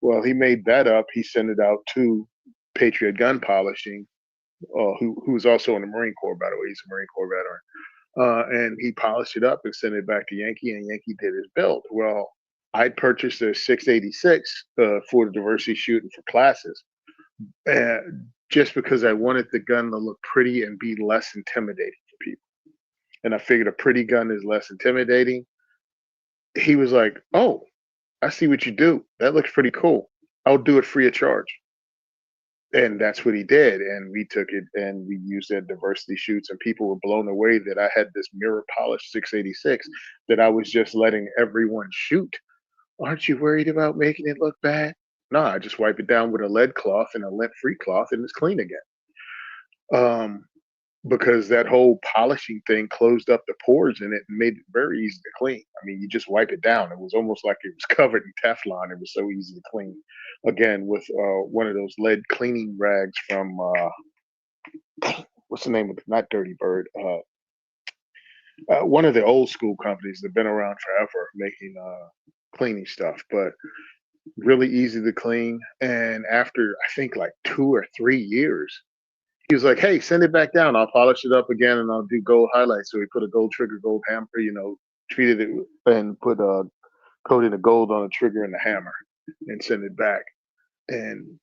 Well, he made that up. He sent it out to Patriot Gun Polishing, who's also in the Marine Corps, by the way. He's a Marine Corps veteran. And he polished it up and sent it back to Yankee, and Yankee did his build. Well, I purchased a 686 for the diversity shooting for classes, just because I wanted the gun to look pretty and be less intimidating for people. And I figured a pretty gun is less intimidating. He was like, "Oh, I see what you do. That looks pretty cool. I'll do it free of charge." And that's what he did. And we took it and we used it at diversity shoots, and people were blown away that I had this mirror polished 686 that I was just letting everyone shoot. Aren't you worried about making it look bad? No, I just wipe it down with a lead cloth and a lint-free cloth, and it's clean again. Because that whole polishing thing closed up the pores in it and made it very easy to clean. I mean, you just wipe it down. It was almost like it was covered in Teflon. It was so easy to clean. Again, with one of those lead cleaning rags from what's the name of it? Not Dirty Bird. One of the old school companies that have been around forever making cleaning stuff, but really easy to clean. And after I think like 2 or 3 years, he was like, "Hey, send it back down. I'll polish it up again and I'll do gold highlights." So he put a gold trigger, gold hammer, treated it and put coated the gold on the trigger and the hammer and send it back. And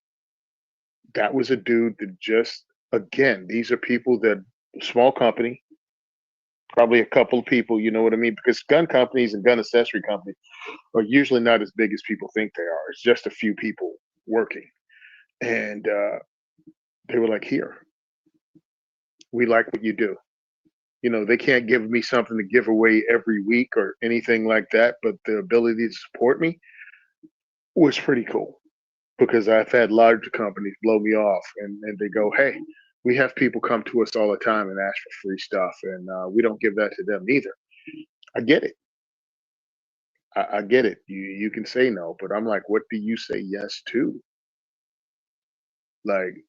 that was a dude that just, again, these are people that, small company, probably a couple of people, you know what I mean? Because gun companies and gun accessory companies are usually not as big as people think they are. It's just a few people working. And they were like, "Here, we like what you do." They can't give me something to give away every week or anything like that, but the ability to support me was pretty cool, because I've had larger companies blow me off and they go, "Hey, we have people come to us all the time and ask for free stuff, and we don't give that to them either." I get it. I get it. You can say no, but I'm like, what do you say yes to? Like,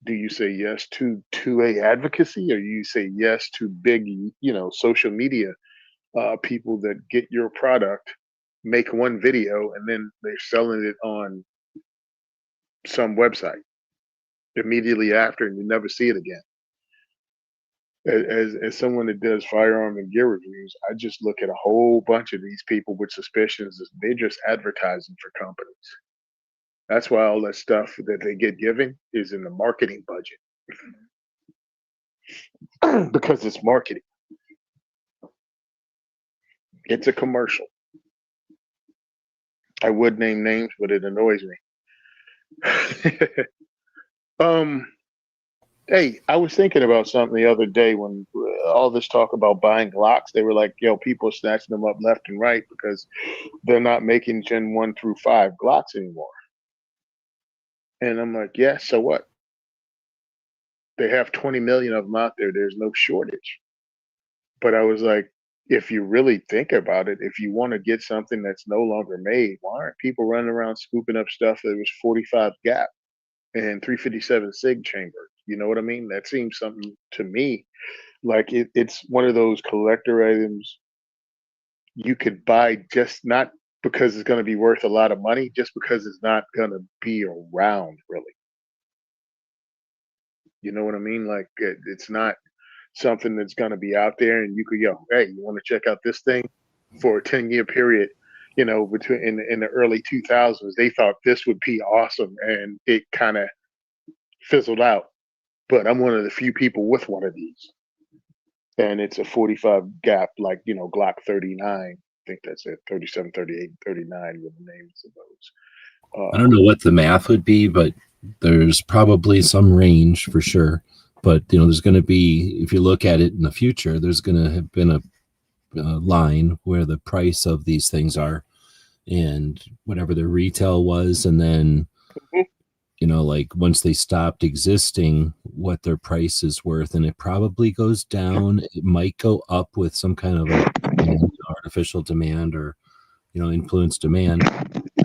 do you say yes to a advocacy, or you say yes to big, social media people that get your product, make one video, and then they're selling it on some website immediately after, and you never see it again? As someone that does firearm and gear reviews, I just look at a whole bunch of these people with suspicions that they're just advertising for companies. That's why all that stuff that they get given is in the marketing budget, because it's marketing. It's a commercial. I would name names, but it annoys me. Hey, I was thinking about something the other day when all this talk about buying Glocks. They were like, "Yo, people are snatching them up left and right because they're not making Gen 1 through 5 Glocks anymore." And I'm like, "Yeah, so what? They have 20 million of them out there. There's no shortage." But I was like, if you really think about it, if you want to get something that's no longer made, why aren't people running around scooping up stuff that was 45 gap and 357 sig chamber? You know what I mean? That seems something to me Like it's one of those collector items you could buy just not because it's going to be worth a lot of money, just because it's not going to be around really. You know what I mean? Like it's not something that's going to be out there and you could go, hey, you want to check out this thing for a 10-year period? You know, between in the early 2000s, they thought this would be awesome, and it kind of fizzled out. But I'm one of the few people with one of these, and it's a 45 gap, like Glock 39. I think that's it, 37, 38, 39 with the names of those.
I don't know what the math would be, but there's probably some range for sure. But there's going to be, if you look at it in the future, there's going to have been a line where the price of these things are and whatever their retail was, and then like once they stopped existing, what their price is worth, and it probably goes down. It might go up with some kind of artificial demand or influence demand,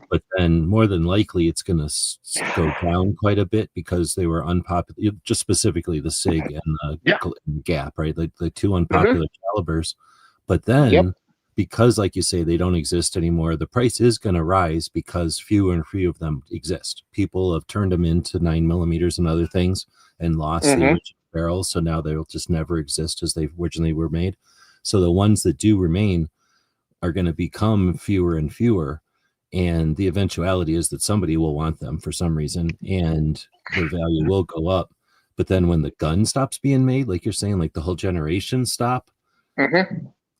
but then more than likely it's going to go down quite a bit because they were unpopular, just specifically the SIG and the Gap, right? The two unpopular calibers. But then because, like you say, they don't exist anymore, the price is going to rise because fewer and fewer of them exist. People have turned them into 9mm and other things and lost the original barrels, so now they'll just never exist as they originally were made. So the ones that do remain are going to become fewer and fewer, and the eventuality is that somebody will want them for some reason and their value will go up. But then when the gun stops being made, like you're saying, like the whole generation stop,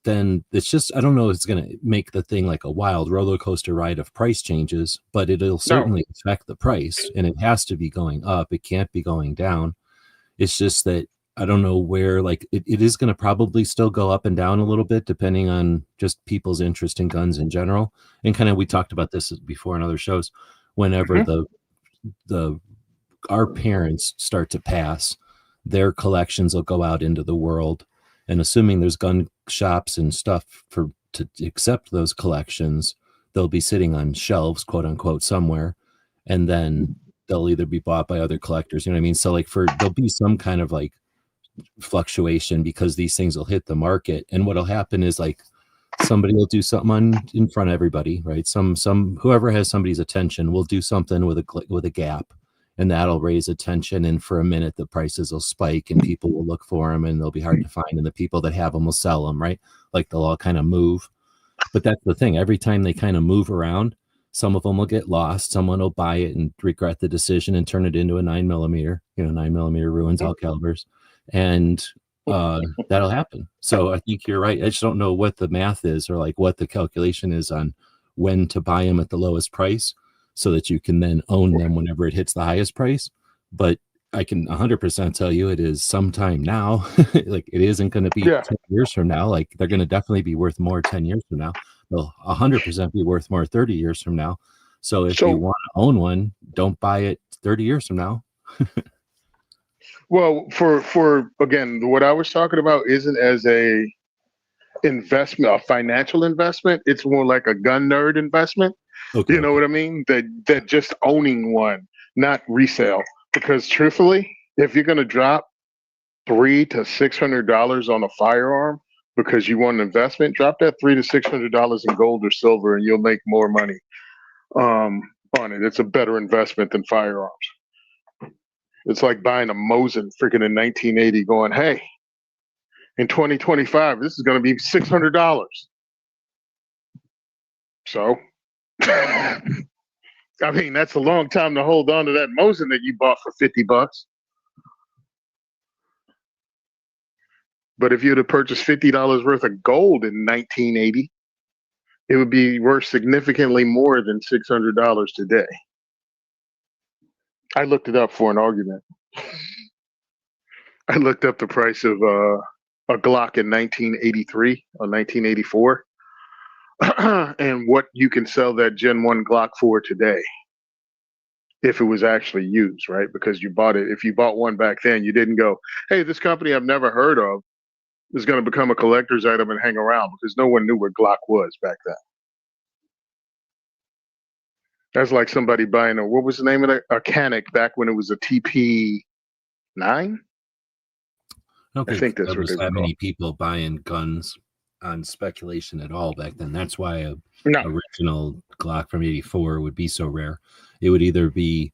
then it's just, I don't know if it's going to make the thing like a wild roller coaster ride of price changes, but it'll certainly affect the price, and it has to be going up. It can't be going down. It's just that I don't know where, like it is going to probably still go up and down a little bit depending on just people's interest in guns in general. And kind of, we talked about this before in other shows, whenever our parents start to pass, their collections will go out into the world, and assuming there's gun shops and stuff to accept those collections, they'll be sitting on shelves, quote unquote, somewhere, and then they'll either be bought by other collectors. You know what I mean? So like there'll be some kind of like fluctuation because these things will hit the market, and what'll happen is like somebody will do something in front of everybody, right? Some whoever has somebody's attention will do something with a gap, and that'll raise attention, and for a minute the prices will spike and people will look for them and they'll be hard to find, and the people that have them will sell them, right? Like they'll all kind of move. But that's the thing, every time they kind of move around, some of them will get lost, someone will buy it and regret the decision and turn it into a 9mm. 9mm ruins all calibers, and that'll happen. So I think you're right. I just don't know what the math is or like what the calculation is on when to buy them at the lowest price so that you can then own them whenever it hits the highest price. But I can 100% tell you it is sometime now. Like it isn't going to be 10 years from now. Like they're going to definitely be worth more 10 years from now. They'll 100% be worth more 30 years from now. So if you want to own one, don't buy it 30 years from now.
Well, for again, what I was talking about isn't as a investment, a financial investment. It's more like a gun nerd investment. Okay. You know what I mean? That just owning one, not resale. Because truthfully, if you're gonna drop $300 to $600 on a firearm because you want an investment, drop that $300 to $600 in gold or silver, and you'll make more money on it. It's a better investment than firearms. It's like buying a Mosin freaking in 1980, going, hey, in 2025, this is going to be $600. So, I mean, that's a long time to hold on to that Mosin that you bought for $50. But if you'd have purchased $50 worth of gold in 1980, it would be worth significantly more than $600 today. I looked it up for an argument. I looked up the price of a Glock in 1983 or 1984 and what you can sell that Gen 1 Glock for today if it was actually used, right? Because you bought it. If you bought one back then, you didn't go, hey, this company I've never heard of is going to become a collector's item and hang around, because no one knew what Glock was back then. That's like somebody buying what was the name of that? A Canic back when it was a TP9?
I don't
I
think
think that's
there
what
was
they were
that
called.
many people buying guns on speculation at all back then. That's why a
No.
original Glock from '84 would be so rare. It would either be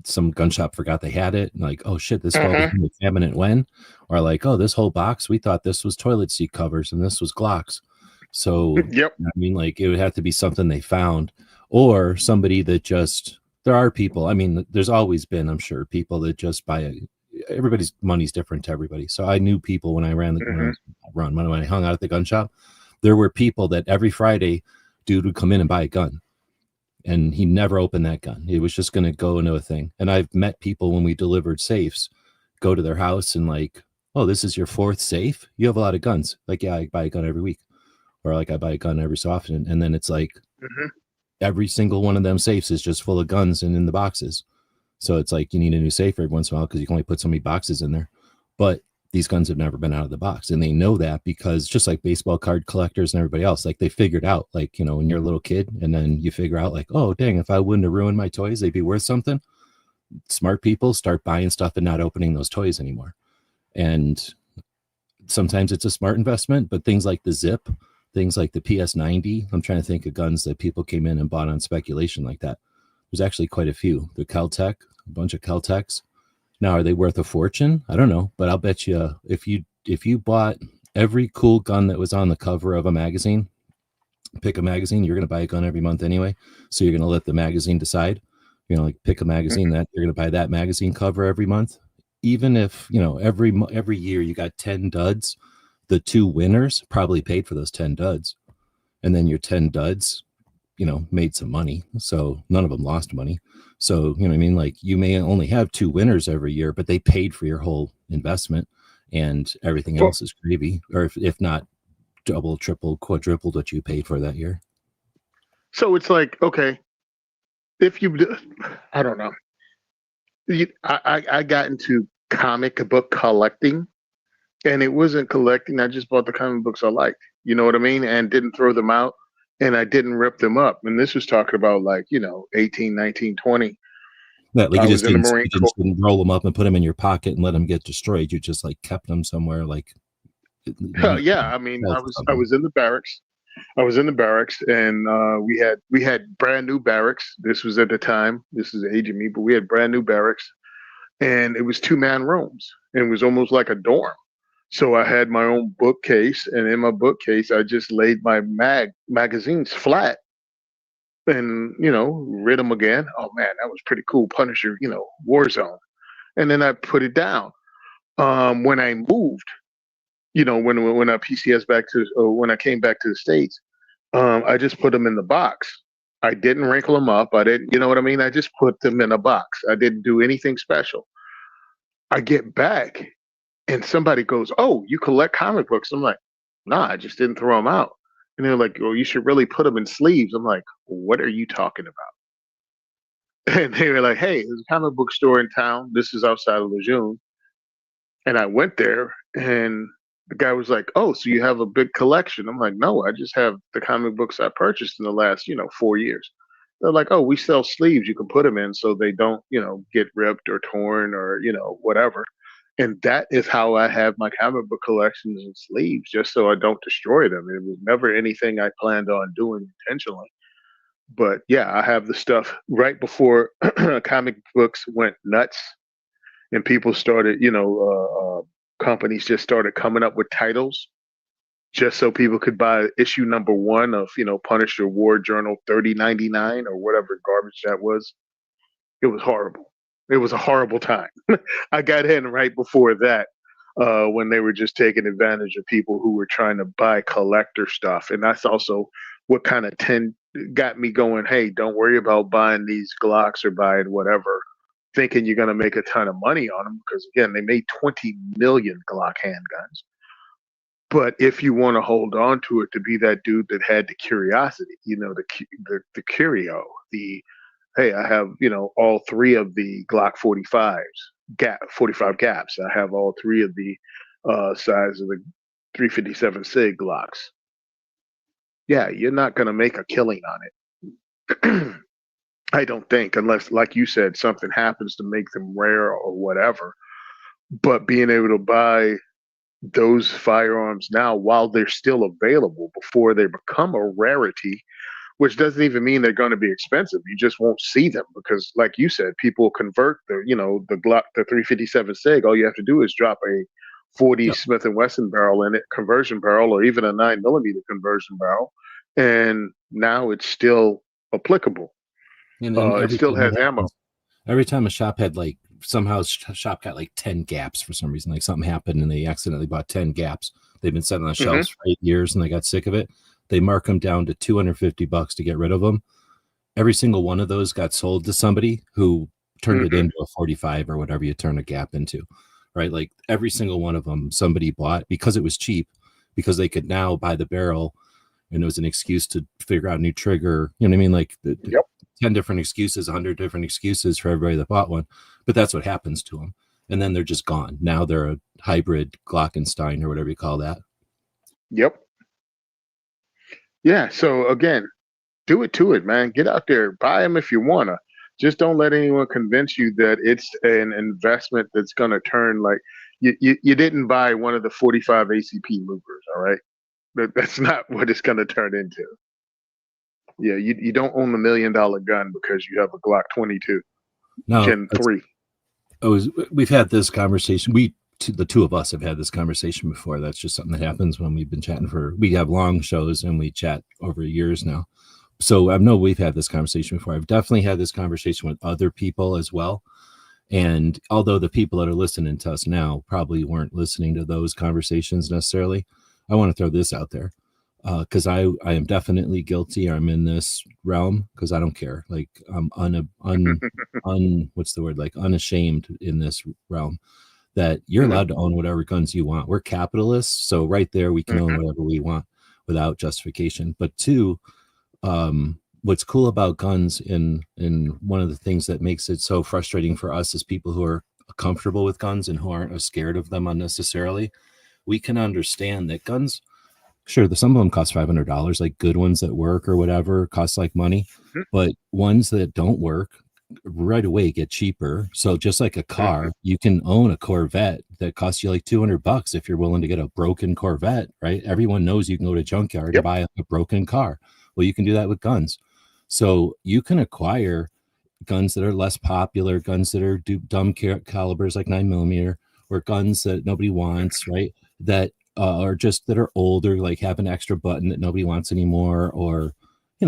some gun shop forgot they had it, like, oh shit, this fell
Uh-huh.
behind the cabinet when, or like, oh, this whole box, we thought this was toilet seat covers and this was Glocks. So
Yep.
I mean, like, it would have to be something they found, or somebody that just, there are people, I mean, there's always been, I'm sure, people that just buy everybody's money's different to everybody. So I knew people when I ran the
Hmm.
when I hung out at the gun shop, there were people that every Friday dude would come in and buy a gun, and he never opened that gun. It was just going to go into a thing. And I've met people when we delivered safes, go to their house and like, oh, this is your fourth safe? You have a lot of guns. Like, yeah, I buy a gun every week, or like I buy a gun every so often. And then it's like
Hmm.
every single one of them safes is just full of guns and in the boxes. So it's like you need a new safe every once in a while because you can only put so many boxes in there. But these guns have never been out of the box. And they know that because just like baseball card collectors and everybody else, like they figured out, like, you know, when you're a little kid and then you figure out like, oh, dang, if I wouldn't have ruined my toys, they'd be worth something. Smart people start buying stuff and not opening those toys anymore. And sometimes it's a smart investment, but things like the Zip, things like the PS90, I'm trying to think of guns that people came in and bought on speculation like that. There's actually quite a few. The Caltech, a bunch of Caltechs. Now, are they worth a fortune? I don't know, but I'll bet you if you bought every cool gun that was on the cover of a magazine, pick a magazine, you're going to buy a gun every month anyway. So you're going to let the magazine decide. You know, like pick a magazine that you're going to buy that magazine cover every month. Even if, you know, every year you got 10 duds, the two winners probably paid for those 10 duds. And then your 10 duds, you know, made some money. So none of them lost money. So, you know what I mean? Like you may only have two winners every year, but they paid for your whole investment and everything
Well,
else is gravy. Or if not double, triple, quadrupled what you paid for that year.
so it's like, okay, if you, I don't know. I got into comic book collecting, and it wasn't collecting. I just bought the comic books I liked. You know what I mean? And didn't throw them out, and I didn't rip them up. And this was talking about like, 18, 19, 20.
Yeah, like
I was in the Marine
you
Corps.
just didn't roll them up and put them in your pocket and let them get destroyed. You just like kept them somewhere, like you
Yeah, I mean,
shelf
I
or
was I
something.
was in the barracks. I was in the barracks, and we had brand new barracks. This was at the time. This is aging me, but we had brand new barracks, and it was two-man rooms, and it was almost like a dorm. So I had my own bookcase, and in my bookcase, I just laid my magazines flat, and read them again. Oh man, that was pretty cool. Punisher, Warzone, and then I put it down. When I moved, when I PCS back to, or when I came back to the States, I just put them in the box. I didn't wrinkle them up. I didn't, you know what I mean? I just put them in a box. I didn't do anything special. I get back and somebody goes, "Oh, you collect comic books?" I'm like, "Nah, I just didn't throw them out." And they're like, "Well, you should really put them in sleeves." I'm like, "What are you talking about?" And they were like, "Hey, there's a comic book store in town. This is outside of Lejeune." And I went there, and the guy was like, "Oh, so you have a big collection?" I'm like, "No, I just have the comic books I purchased in the last, 4 years." They're like, "Oh, we sell sleeves you can put them in so they don't, get ripped or torn or, whatever." And that is how I have my comic book collections in sleeves, just so I don't destroy them. It was never anything I planned on doing intentionally. But yeah, I have the stuff right before comic books went nuts and people started, companies just started coming up with titles just so people could buy issue number one of, Punisher War Journal 3099 or whatever garbage that was. It was horrible. It was a horrible time. I got in right before that, when they were just taking advantage of people who were trying to buy collector stuff. And that's also what kind of got me going, hey, don't worry about buying these Glocks or buying whatever, thinking you're going to make a ton of money on them. Because again, they made 20 million Glock handguns. But if you want to hold on to it to be that dude that had the curiosity, the curio, the hey, I have, all three of the Glock 45s, 45 gaps. I have all three of the size of the 357 SIG Glocks. Yeah, you're not going to make a killing on it. I don't think, unless, like you said, something happens to make them rare or whatever. but being able to buy those firearms now while they're still available before they become a rarity, which doesn't even mean they're going to be expensive. You just won't see them because, like you said, people convert the Glock, the 357 Sig. All you have to do is drop a 40
Yep.
Smith and Wesson barrel in it, conversion barrel, or even a 9mm conversion barrel, and now it's still applicable.
And then
It still has ammo.
every time a shop had like somehow shop got like 10 gaps for some reason, like something happened and they accidentally bought 10 gaps. They've been sitting on the shelves for 8 years and they got sick of it. They mark them down to $250 to get rid of them. Every single one of those got sold to somebody who turned it into a 45 or whatever you turn a gap into, right? Like every single one of them somebody bought because it was cheap, because they could now buy the barrel and it was an excuse to figure out a new trigger. You know what I mean? Like 10 different excuses, 100 different excuses for everybody that bought one. But that's what happens to them. And then they're just gone. Now they're a hybrid Glockenstein or whatever you call that.
Yep. Yeah. So again, do it to it, man. Get out there, buy them if you wanna. Just don't let anyone convince you that it's an investment that's gonna turn like you didn't buy one of the 45 ACP Lugers, all right? That's not what it's gonna turn into. Yeah, you don't own $1 million gun because you have a Glock 22
No,
Gen 3.
we've had this conversation. The two of us have had this conversation before. That's just something that happens when we've been chatting we have long shows and we chat over years now. So I know we've had this conversation before. I've definitely had this conversation with other people as well. And although the people that are listening to us now probably weren't listening to those conversations necessarily, I want to throw this out there because I am definitely guilty. I'm in this realm because I don't care. Like I'm what's the word? Like unashamed in this realm that you're allowed to own whatever guns you want. We're capitalists, so right there we can own whatever we want without justification. But two, what's cool about guns and one of the things that makes it so frustrating for us as people who are comfortable with guns and who aren't scared of them unnecessarily, we can understand that guns, sure, some of them cost $500, like good ones that work or whatever cost like money, but ones that don't work right away get cheaper. So just like a car, you can own a Corvette that costs you like $200 if you're willing to get a broken Corvette, right? Everyone knows you can go to a junkyard and buy a broken car. Well, you can do that with guns. So you can acquire guns that are less popular, guns that are dumb calibers like 9mm, or guns that nobody wants, right? That are just that are older, like have an extra button that nobody wants anymore, or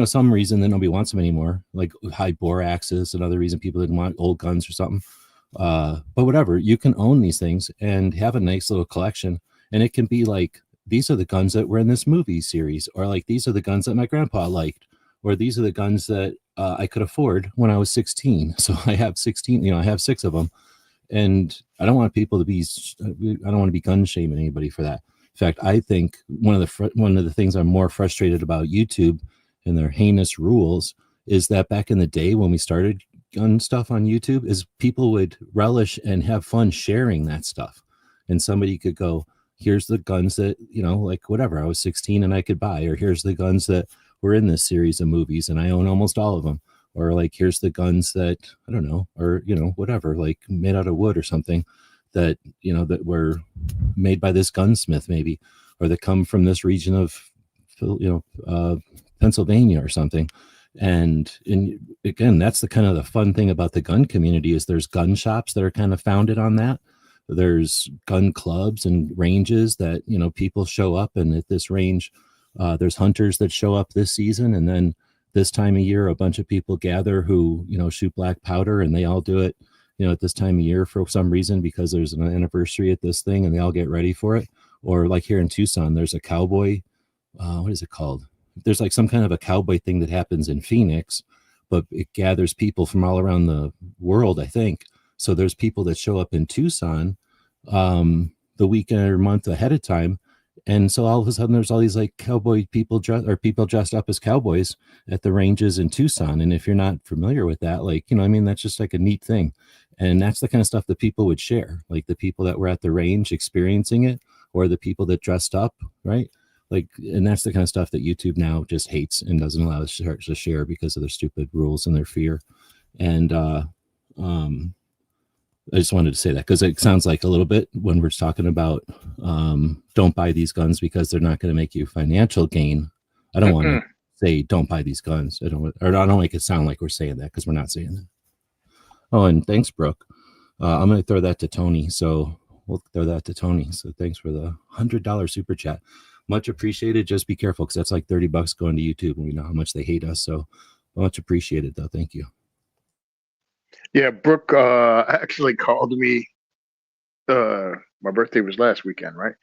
some reason that nobody wants them anymore, like high bore axes, another reason people didn't want old guns or something. But whatever, you can own these things and have a nice little collection, and it can be like, these are the guns that were in this movie series, or like these are the guns that my grandpa liked, or these are the guns that I could afford when I was 16. So I have 16, I have 6 of them, and I don't want people to be, I don't want to be gun shaming anybody for that. In fact, I think one of the things I'm more frustrated about YouTube and their heinous rules is that back in the day when we started gun stuff on YouTube, is people would relish and have fun sharing that stuff, and somebody could go, here's the guns that, like whatever, I was 16 and I could buy, or here's the guns that were in this series of movies and I own almost all of them, or like here's the guns that I don't know, or whatever, like made out of wood or something that that were made by this gunsmith maybe, or that come from this region of Pennsylvania or something. And again, that's the kind of the fun thing about the gun community, is there's gun shops that are kind of founded on that. There's gun clubs and ranges that people show up, and at this range there's hunters that show up this season, and then this time of year a bunch of people gather who shoot black powder, and they all do it at this time of year for some reason, because there's an anniversary at this thing and they all get ready for it. Or like here in Tucson, there's a cowboy, what is it called? There's like some kind of a cowboy thing that happens in Phoenix, but it gathers people from all around the world, I think. So there's people that show up in Tucson the weekend or month ahead of time. And so all of a sudden there's all these like cowboy people people dressed up as cowboys at the ranges in Tucson. And if you're not familiar with that, like, that's just like a neat thing. And that's the kind of stuff that people would share, like the people that were at the range experiencing it, or the people that dressed up, right? Like, and that's the kind of stuff that YouTube now just hates and doesn't allow us to share because of their stupid rules and their fear. And I just wanted to say that because it sounds like a little bit when we're talking about don't buy these guns because they're not going to make you financial gain. I don't want to say don't buy these guns. I don't make it sound like we're saying that because we're not saying that. Oh, and thanks, Brooke. I'm going to throw that to Tony. So we'll throw that to Tony. So thanks for the $100 super chat. Much appreciated. Just be careful because that's like $30 going to YouTube, and we know how much they hate us. So much appreciated, though. Thank you.
Yeah, Brooke actually called me. My birthday was last weekend, right?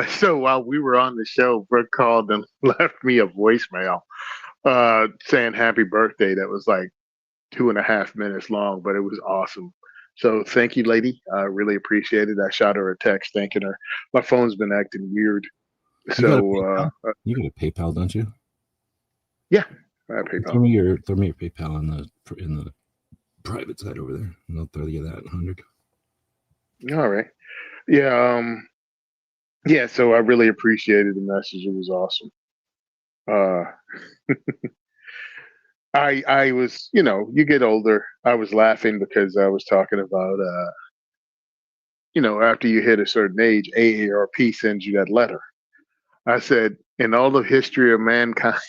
So while we were on the show, Brooke called and left me a voicemail saying happy birthday. That was like 2.5 minutes long, but it was awesome. So thank you, lady. I really appreciate it. I shot her a text thanking her. My phone's been acting weird.
You got a PayPal, don't you?
Yeah, I have PayPal.
Throw me your PayPal in the private side over there, and I'll throw you that 100.
All right. Yeah. Yeah. So I really appreciated the message. It was awesome. I was, you get older. I was laughing because I was talking about, after you hit a certain age, AARP sends you that letter. I said, in all the history of mankind,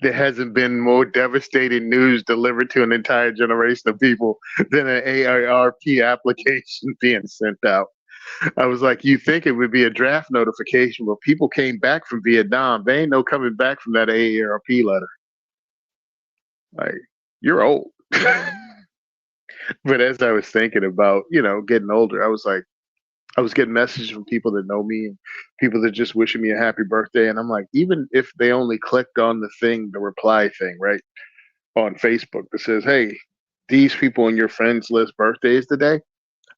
there hasn't been more devastating news delivered to an entire generation of people than an AARP application being sent out. I was like, you think it would be a draft notification, but people came back from Vietnam. They ain't no coming back from that AARP letter. Like, you're old. But as I was thinking about, getting older, I was getting messages from people that know me and people that just wishing me a happy birthday. And I'm like, even if they only clicked on the reply thing, right, on Facebook that says, hey, these people on your friends list birthdays today,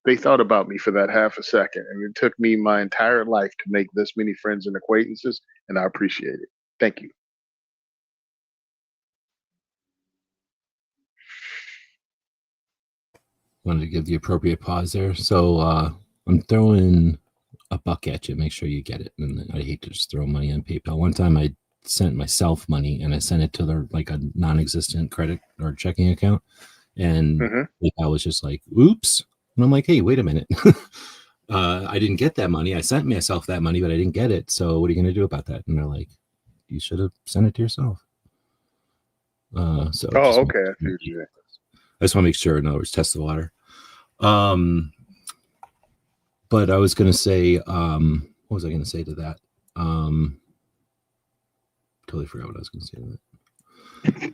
they thought about me for that half a second. And it took me my entire life to make this many friends and acquaintances, and I appreciate it. Thank you.
Wanted to give the appropriate pause there. So I'm throwing a buck at you. Make sure you get it. And I hate to just throw money on PayPal. One time I sent myself money and I sent it to a non-existent credit or checking account. And PayPal was just like, oops. And I'm like, hey, wait a minute. I didn't get that money. I sent myself that money, but I didn't get it. So what are you going to do about that? And they're like, you should have sent it to yourself. Okay. I see what you're saying. I just want to make sure, in other words, test the water. But I was going to say, what was I going to say to that? Totally forgot what I was going to say to that.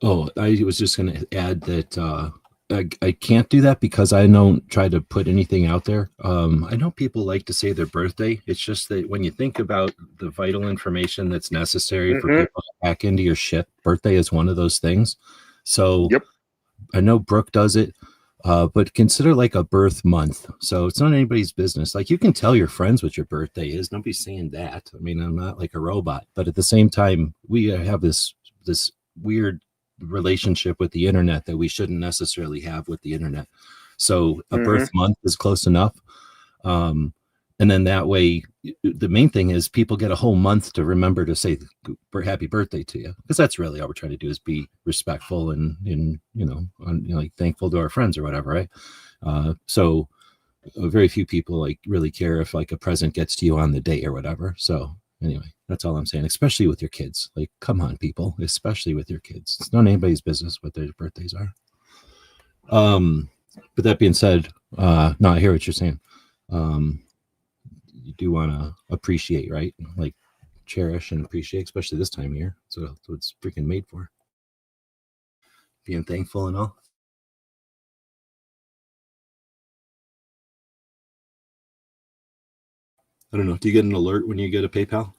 Oh, I was just going to add that I can't do that because I don't try to put anything out there. I know people like to say their birthday. It's just that when you think about the vital information that's necessary for people to hack into your shit, birthday is one of those things. So I know Brooke does it, but consider like a birth month. So it's not anybody's business. Like, you can tell your friends what your birthday is. Nobody's saying that. I mean, I'm not like a robot, but at the same time, we have this weird relationship with the internet that we shouldn't necessarily have with the internet. So a birth month is close enough. And then that way, the main thing is people get a whole month to remember to say happy birthday to you, because that's really all we're trying to do, is be respectful and like thankful to our friends or whatever, right? So very few people like really care if like a present gets to you on the day or whatever. So anyway, that's all I'm saying, especially with your kids. Like, come on, people, especially with your kids. It's not anybody's business what their birthdays are. But that being said, no, I hear what you're saying. You do want to appreciate, right? Like, cherish and appreciate, especially this time of year. So that's what it's freaking made for. Being thankful and all. I don't know. Do you get an alert when you get a PayPal?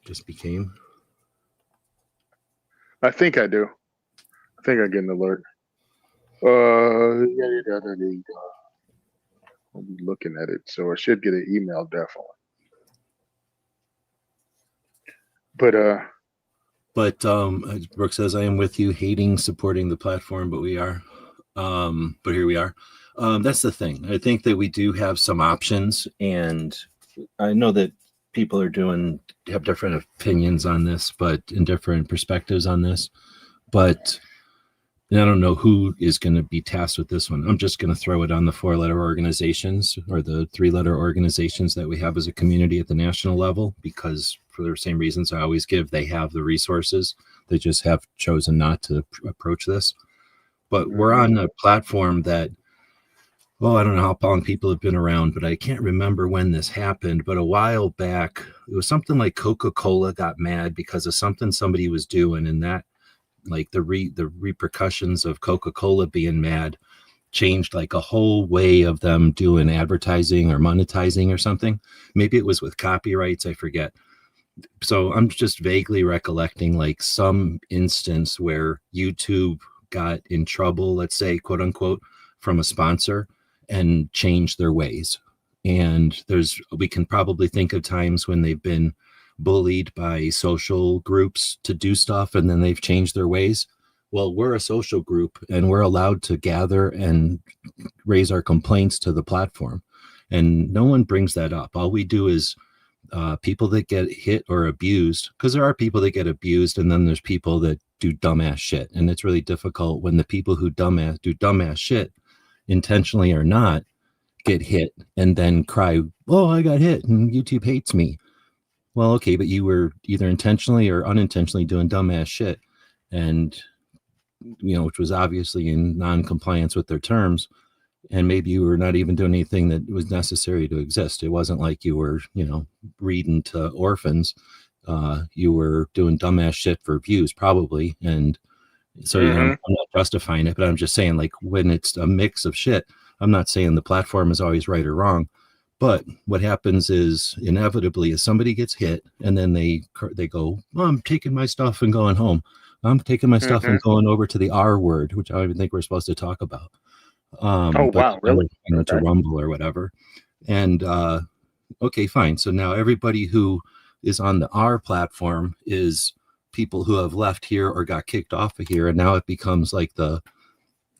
Just became.
I think I do. I think I get an alert. I'll be looking at it, so I should get an email definitely. But
Brooke says, I am with you, hating supporting the platform, but we are. But here we are. That's the thing. I think that we do have some options, and I know that people have different opinions on this, but in different perspectives on this. But and I don't know who is going to be tasked with this one. I'm just going to throw it on the 4-letter organizations or the 3-letter organizations that we have as a community at the national level, because for the same reasons I always give, they have the resources. They just have chosen not to approach this. But we're on a platform that, well, I don't know how long people have been around, but I can't remember when this happened. But a while back, it was something like Coca-Cola got mad because of something somebody was doing, and that, like the repercussions of Coca-Cola being mad changed like a whole way of them doing advertising or monetizing or something. Maybe it was with copyrights, I forget. So I'm just vaguely recollecting like some instance where YouTube got in trouble, let's say, quote unquote, from a sponsor and changed their ways. And we can probably think of times when they've been bullied by social groups to do stuff and then they've changed their ways. Well, we're a social group and we're allowed to gather and raise our complaints to the platform, and no one brings that up. All we do is people that get hit or abused, because there are people that get abused and then there's people that do dumbass shit, and it's really difficult when the people who do dumbass shit, intentionally or not, get hit and then cry, oh, I got hit and YouTube hates me. Well, okay, but you were either intentionally or unintentionally doing dumbass shit, and which was obviously in non-compliance with their terms, and maybe you were not even doing anything that was necessary to exist. It wasn't like you were, reading to orphans. You were doing dumbass shit for views, probably, and so I'm not justifying it, but I'm just saying, like, when it's a mix of shit, I'm not saying the platform is always right or wrong. But what happens is inevitably is somebody gets hit and then they go, oh, I'm taking my stuff and going home. I'm taking my stuff and going over to the R word, which I don't even think we're supposed to talk about.
Wow, really?
To Rumble or whatever. And okay, fine. So now everybody who is on the R platform is people who have left here or got kicked off of here. And now it becomes like the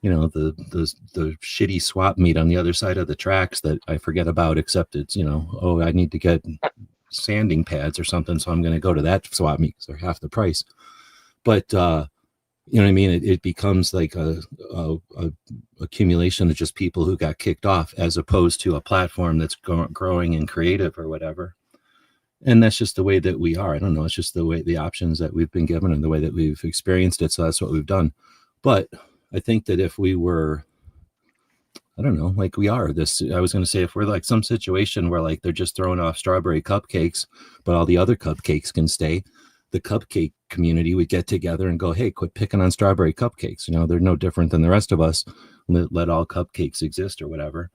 shitty swap meet on the other side of the tracks that I forget about, except it's, oh, I need to get sanding pads or something, so I'm going to go to that swap meet because they're half the price. But, you know what I mean? It becomes like a accumulation of just people who got kicked off, as opposed to a platform that's growing and creative or whatever. And that's just the way that we are. I don't know. It's just the way, the options that we've been given and the way that we've experienced it. So that's what we've done. But I think that if we were, I don't know, like we are I was going to say, if we're like some situation where like they're just throwing off strawberry cupcakes, but all the other cupcakes can stay, the cupcake community would get together and go, hey, quit picking on strawberry cupcakes. They're no different than the rest of us. Let all cupcakes exist or whatever.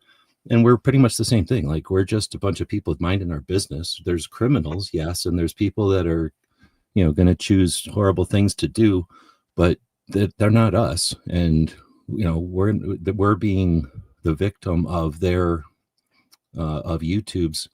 And we're pretty much the same thing. Like, we're just a bunch of people with minding our business. There's criminals, yes, and there's people that are, going to choose horrible things to do, but they're not us. And we're being the victim of their of YouTube's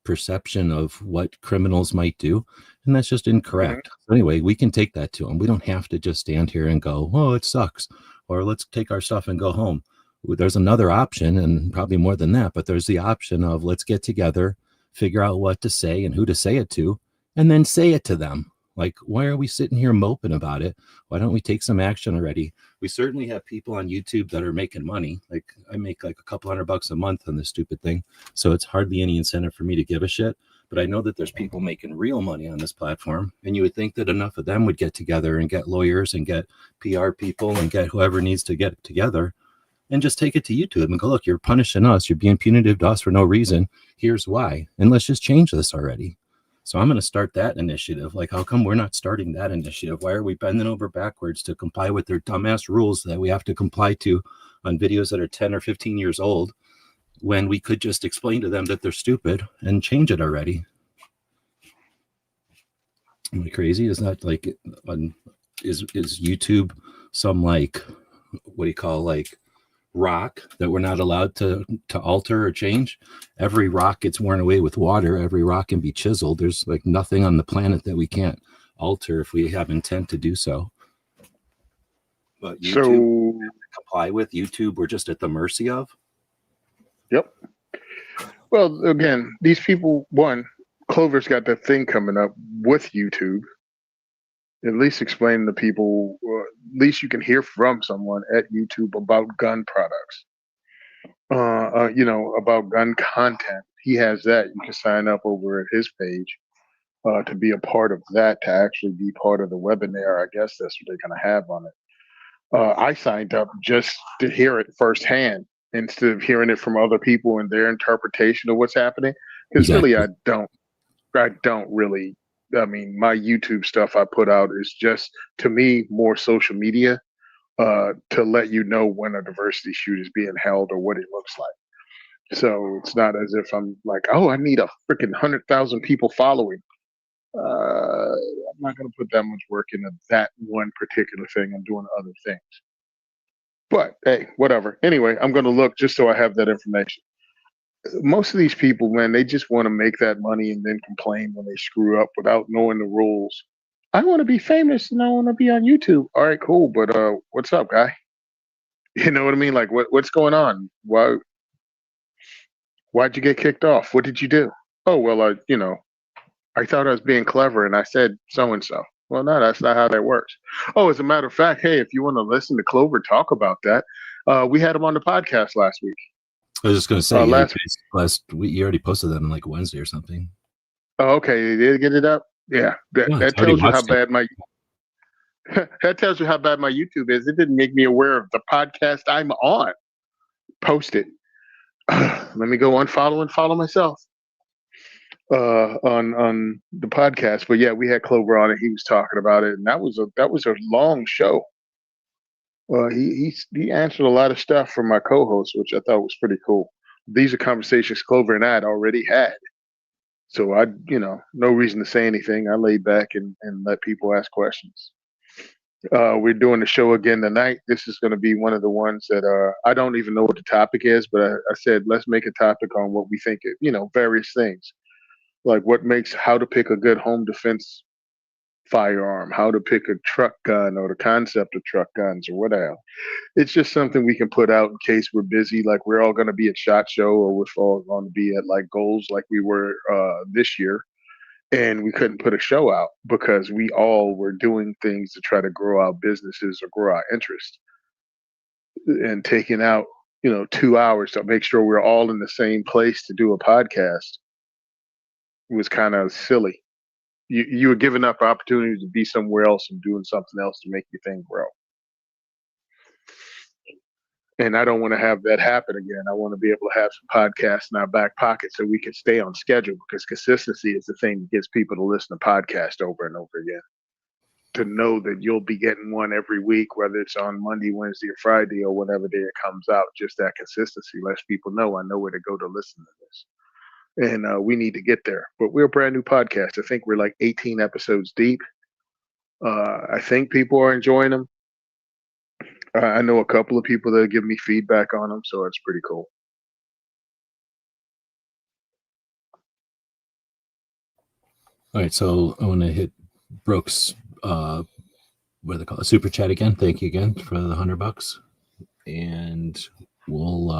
perception of what criminals might do, and that's just incorrect. So anyway, we can take that to them. We don't have to just stand here and go, oh, it sucks, or let's take our stuff and go home. There's another option, and probably more than that, but there's the option of, let's get together, figure out what to say and who to say it to, and then say it to them. Like, why are we sitting here moping about it? Why don't we take some action already? We certainly have people on YouTube that are making money. Like, I make like a couple $100 a month on this stupid thing, so it's hardly any incentive for me to give a shit. But I know that there's people making real money on this platform, and you would think that enough of them would get together and get lawyers and get PR people and get whoever needs to get together and just take it to YouTube and go, look, you're punishing us. You're being punitive to us for no reason. Here's why. And let's just change this already. So I'm going to start that initiative. Like, how come we're not starting that initiative? Why are we bending over backwards to comply with their dumbass rules that we have to comply to on videos that are 10 or 15 years old, when we could just explain to them that they're stupid and change it already? Am I crazy? Is that like, is YouTube some, like, what do you call, like, rock that we're not allowed to alter or change? Every rock gets worn away with water. Every rock can be chiseled. There's like nothing on the planet that we can't alter if we have intent to do so. But YouTube, we have to comply with. YouTube, we're just at the mercy of.
Yep. Well, again, these people, one, Clover's got that thing coming up with YouTube. At least explain to people, at least you can hear from someone at YouTube about gun products, about gun content. He has that. You can sign up over at his page to be a part of that, to actually be part of the webinar. I guess that's what they're going to have on it. I signed up just to hear it firsthand instead of hearing it from other people and their interpretation of what's happening. Because really, I don't really. I mean, my YouTube stuff I put out is just, to me, more social media to let you know when a diversity shoot is being held or what it looks like. So it's not as if I'm like, oh, I need a freaking 100,000 people following. I'm not going to put that much work into that one particular thing. I'm doing other things. But hey, whatever. Anyway, I'm going to look just so I have that information. Most of these people, man, they just want to make that money and then complain when they screw up without knowing the rules. I want to be famous and I want to be on YouTube. All right, cool. But what's up, guy? You know what I mean? Like, what's going on? Why'd you get kicked off? What did you do? Oh, well, I thought I was being clever and I said so and so. Well, no, that's not how that works. Oh, as a matter of fact, hey, if you want to listen to Clover talk about that, we had him on the podcast last week.
I was just going to say, last week, you already posted that on like Wednesday or something.
Oh, okay. You did get it up? Yeah. That tells you how bad that tells you how bad my YouTube is. It didn't make me aware of the podcast I'm on. Post it. Let me go unfollow and follow myself on the podcast. But yeah, we had Clover on it. He was talking about it, and that was a long show. He answered a lot of stuff from my co-host, which I thought was pretty cool. These are conversations Clover and I had already had. So no reason to say anything. I laid back and let people ask questions. We're doing the show again tonight. This is going to be one of the ones that I don't even know what the topic is, but I said, let's make a topic on what we think, various things. Like how to pick a good home defense firearm, how to pick a truck gun or the concept of truck guns or whatever. It's just something we can put out in case we're busy, like we're all going to be at SHOT Show or we're all going to be at like Goals like we were this year. And we couldn't put a show out because we all were doing things to try to grow our businesses or grow our interest. And taking out, 2 hours to make sure we're all in the same place to do a podcast was kind of silly. You were giving up opportunities to be somewhere else and doing something else to make your thing grow. And I don't want to have that happen again. I want to be able to have some podcasts in our back pocket so we can stay on schedule, because consistency is the thing that gets people to listen to podcasts over and over again. To know that you'll be getting one every week, whether it's on Monday, Wednesday, or Friday, or whatever day it comes out, just that consistency lets people know I know where to go to listen to this. And we need to get there. But we're a brand new podcast. I think we're like 18 episodes deep. I think people are enjoying them. I know a couple of people that give me feedback on them, so it's pretty cool.
All right, so I want to hit Brooks, what do they call it, super chat again. Thank you again for the $100, and we'll.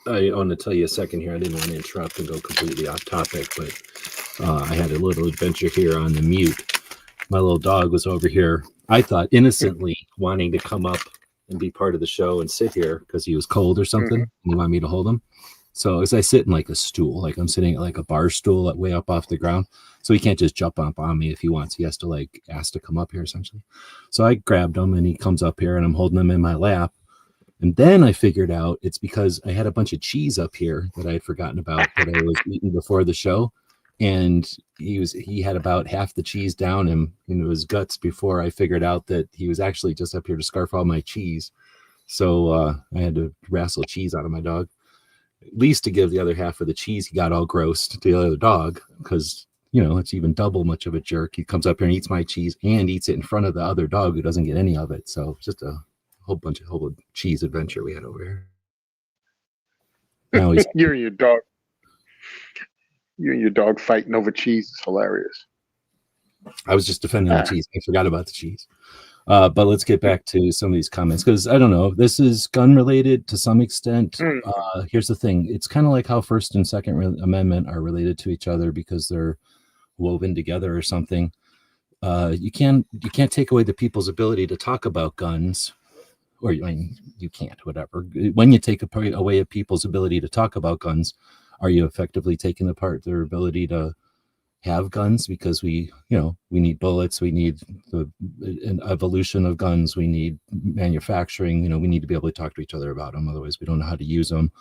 I want to tell you a second here. I didn't want to interrupt and go completely off topic, but I had a little adventure here on the mute. My little dog was over here, I thought innocently wanting to come up and be part of the show and sit here because he was cold or something. And he wanted me to hold him. So as I sit in like a stool, like I'm sitting at like a bar stool way up off the ground. So he can't just jump up on me if he wants. He has to like ask to come up here essentially. So I grabbed him and he comes up here and I'm holding him in my lap. And then I figured out it's because I had a bunch of cheese up here that I had forgotten about that I was eating before the show. And he had about half the cheese down him into his guts before I figured out that he was actually just up here to scarf all my cheese. So I had to wrestle cheese out of my dog, at least to give the other half of the cheese he got all grossed to the other dog, because it's even double much of a jerk. He comes up here and eats my cheese and eats it in front of the other dog who doesn't get any of it. So just a whole cheese adventure we had over here. Now he's
You and your dog fighting over cheese is hilarious.
I was just defending the cheese. I forgot about the cheese. But let's get back to some of these comments, because I don't know, this is gun related to some extent.
Mm.
Here's the thing. It's kind of like how First and Second Amendment are related to each other because they're woven together or something. You can't take away the people's ability to talk about guns, or I mean, you can't, whatever. When you take away people's ability to talk about guns, are you effectively taking apart their ability to have guns? Because we need bullets, we need an evolution of guns, we need manufacturing, we need to be able to talk to each other about them. Otherwise, we don't know how to use them.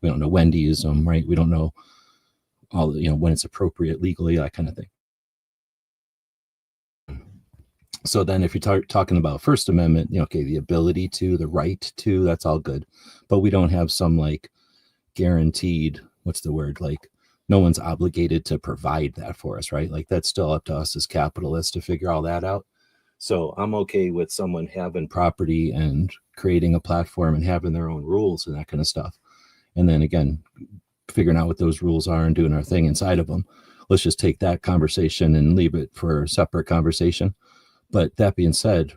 We don't know when to use them, right? We don't know all, when it's appropriate legally, that kind of thing. So then if you're talking about First Amendment, okay, the ability to, the right to, that's all good. But we don't have some like guaranteed, what's the word? Like no one's obligated to provide that for us, right? Like that's still up to us as capitalists to figure all that out. So I'm okay with someone having property and creating a platform and having their own rules and that kind of stuff. And then again, figuring out what those rules are and doing our thing inside of them. Let's just take that conversation and leave it for a separate conversation. But that being said,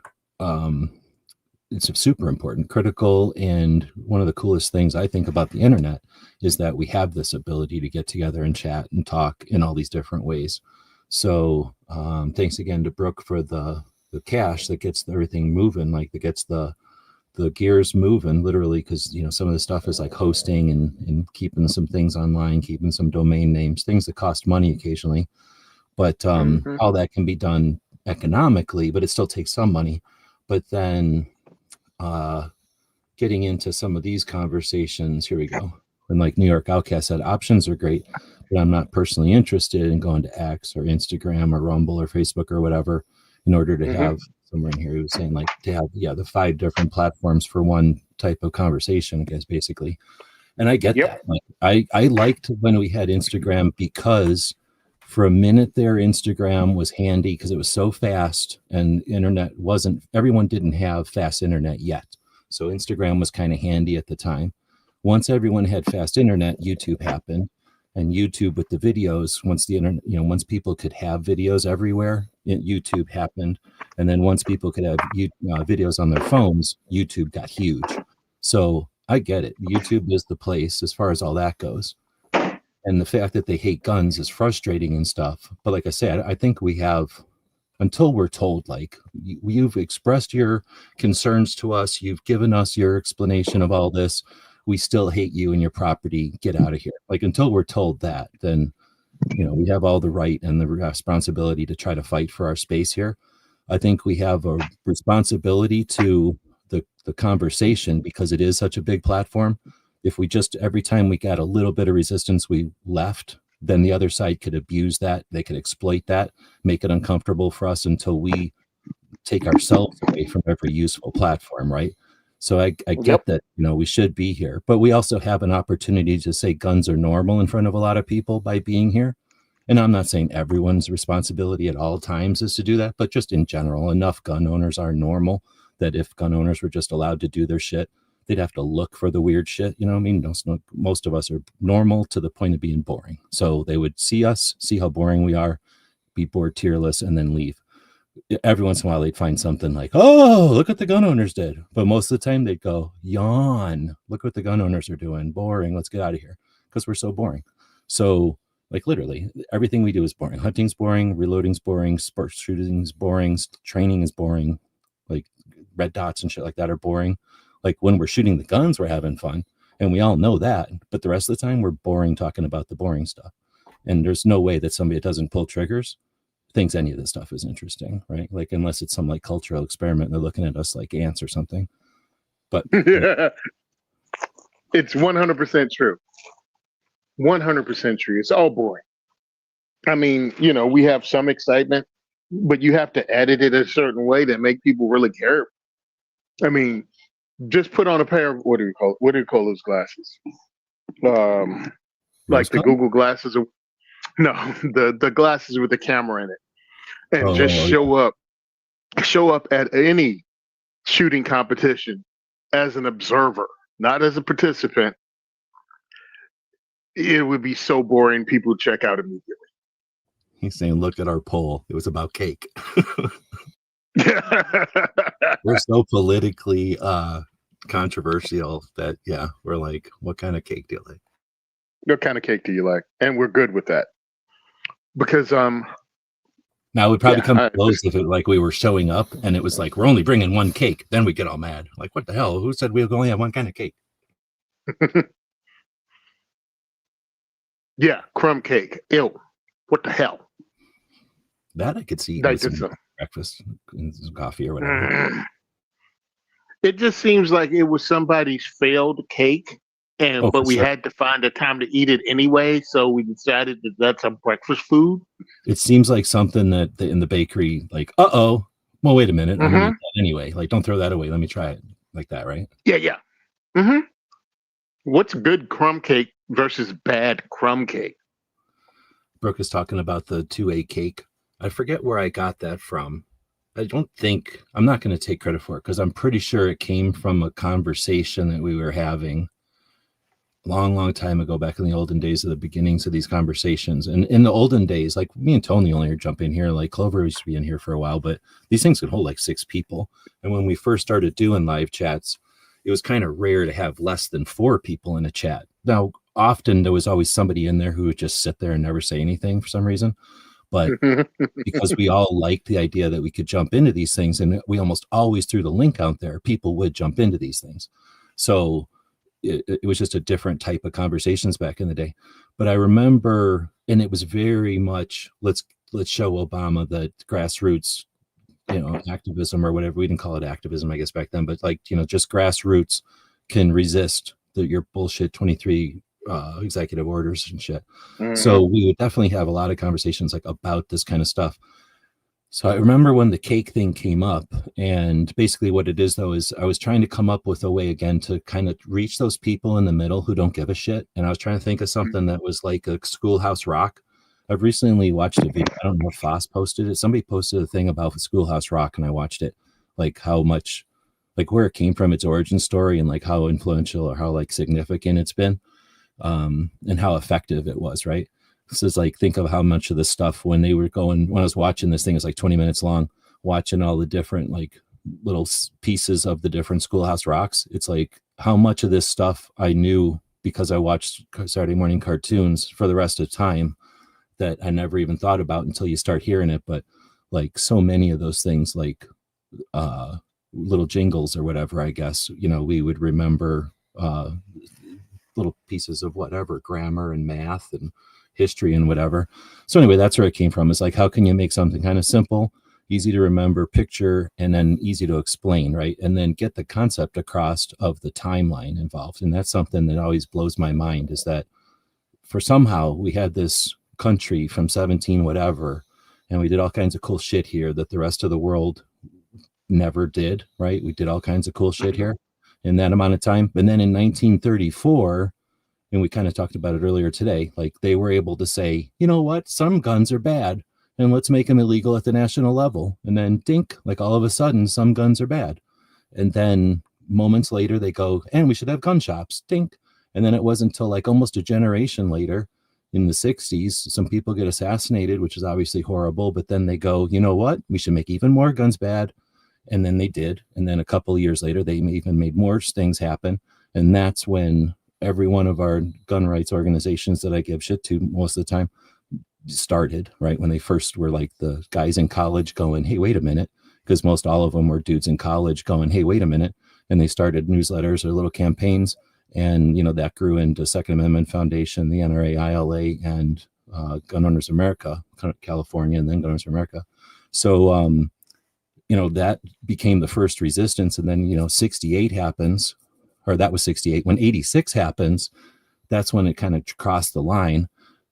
it's super important, critical, and one of the coolest things I think about the internet is that we have this ability to get together and chat and talk in all these different ways. So thanks again to Brooke for the cash that gets everything moving, like that gets the gears moving, literally, because some of the stuff is like hosting and keeping some things online, keeping some domain names, things that cost money occasionally. But all that can be done economically, but it still takes some money. But then getting into some of these conversations, here we go. And like New York Outcast said, options are great, but I'm not personally interested in going to X or Instagram or Rumble or Facebook or whatever in order to have, somewhere in here he was saying like to have the 5 different platforms for one type of conversation, I guess, basically. And I get that. Like I liked when we had Instagram because for a minute there, Instagram was handy because it was so fast and internet everyone didn't have fast internet yet. So Instagram was kind of handy at the time. Once everyone had fast internet, YouTube happened. And YouTube with the videos, once the internet, once people could have videos everywhere, YouTube happened. And then once people could have videos on their phones, YouTube got huge. So I get it. YouTube is the place as far as all that goes. And the fact that they hate guns is frustrating and stuff. But like I said, I think we have, until we're told, like, you've expressed your concerns to us, you've given us your explanation of all this, we still hate you and your property, get out of here. Like, until we're told that, then, we have all the right and the responsibility to try to fight for our space here. I think we have a responsibility to the conversation because it is such a big platform. If we just, every time we got a little bit of resistance, we left, then the other side could abuse that. They could exploit that, make it uncomfortable for us until we take ourselves away from every useful platform, right? So I get that, we should be here, but we also have an opportunity to say guns are normal in front of a lot of people by being here. And I'm not saying everyone's responsibility at all times is to do that, but just in general, enough gun owners are normal that if gun owners were just allowed to do their shit, they'd have to look for the weird shit. You know what I mean? Most of us are normal to the point of being boring. So they would see us, see how boring we are, be bored, tearless, and then leave. Every once in a while, they'd find something like, oh, look what the gun owners did. But most of the time, they'd go, yawn. Look what the gun owners are doing. Boring. Let's get out of here because we're so boring. So, like, literally, everything we do is boring. Hunting's boring. Reloading's boring. Sports shooting's boring. Training is boring. Like, red dots and shit like that are boring. Like, when we're shooting the guns, we're having fun. And we all know that. But the rest of the time, we're boring talking about the boring stuff. And there's no way that somebody that doesn't pull triggers thinks any of this stuff is interesting, right? Like, unless it's some like cultural experiment, they're looking at us like ants or something. But
it's 100% true. 100% true. It's all boring. I mean, we have some excitement, but you have to edit it a certain way that make people really care. I mean, just put on a pair of what do you call those glasses? Like the Google glasses. No, the glasses with the camera in it, and just show up at any shooting competition as an observer, not as a participant. It would be so boring. People check out immediately.
He's saying, look at our poll. It was about cake. We're so politically controversial that we're like, what kind of cake do you like?
What kind of cake do you like? And we're good with that because
Now it would probably come
I,
close if it like we were showing up and it was like we're only bringing one cake, then we get all mad. Like, what the hell? Who said we only have one kind of cake?
yeah, crumb cake. Ew, what the hell?
That I could see
Like
with some
this,
breakfast and some coffee or whatever.
it just seems like it was somebody's failed cake,
Oh,
but
for
we
sure.
had to find a time to eat it anyway, so we decided that that's a breakfast food.
It seems like something that in the bakery, like, well, wait a minute, I'm gonna eat that anyway. Like, don't throw that away. Let me try it, like that, right?
Yeah. Mm-hmm. What's good crumb cake versus bad crumb cake?
Brooke is talking about the 2A cake. I forget where I got that from. I'm not going to take credit for it because I'm pretty sure it came from a conversation that we were having long time ago, back in the olden days of the beginnings of these conversations. And in the olden days, like me and Tony only jump in here, like Clover used to be in here for a while, but these things can hold like 6 people. And when we first started doing live chats, it was kind of rare to have less than 4 people in a chat. Now, often there was always somebody in there who would just sit there and never say anything for some reason. But because we all liked the idea that we could jump into these things, and we almost always threw the link out there, people would jump into these things. So it was just a different type of conversations back in the day. But I remember, and it was very much, let's show Obama that grassroots, activism or whatever. We didn't call it activism, I guess, back then, but like, just grassroots can resist your bullshit 23 executive orders and shit. So we would definitely have a lot of conversations like about this kind of stuff. So I remember when the cake thing came up, and basically what it is though is I was trying to come up with a way again to kind of reach those people in the middle who don't give a shit. And I was trying to think of something that was like a Schoolhouse Rock. I've recently watched a video. I don't know if Foss posted it. Somebody posted a thing about Schoolhouse Rock, and I watched it, like how much, like where it came from, its origin story, and like how influential or how like significant it's been. And how effective it was, right? This is like, think of how much of this stuff when I was watching this thing, it's like 20 minutes long, watching all the different like little pieces of the different Schoolhouse Rocks. It's like how much of this stuff I knew because I watched Saturday morning cartoons for the rest of time that I never even thought about until you start hearing it. But like so many of those things, like little jingles or whatever, I guess, we would remember little pieces of whatever, grammar and math and history and whatever. So anyway, that's where it came from. It's like, how can you make something kind of simple, easy to remember, picture, and then easy to explain, right? And then get the concept across of the timeline involved. And that's something that always blows my mind, is that for somehow we had this country from 17 whatever, and we did all kinds of cool shit here that the rest of the world never did, right? We did all kinds of cool shit here in that amount of time. And then in 1934, and we kind of talked about it earlier today, like they were able to say, you know what, some guns are bad and let's make them illegal at the national level. And then dink, like all of a sudden some guns are bad. And then moments later they go, and we should have gun shops, dink. And then it wasn't until like almost a generation later in the 60s, some people get assassinated, which is obviously horrible, but then they go, you know what, we should make even more guns bad. And then they did. And then a couple of years later, they even made more things happen. And that's when every one of our gun rights organizations that I give shit to most of the time started, right? When they first were like the guys in college going, hey, wait a minute, because most all of them were dudes in college going, hey, wait a minute. And they started newsletters or little campaigns. And, that grew into Second Amendment Foundation, the NRA, ILA, and Gun Owners America, California, and then Gun Owners America. So, that became the first resistance. And then, 68 happens, or that was 68. When 86 happens, that's when it kind of crossed the line.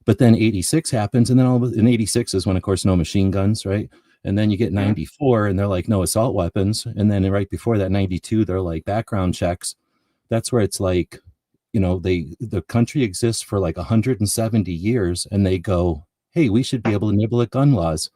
But then 86 happens. And then in 86 is when, of course, no machine guns, right? And then you get 94 and they're like, no assault weapons. And then right before that, 92, they're like background checks. That's where it's like, the country exists for like 170 years and they go, hey, we should be able to nibble at gun laws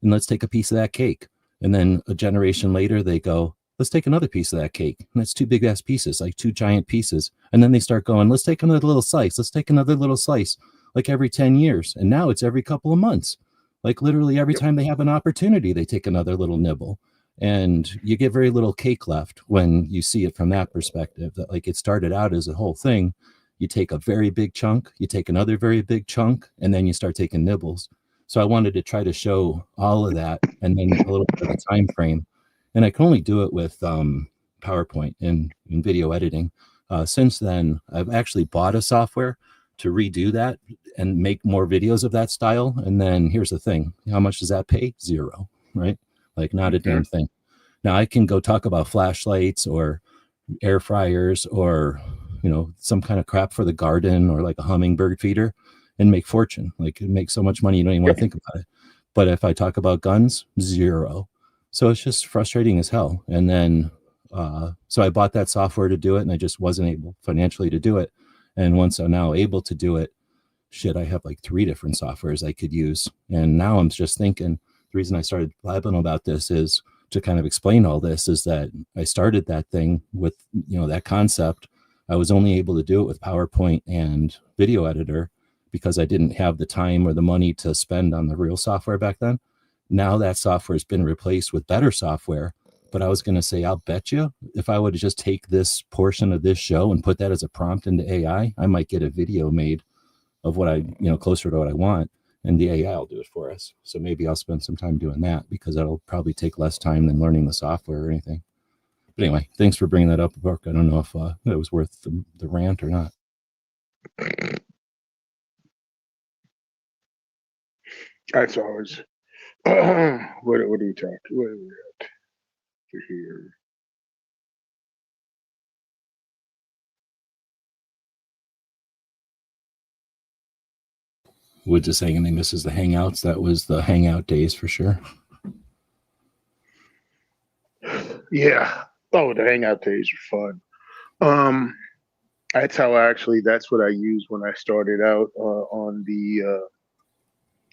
and let's take a piece of that cake. And then a generation later, they go, let's take another piece of that cake. And that's 2 big ass pieces, like 2 giant pieces. And then they start going, let's take another little slice. Let's take another little slice, like every 10 years. And now it's every couple of months. Like literally every time they have an opportunity, they take another little nibble. And you get very little cake left when you see it from that perspective, that like it started out as a whole thing. You take a very big chunk, you take another very big chunk, and then you start taking nibbles. So I wanted to try to show all of that and then a little bit of the time frame. And I can only do it with PowerPoint and in video editing. Since then, I've actually bought a software to redo that and make more videos of that style. And then here's the thing. How much does that pay? Zero, right? Like not a damn thing. Now I can go talk about flashlights or air fryers or, you know, some kind of crap for the garden or like a hummingbird feeder and make fortune. Like make so much money you don't even want to think about it. But if I talk about guns, zero. So it's just frustrating as hell. And then so I bought that software to do it, and I just wasn't able financially to do it. And once I'm now able to do it, shit, I have like 3 different softwares I could use. And now I'm just thinking the reason I started blabbing about this is to kind of explain all this is that I started that thing with, you know, that concept. I was only able to do it with PowerPoint and video editor because I didn't have the time or the money to spend on the real software back then. Now that software has been replaced with better software. But I was going to say, I'll bet you if I would just take this portion of this show and put that as a prompt into AI, I might get a video made of what I, you know, closer to what I want. And the AI will do it for us. So maybe I'll spend some time doing that because that'll probably take less time than learning the software or anything. But anyway, thanks for bringing that up, Brooke. I don't know if it was worth the rant or not.
That's always what are we talking? What are we at here?
Woods is saying he misses the hangouts. That was the hangout days for sure.
Yeah. Oh, the hangout days are fun. That's how that's what I used when I started out on the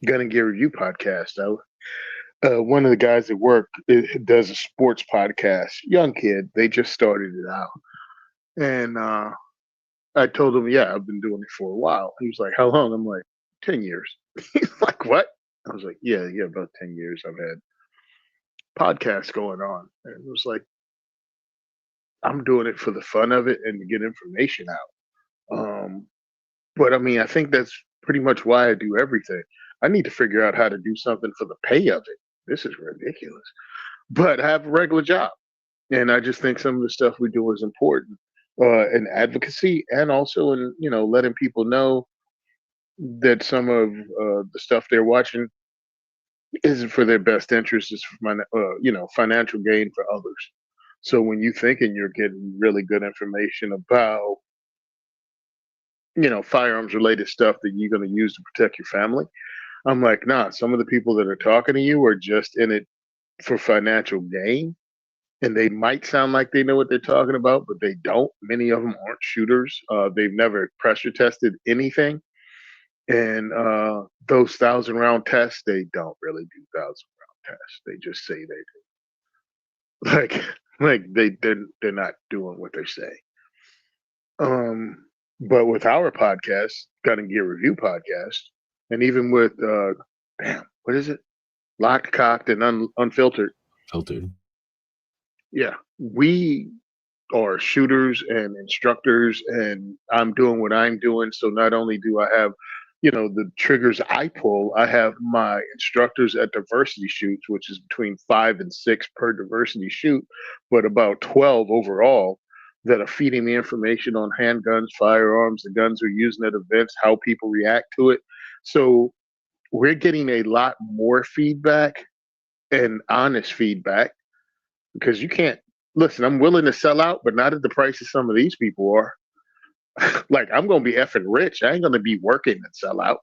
Gun and Gear Review podcast. One of the guys at work does a sports podcast. Young kid, they just started it out, and I told him, "Yeah, I've been doing it for a while." He was like, "How long?" I'm like, 10 years. He's like, "What?" I was like, "Yeah, about 10 years. I've had podcasts going on," and it was like, "I'm doing it for the fun of it and to get information out." But I mean, I think that's pretty much why I do everything. I need to figure out how to do something for the pay of it. This is ridiculous. But I have a regular job. And I just think some of the stuff we do is important in advocacy and also in, you know, letting people know that some of the stuff they're watching isn't for their best interest, it's for you know, financial gain for others. So when you thinking you're getting really good information about, you know, firearms related stuff that you're going to use to protect your family, I'm like, nah, some of the people that are talking to you are just in it for financial gain. And they might sound like they know what they're talking about, but they don't. Many of them aren't shooters. They've never pressure tested anything. And those 1,000 round tests, they don't really do 1,000 round tests. They just say they do. They're not doing what they say. But with our podcast, Gun and Gear Review podcast, and even with what is it? Locked, Cocked, and Unfiltered.
Filtered.
Yeah, we are shooters and instructors, and I'm doing what I'm doing. So not only do I have, you know, the triggers I pull, I have my instructors at diversity shoots, which is between 5 and 6 per diversity shoot, but about 12 overall that are feeding me information on handguns, firearms, the guns we're using at events, how people react to it. So we're getting a lot more feedback and honest feedback because you can't listen. I'm willing to sell out, but not at the prices some of these people are. Like, I'm going to be effing rich. I ain't going to be working and sell out.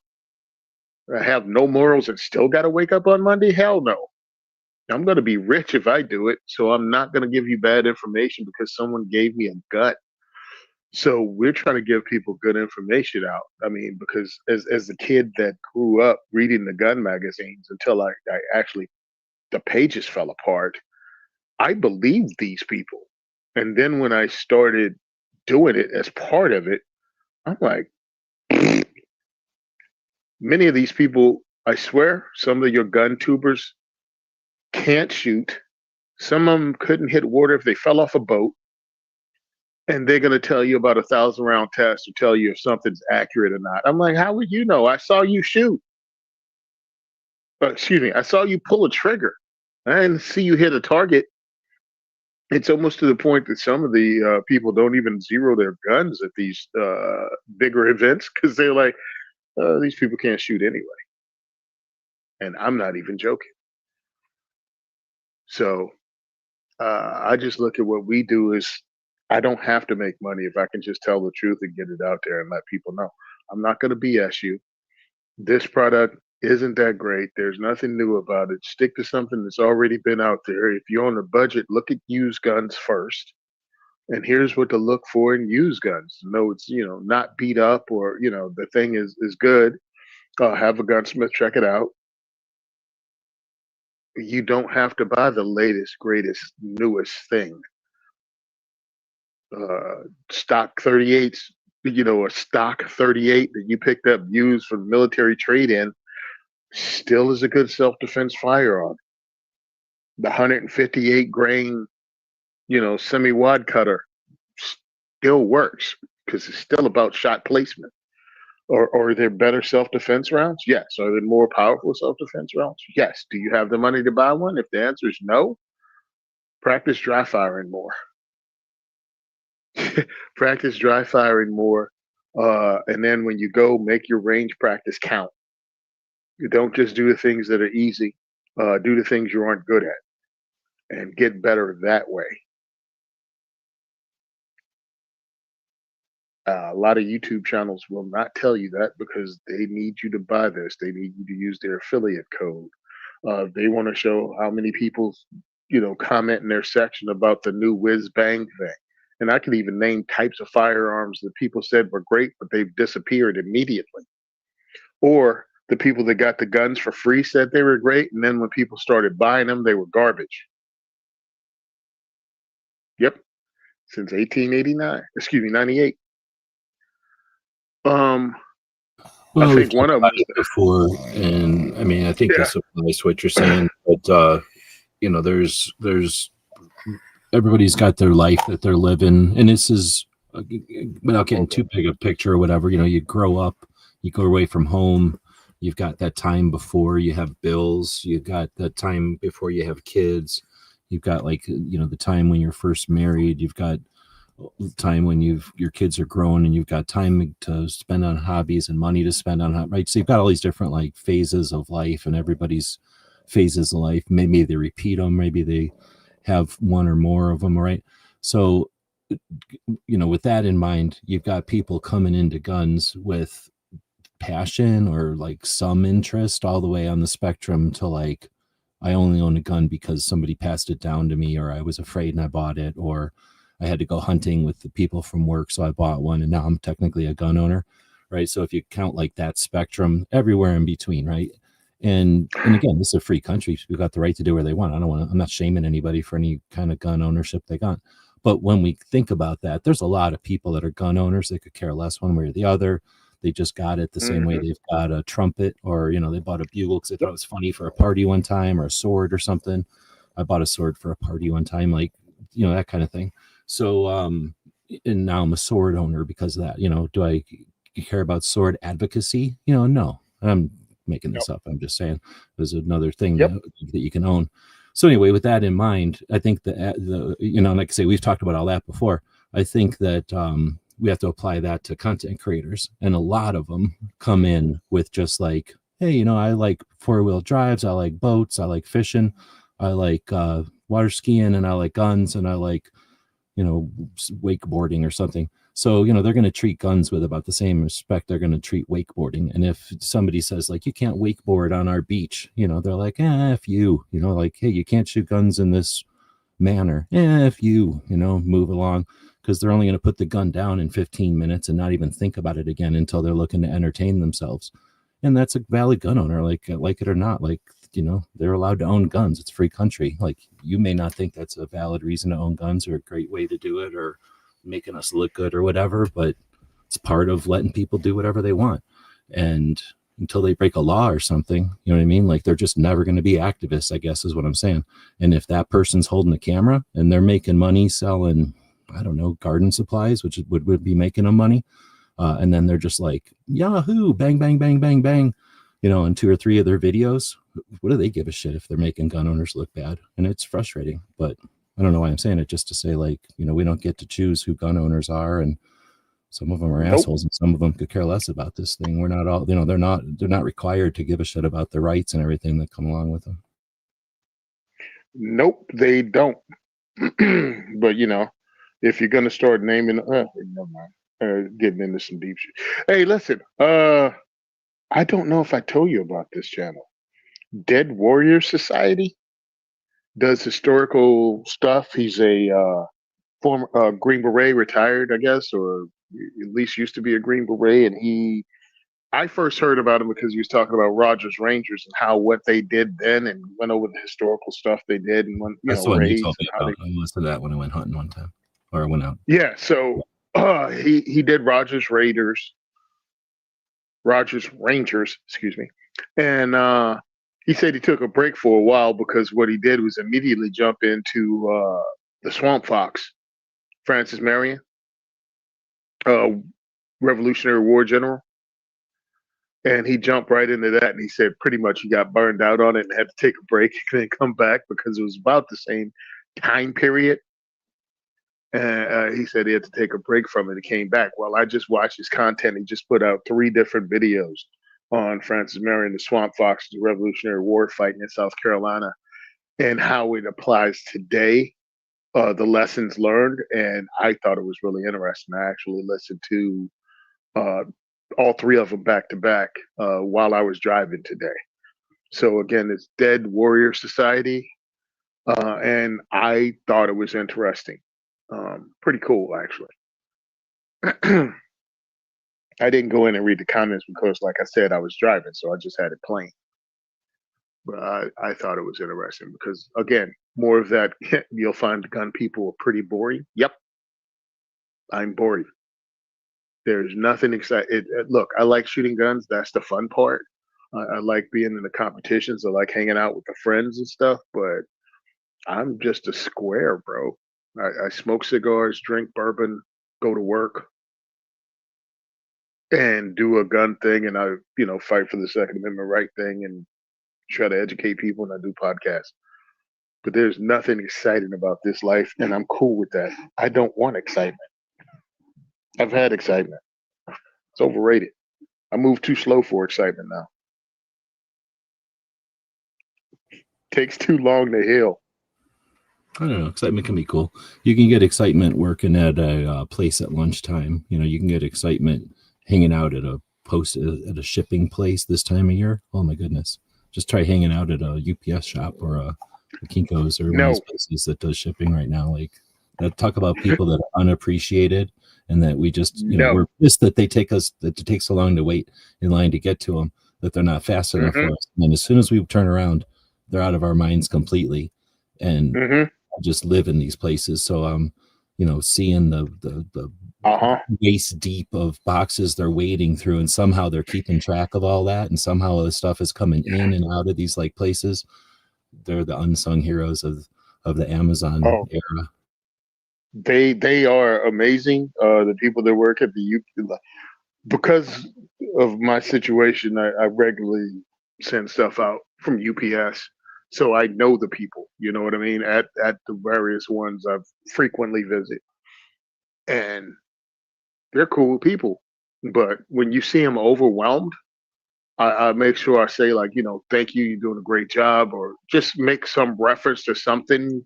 I have no morals and still got to wake up on Monday. Hell no. I'm going to be rich if I do it. So I'm not going to give you bad information because someone gave me a gut. So we're trying to give people good information out. I mean, because as the kid that grew up reading the gun magazines until I actually, the pages fell apart, I believed these people. And then when I started doing it as part of it, I'm like, many of these people, I swear, some of your gun tubers can't shoot. Some of them couldn't hit water if they fell off a boat, and they're going to tell you about a 1,000 round test to tell you if something's accurate or not. I'm like, how would you know? I saw you shoot. Excuse me, I saw you pull a trigger. I didn't see you hit a target. It's almost to the point that some of the people don't even zero their guns at these bigger events because they're like, these people can't shoot anyway. And I'm not even joking. So I just look at what we do is I don't have to make money if I can just tell the truth and get it out there and let people know. I'm not going to BS you. This product isn't that great. There's nothing new about it. Stick to something that's already been out there. If you're on a budget, look at used guns first. And here's what to look for in used guns. No, it's not beat up or the thing is good. Have a gunsmith check it out. You don't have to buy the latest, greatest, newest thing. Stock 38s, a stock 38 that you picked up used for military trade in still is a good self-defense firearm. The 158 grain, semi-wad cutter still works because it's still about shot placement. Or are there better self-defense rounds? Yes. Are there more powerful self-defense rounds? Yes. Do you have the money to buy one? If the answer is no, practice dry firing more. Practice dry firing more. And then when you go, make your range practice count. You don't just do the things that are easy. Do the things you aren't good at and get better that way. A lot of YouTube channels will not tell you that because they need you to buy this. They need you to use their affiliate code. They want to show how many people, comment in their section about the new whiz bang thing. And I can even name types of firearms that people said were great, but they've disappeared immediately. Or the people that got the guns for free said they were great. And then when people started buying them, they were garbage. Yep. Since 98.
Well,
I think one of them
before, and I mean, I think this applies what you're saying, but there's everybody's got their life that they're living, and this is without getting too big a picture or whatever. You grow up, you go away from home, you've got that time before you have bills, you've got that time before you have kids, you've got the time when you're first married, you've got time when your kids are grown, and you've got time to spend on hobbies and money to spend on, right? So you've got all these different phases of life, and everybody's phases of life, maybe they repeat them, maybe they have one or more of them, right? So with that in mind, you've got people coming into guns with passion or some interest, all the way on the spectrum to I only own a gun because somebody passed it down to me, or I was afraid and I bought it, or I had to go hunting with the people from work, so I bought one, and now I'm technically a gun owner, right? So if you count that spectrum, everywhere in between, right? And again, this is a free country. People got the right to do where they want. I'm not shaming anybody for any kind of gun ownership they got. But when we think about that, there's a lot of people that are gun owners. They could care less one way or the other. They just got it the same way they've got a trumpet, or, they bought a bugle because they thought it was funny for a party one time, or a sword or something. I bought a sword for a party one time, that kind of thing. So, and now I'm a sword owner because of that. Do I care about sword advocacy? No. I'm making this up. I'm just saying there's another thing that you can own. So anyway, with that in mind, I think that like I say, we've talked about all that before. I think that we have to apply that to content creators, and a lot of them come in with just hey, I like 4-wheel drives, I like boats, I like fishing, I like water skiing, and I like guns, and I like wakeboarding or something. So, they're going to treat guns with about the same respect they're going to treat wakeboarding. And if somebody says you can't wakeboard on our beach, they're like, F you, hey, you can't shoot guns in this manner. F you, move along, because they're only going to put the gun down in 15 minutes and not even think about it again until they're looking to entertain themselves. And that's a valid gun owner, like it or not, they're allowed to own guns. It's a free country. You may not think that's a valid reason to own guns or a great way to do it or making us look good or whatever, but it's part of letting people do whatever they want. And until they break a law or something. You know what I mean? Like they're just never going to be activists, I guess is what I'm saying. And if that person's holding a camera and they're making money selling, I don't know, garden supplies, which would be making them money. And then they're just like, Yahoo, bang, bang, bang, bang, bang, you know, in 2 or 3 of their videos. What do they give a shit if they're making gun owners look bad? And it's frustrating, but I don't know why I'm saying it, just to say, like, you know, we don't get to choose who gun owners are, and some of them are
Nope.
assholes, and some of them could care less about this thing. We're not all, you know, they're not required to give a shit about the rights and everything that come along with them.
Nope, they don't. But you know, if you're gonna start naming, never mind. Getting into some deep shit. Hey, listen. I don't know if I told you about this channel. Dead Warrior Society does historical stuff. He's a former Green Beret, retired, I guess, or at least used to be a Green Beret. And I first heard about him because he was talking about Rogers Rangers and how what they did then, and went over the historical stuff they did, and when
That's the one you
raids
told
and
me
how
about. I listened to that when I went hunting one time, or I went out.
Yeah, so he did Rogers Rangers, excuse me, and he said he took a break for a while because what he did was immediately jump into the Swamp Fox, Francis Marion, uh, Revolutionary War general, and he jumped right into that. And he said pretty much he got burned out on it and had to take a break and then come back because it was about the same time period. And he said he had to take a break from it. He came back. Well, I just watched his content. He just put out 3 different videos on Francis Marion, the Swamp Fox, the Revolutionary War fighting in South Carolina, and how it applies today, the lessons learned. And I thought it was really interesting. I actually listened to all 3 of them back to back while I was driving today. So again, it's Dead Warrior Society, and I thought it was interesting. Pretty cool, actually. I didn't go in and read the comments because, like I said, I was driving, so I just had it playing. But I thought it was interesting because, again, more of that. You'll find the gun people are pretty boring. Yep, I'm boring. There's nothing exciting. Look, I like shooting guns. That's the fun part. I like being in the competitions. I like hanging out with the friends and stuff. But I'm just a square, bro. I smoke cigars, drink bourbon, go to work, and do a gun thing, and I, fight for the Second Amendment right thing, and try to educate people, and I do podcasts. But there's nothing exciting about this life, and I'm cool with that. I don't want excitement. I've had excitement. It's overrated. I move too slow for excitement now. Takes too long to heal.
I don't know. Excitement can be cool. You can get excitement working at a place at lunchtime. You know, you can get excitement hanging out at a shipping place this time of year. Oh my goodness! Just try hanging out at a UPS shop or a Kinko's or one of these places that does shipping right now. Like, talk about people that are unappreciated, and that we just, we're pissed that that it takes so long to wait in line to get to them, that they're not fast enough for us. And as soon as we turn around, they're out of our minds completely. And just live in these places. So seeing the waist deep of boxes they're wading through, and somehow they're keeping track of all that, and somehow all this stuff is coming in and out of these like places. They're the unsung heroes of the Amazon era.
They are amazing. The people that work at the because of my situation, I regularly send stuff out from UPS. So I know the people, you know what I mean, at the various ones I've frequently visit. And they're cool people. But when you see them overwhelmed, I make sure I say, like, thank you, you're doing a great job, or just make some reference to something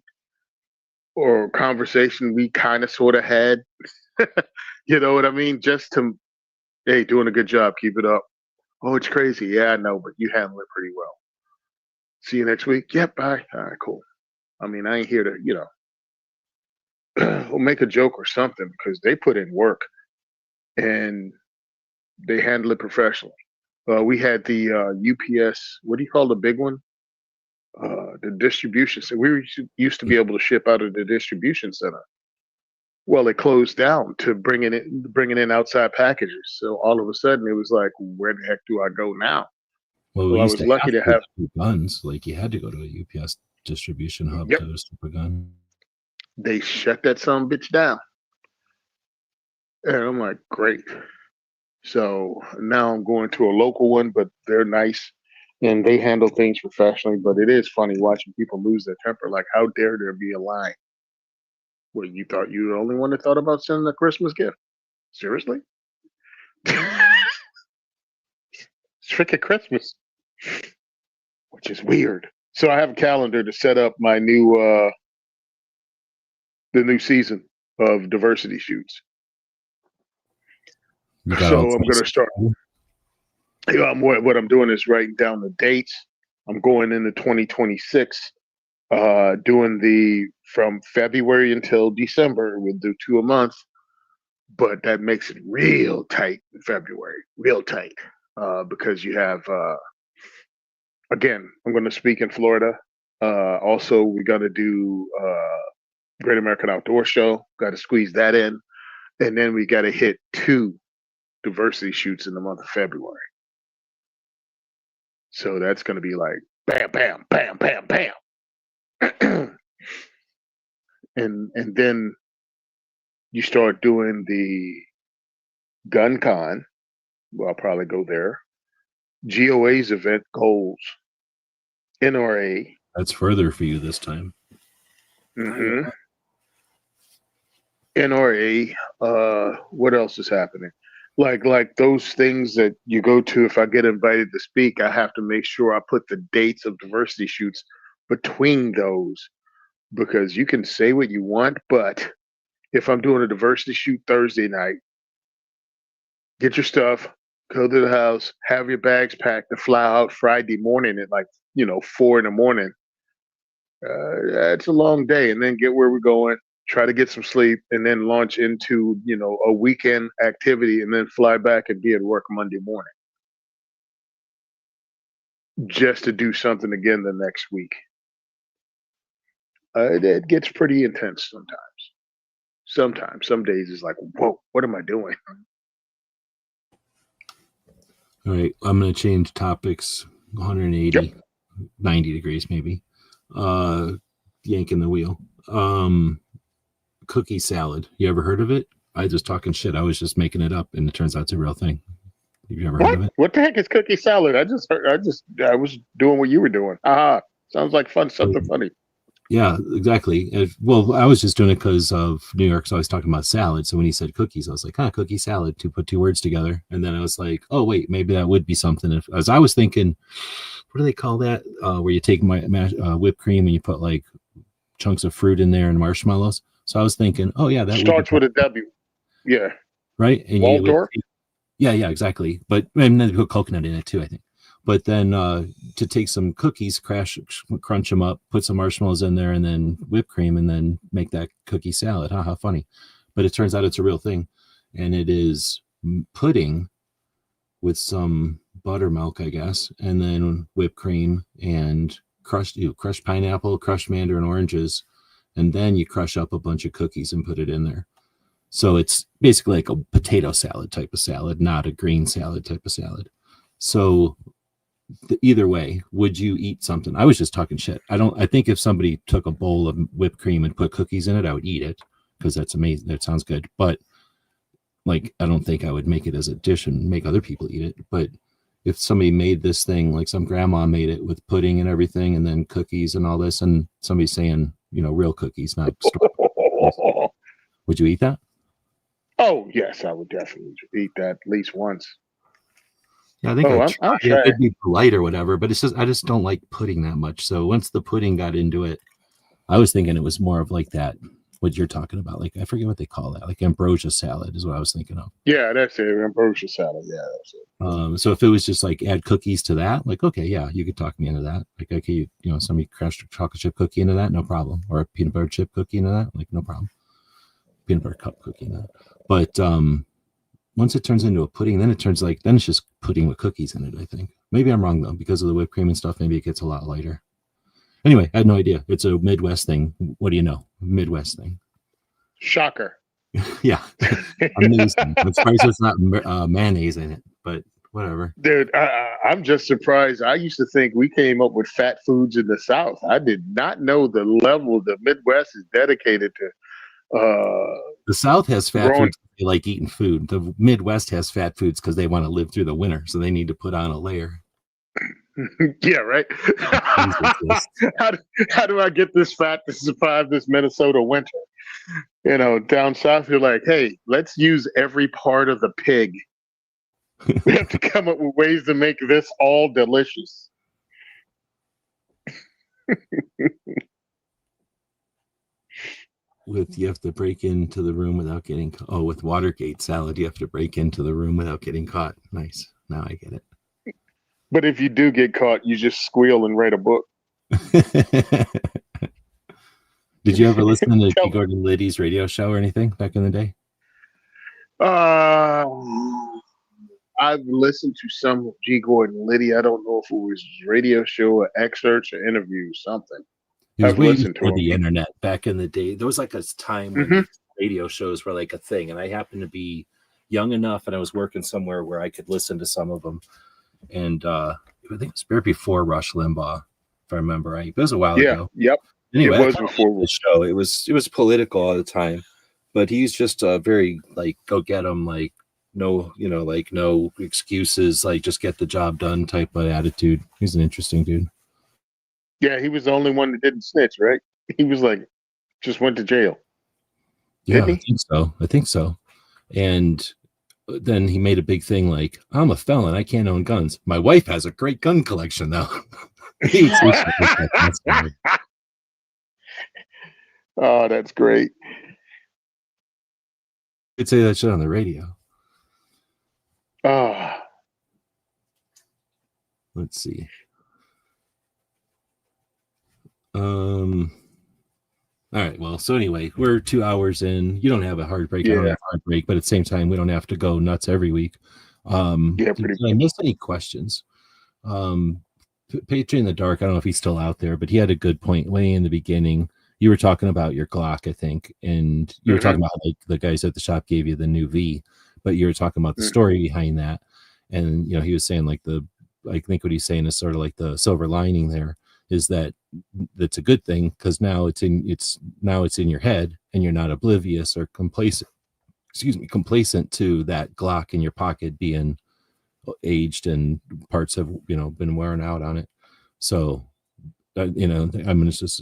or conversation we kind of sort of had. You know what I mean? Just to, hey, doing a good job, keep it up. Oh, it's crazy. Yeah, I know, but you handle it pretty well. See you next week. Yep, bye. All right, cool. I mean, I ain't here to, we'll make a joke or something, because they put in work and they handle it professionally. We had the UPS, what do you call the big one? The distribution center. We used to be able to ship out of the distribution center. Well, it closed down to bringing in outside packages. So all of a sudden, it was like, where the heck do I go now?
Well, we
Well, I
used
was
to
lucky to
to
have.
do guns. Like you had to go to a UPS distribution hub
Yep,
to strip a gun.
they shut that son of a bitch down, and I'm like, great. So now I'm going to a local one, but they're nice and they handle things professionally. But it is funny watching people lose their temper. Like, how dare there be a line where you thought you were the only one that thought about sending a Christmas gift? Seriously? It's freaking Christmas, which is weird. So I have a calendar to set up my the new season of diversity shoots.
You got all
So I'm going to start. What I'm doing is writing down the dates. I'm going into 2026, doing the from February until December. We'll do 2 a month, but that makes it real tight in February, real tight, because you have. Again, I'm going to speak in Florida. Also, we got to do Great American Outdoor Show. Got to squeeze that in, and then we got to hit 2 diversity shoots in the month of February. So that's going to be like bam, bam, bam, bam, bam, and then you start doing the gun con. Well, I'll probably go there. GOA's event goals, NRA.
That's further for you this time.
Mm-hmm. NRA. What else is happening? Like those things that you go to. If I get invited to speak, I have to make sure I put the dates of diversity shoots between those, because you can say what you want, but if I'm doing a diversity shoot Thursday night, get your stuff, go to the house, have your bags packed, and fly out Friday morning at like 4 in the morning. It's a long day, and then get where we're going. Try to get some sleep, and then launch into a weekend activity, and then fly back and be at work Monday morning, just to do something again the next week. It gets pretty intense sometimes. Some days it's like, whoa, what am I doing?
All right, I'm going to change topics 180,
Yep.
90 degrees maybe. Yanking the wheel. Cookie salad. You ever heard of it? I just talking shit. I was just making it up, and it turns out it's a real thing. Have you ever heard of it?
What the heck is cookie salad? I was doing what you were doing. Sounds like fun, something funny.
Yeah, exactly. Well, I was just doing it because of New York's always talking about salad. So when he said cookies, I was like, cookie salad, to put 2 words together. And then I was like, oh, wait, maybe that would be something. As I was thinking, what do they call that? Where you take whipped cream and you put like chunks of fruit in there and marshmallows. So I was thinking, oh, yeah, that
starts with a W. Yeah.
Right. And
Waldorf?
Yeah, exactly. But and then put coconut in it too, I think. But then to take some cookies, crunch them up, put some marshmallows in there, and then whipped cream, and then make that cookie salad. How funny. But it turns out it's a real thing. And it is pudding with some buttermilk, I guess, and then whipped cream and crushed pineapple, crushed mandarin oranges, and then you crush up a bunch of cookies and put it in there. So it's basically like a potato salad type of salad, not a green salad type of salad. So either way, would you eat something? I was just talking shit. I think if somebody took a bowl of whipped cream and put cookies in it, I would eat it because that's amazing. That sounds good. But like, I don't think I would make it as a dish and make other people eat it. But if somebody made this thing, like some grandma made it with pudding and everything, and then cookies and all this, and somebody's saying, real cookies, not store, would you eat that?
Oh, yes, I would definitely eat that at least once.
Yeah, I think I'll try. It'd be polite or whatever, but it's just I just don't like pudding that much. So once the pudding got into it, I was thinking it was more of like that, what you're talking about. Like, I forget what they call that. Like ambrosia salad is what I was thinking of.
Yeah, that's it. Ambrosia salad. Yeah, that's it.
So if it was just like add cookies to that, like, okay, yeah, you could talk me into that. Like, okay, somebody crashed a chocolate chip cookie into that, no problem. Or a peanut butter chip cookie into that, like, no problem. Peanut butter cup cookie into that. But once it turns into a pudding, then it's just pudding with cookies in it, I think. Maybe I'm wrong, though, because of the whipped cream and stuff. Maybe it gets a lot lighter. Anyway, I had no idea. It's a Midwest thing. What do you know? Midwest thing.
Shocker.
Yeah, amazing. I'm surprised there's not mayonnaise in it, but whatever.
Dude, I'm just surprised. I used to think we came up with fat foods in the South. I did not know the level the Midwest is dedicated to
The South has fat
growing.
foods. They like eating food. The Midwest has fat foods because they want to live through the winter, so they need to put on a layer.
Yeah, right. How do I get this fat to survive this Minnesota winter? You know, down south, you're like, hey, let's use every part of the pig. We have to come up with ways to make this all delicious.
You have to break into the room without getting with Watergate salad, you have to break into the room without getting caught. Nice. Now I get it.
But if you do get caught, you just squeal and write a book.
Did you ever listen to G. Gordon Liddy's radio show or anything back in the day?
I've listened to some of G. Gordon Liddy. I don't know if it was radio show or excerpts or interviews, something.
It was
I've
way
listened to
before
him.
the internet back in the day. There was like a time when radio shows were like a thing, and I happened to be young enough, and I was working somewhere where I could listen to some of them. And I think it was right before Rush Limbaugh, if I remember right. It was a while ago.
Yep.
Anyway,
it was before
the show. It was political all the time, but he's just very like go get him, like no excuses, like just get the job done type of attitude. He's an interesting dude.
Yeah, he was the only one that didn't snitch, right? He was like, just went to jail.
Yeah, I think so. And then he made a big thing like, I'm a felon, I can't own guns. My wife has a great gun collection though.
Oh, that's great.
Could say that shit on the radio. Let's see. All right. Well, so anyway, we're 2 hours in. You don't have a hard break. I don't have a hard break, but at the same time, we don't have to go nuts every week. Did I miss any questions? Patriot in the Dark, I don't know if he's still out there, but he had a good point way in the beginning. You were talking about your Glock, I think, and you were talking about like the guys at the shop gave you the new V, but you were talking about the story behind that. And he was saying like I think what he's saying is sort of like the silver lining there is that that's a good thing because now it's in your head and you're not oblivious or complacent to that Glock in your pocket being aged and parts have been wearing out on it. So I'm gonna just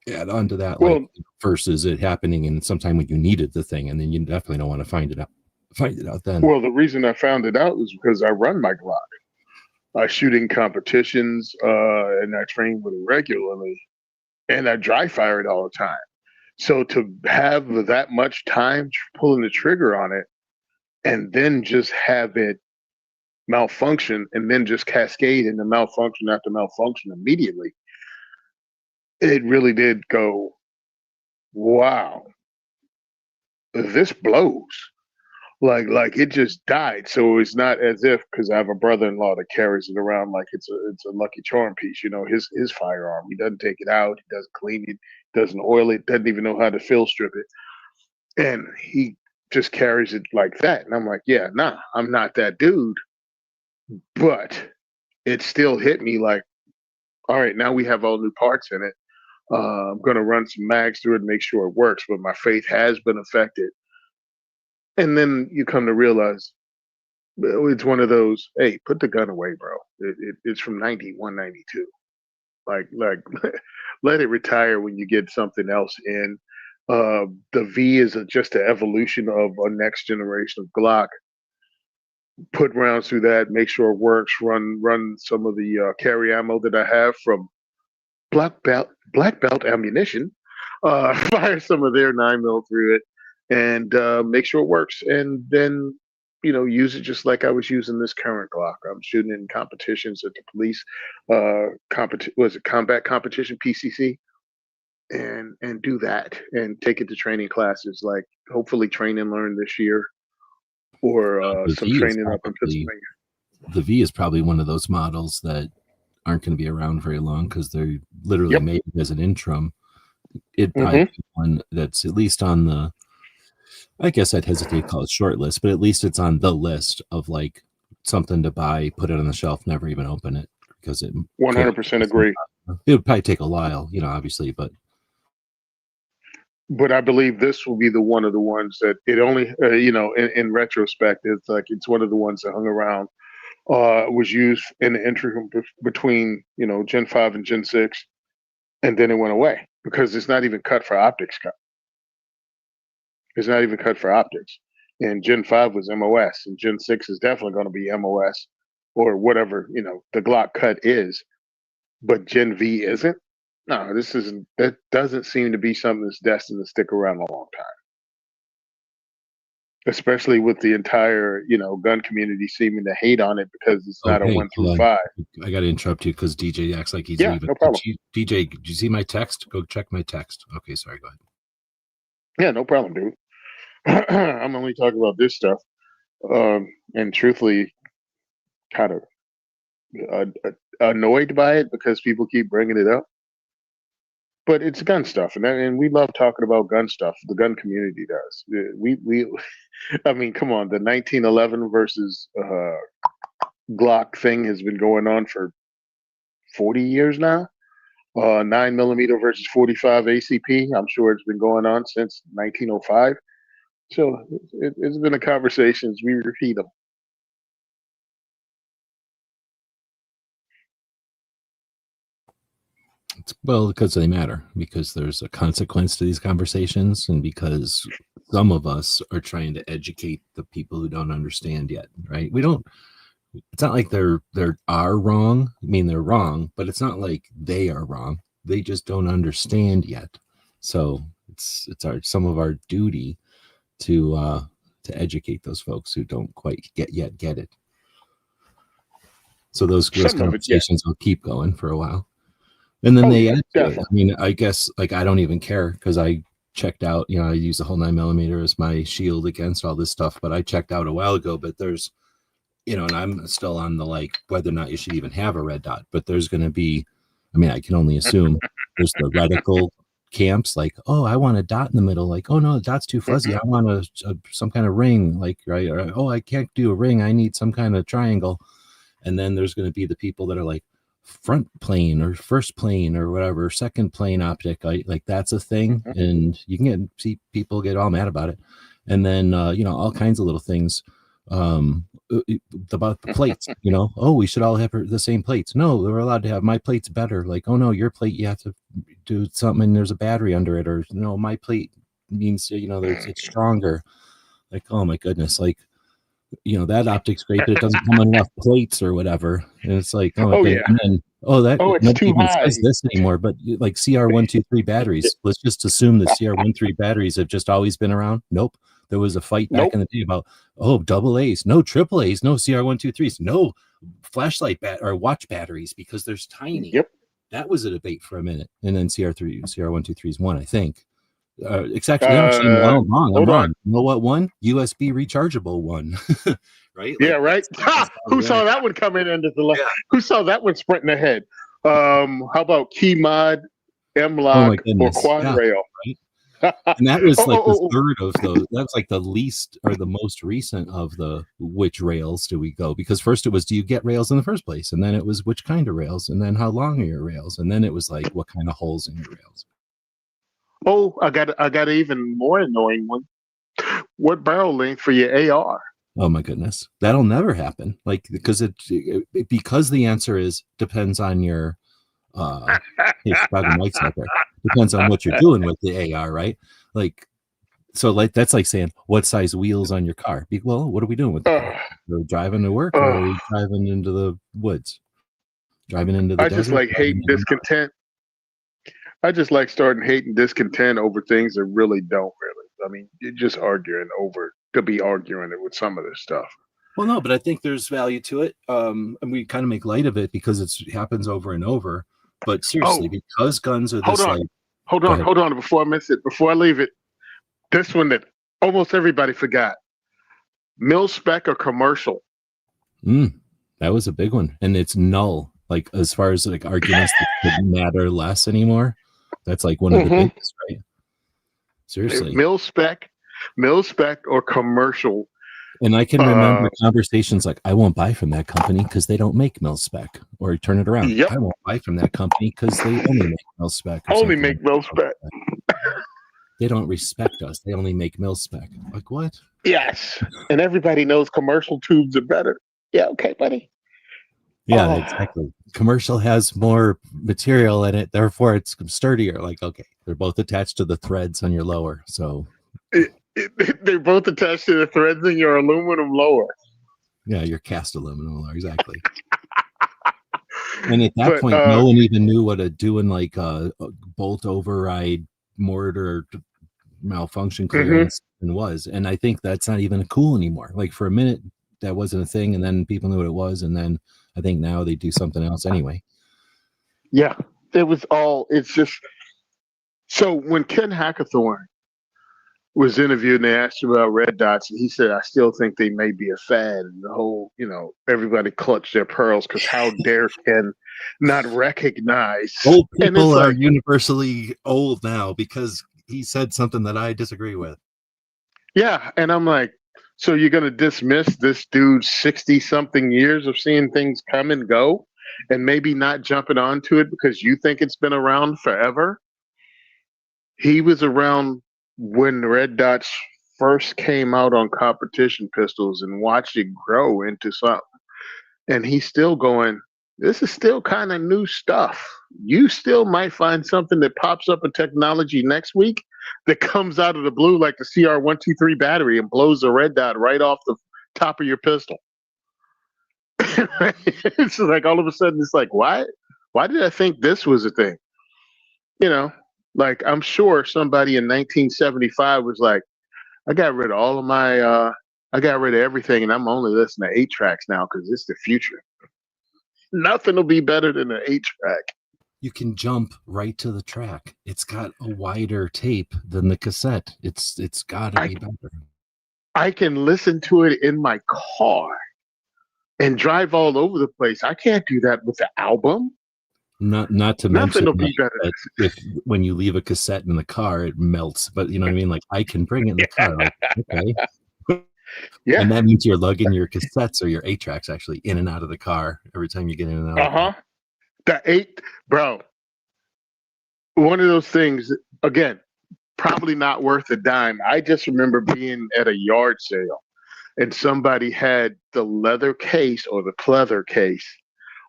add on to that, like versus it happening and sometime when you needed the thing and then you definitely don't want to find it out then.
Well, the reason I found it out was because I run my Glock. I shoot in competitions, and I train with it regularly, and I dry fire it all the time. So to have that much time pulling the trigger on it, and then just have it malfunction, and then just cascade into malfunction after malfunction immediately, it really did go, wow, this blows. Like it just died. So it's not as if, because I have a brother-in-law that carries it around like it's a Lucky Charm piece, his firearm. He doesn't take it out, he doesn't clean it, doesn't oil it, doesn't even know how to fill strip it. And he just carries it like that. And I'm like, yeah, nah, I'm not that dude. But it still hit me like, all right, now we have all new parts in it. I'm gonna run some mags through it and make sure it works, but my faith has been affected. And then you come to realize it's one of those, hey, put the gun away, bro. It's from 91, 92. Like let it retire when you get something else in. The V is just an evolution of a next generation of Glock. Put rounds through that, make sure it works, run some of the carry ammo that I have from Black Belt Ammunition, fire some of their 9mm through it, and make sure it works, and then use it just like I was using this current Glock. I'm shooting in competitions at the police combat competition, PCC, and do that and take it to training classes, like hopefully train and learn this year, or some training up in Pennsylvania.
The V is probably one of those models that aren't going to be around very long because they're literally made as an interim. It probably one that's at least on the I guess I'd hesitate to call it short list, but at least it's on the list of like something to buy, put it on the shelf, never even open it because it
100% agree.
It would probably take a while, obviously, but
I believe this will be the one of the ones that it only, in retrospect, it's like it's one of the ones that hung around, was used in the interim between, Gen 5 and Gen 6, and then it went away because it's not even cut for optics. It's not even cut for optics. And Gen 5 was MOS, and Gen 6 is definitely going to be MOS or whatever, the Glock cut is, but Gen V isn't. No, that doesn't seem to be something that's destined to stick around a long time. Especially with the entire, gun community seeming to hate on it because it's not a 1 through 5.
I got to interrupt you because DJ acts like he's leaving.
No problem.
DJ, did you see my text? Go check my text. Okay, sorry, go ahead.
Yeah, no problem, dude. I'm only talking about this stuff, and truthfully, kind of annoyed by it because people keep bringing it up. But it's gun stuff, and we love talking about gun stuff. The gun community does. I mean, come on. The 1911 versus Glock thing has been going on for 40 years now. 9mm versus 45 ACP. I'm sure it's been going on since 1905. So it's been a conversation. We repeat them.
Well, because they matter, because there's a consequence to these conversations, and because some of us are trying to educate the people who don't understand yet, right? It's not like they're wrong. I mean, they're wrong, but it's not like they are wrong. They just don't understand yet. So it's some of our duty to educate those folks who don't quite get it. So those conversations will keep going for a while. And then they add to it. I mean, I guess like I don't even care because I checked out, I use the whole 9mm as my shield against all this stuff, but I checked out a while ago, but there's, and I'm still on the like whether or not you should even have a red dot, but there's going to be, I mean, I can only assume there's the reticle camps like, oh, I want a dot in the middle, like, oh no, the dot's too fuzzy, I want some kind of ring, like, right, or oh, I can't do a ring, I need some kind of triangle. And then there's going to be the people that are like front plane or first plane or whatever, second plane optic, like that's a thing. And you can see people get all mad about it. And then all kinds of little things about the plates, oh, we should all have the same plates. No, we're allowed to have my plate's better. Like, oh no, your plate, you have to do something and there's a battery under it, or no, my plate means it's stronger. Like, oh my goodness, like that optic's great, but it doesn't come on enough plates or whatever. And it's like, yeah. And then, it's too high. Says this anymore, but like CR123 batteries, let's just assume that CR13 batteries have just always been around. Nope. There was a fight back in the day about, double A's, no triple A's, no CR123s, no flashlight or watch batteries because there's tiny.
Yep.
That was a debate for a minute. And then CR123s won, I think. Actually, no, I'm wrong. I'm wrong. You know what one? USB rechargeable one. Right?
Yeah, right. Who saw that one coming into the left? Yeah. Who saw that one sprinting ahead? How about key mod, M-Lock, or quad rail?
Right? And that was like the third of those. That's like the least or the most recent of the which rails do we go? Because first it was, do you get rails in the first place? And then it was which kind of rails? And then how long are your rails? And then it was like, what kind of holes in your rails?
Oh, I got an even more annoying one. What barrel length for your AR?
Oh my goodness, that'll never happen. Like because the answer is depends on your depends on what you're doing with the AR, right? Like so, like that's like saying what size wheels on your car. Well, what are we doing with the car? We're driving to work, or are we driving into the woods? Driving into the desert?
Just like hate discontent. I just like starting hating discontent over things that really don't really. I mean, you're just arguing over to be arguing it with some of this stuff.
Well, no, but I think there's value to it. And we kind of make light of it because it happens over and over. But seriously, because guns are this
Hold on. Before I miss it, before I leave it, this one that almost everybody forgot. Mil spec or commercial?
That was a big one. And it's null. Like as far as like arguments that matter less anymore. That's like one of the biggest, right? Seriously.
Mil spec. mil spec or commercial.
And I can remember conversations like, I won't buy from that company because they don't make mil spec. Or turn it around.
Yep.
I won't buy from that company because they only make mil spec. Or
Only
something
make mil spec.
They don't respect us. They only make mil spec. Like, what?
Yes. And everybody knows commercial tubes are better. Yeah, okay, buddy.
Yeah, exactly. Commercial has more material in it, therefore it's sturdier. Like, okay, they're both attached to the threads on your lower. So
they're both attached to the threads in your aluminum lower.
Yeah, your cast aluminum lower, exactly. And at that point, no one even knew what doing like a bolt override mortar malfunction clearance was. And I think that's not even cool anymore. Like for a minute, that wasn't a thing, and then people knew what it was, and then I think now they do something else anyway.
Yeah, it's just so when Ken Hackathorn was interviewed and they asked him about red dots, and he said, I still think they may be a fad. And the whole, everybody clutched their pearls because how dare Ken not recognize.
Old people are universally old now because he said something that I disagree with.
Yeah, and I'm like, so you're going to dismiss this dude's 60-something years of seeing things come and go and maybe not jumping onto it because you think it's been around forever? He was around when the red dots first came out on competition pistols and watched it grow into something. And he's still going, this is still kind of new stuff. You still might find something that pops up in technology next week that comes out of the blue like the CR123 battery and blows the red dot right off the top of your pistol. It's like all of a sudden it's like, why did I think this was a thing? Like I'm sure somebody in 1975 was like, I got rid of all of my I got rid of everything and I'm only listening to 8-tracks now because it's the future. Nothing will be better than an 8-track.
You can jump right to the track. It's got a wider tape than the cassette. It's gotta be better.
I can listen to it in my car and drive all over the place. I can't do that with the album.
Not to
Nothing
mention
will be better.
If when you leave a cassette in the car, it melts. But you know what I mean? Like I can bring it in the car. Like, okay.
Yeah.
And that means you're lugging your cassettes or your 8-tracks actually in and out of the car every time you get in and out.
The 8, bro. One of those things, again, probably not worth a dime. I just remember being at a yard sale and somebody had the leather case or the pleather case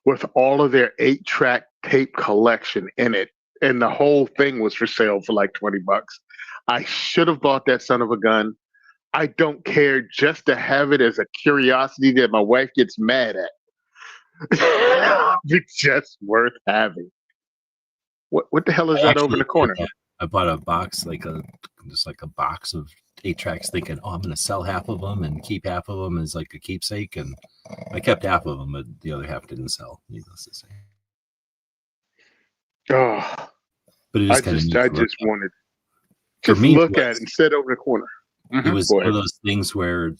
with all of their 8-track tape collection in it. And the whole thing was for sale for like $20. I should have bought that son of a gun. I don't care, just to have it as a curiosity that my wife gets mad at. It's just worth having. What the hell is that over in the corner?
I bought a box, just like a box of 8-tracks, thinking, oh, I'm going to sell half of them and keep half of them as like a keepsake. And I kept half of them, but the other half didn't sell, needless to say.
Oh,
but it is
I just wanted to look at it and sit over the corner.
It was one of those things where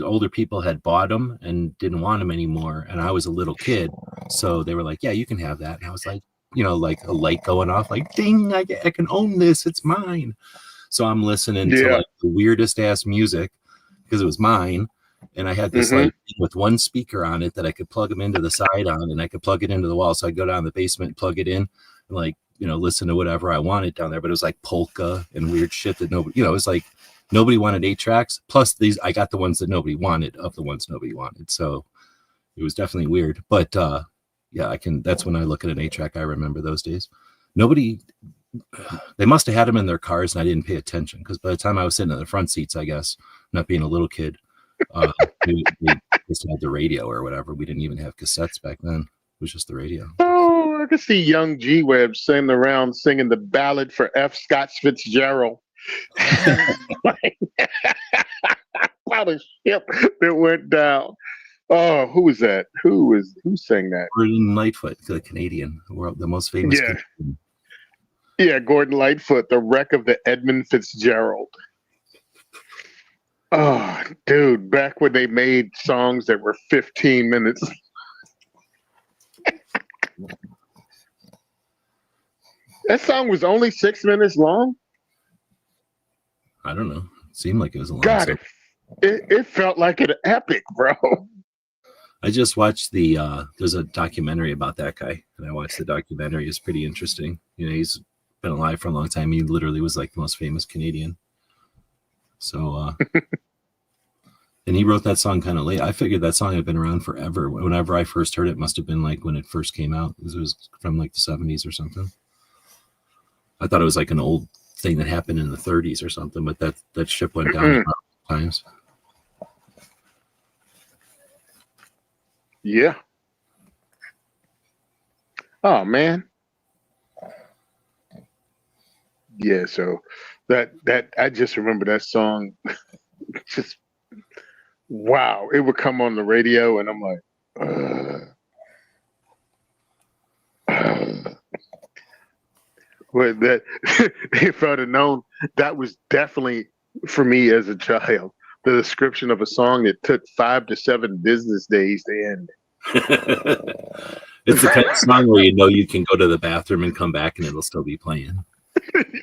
older people had bought them and didn't want them anymore. And I was a little kid. So they were like, yeah, you can have that. And I was like, like a light going off, like, ding, I can own this. It's mine. So I'm listening to like the weirdest ass music because it was mine. And I had this like with one speaker on it that I could plug them into the side on, and I could plug it into the wall. So I'd go down the basement, plug it in, and like, listen to whatever I wanted down there. But it was like polka and weird shit that nobody, it was like, nobody wanted 8-tracks. Plus these, I got the ones that nobody wanted of the ones nobody wanted. So it was definitely weird. But yeah, that's when I look at an 8-track. I remember those days. They must have had them in their cars and I didn't pay attention because by the time I was sitting in the front seats, I guess, not being a little kid, they just had the radio or whatever. We didn't even have cassettes back then. It was just the radio.
Oh, I can see young G-Web sitting around singing the ballad for F. Scott Fitzgerald. What a ship that went down. Oh, who was that? Who sang that?
Gordon Lightfoot, the Canadian, the most famous.
Yeah.
Canadian.
Yeah, Gordon Lightfoot, the wreck of the Edmund Fitzgerald. Oh, dude, back when they made songs that were 15 minutes. That song was only 6 minutes long?
I don't know. Seemed like it was a long
God,
summer.
it felt like an epic, bro.
I just watched there's a documentary about that guy, and I watched the documentary. It's pretty interesting. You know, he's been alive for a long time. He literally was like the most famous Canadian. So, and he wrote that song kind of late. I figured that song had been around forever. Whenever I first heard it, must have been like when it first came out. It was from like the 70s or something. I thought it was like an old thing that happened in the 30s or something, but that ship went down a lot of times.
Yeah. Oh man. Yeah. So that I just remember that song. Just wow. It would come on the radio, and I'm like, well, that if I'd have known, that was definitely for me as a child the description of a song that took 5 to 7 business days to end.
It's the kind of song where you know you can go to the bathroom and come back and it'll still be playing.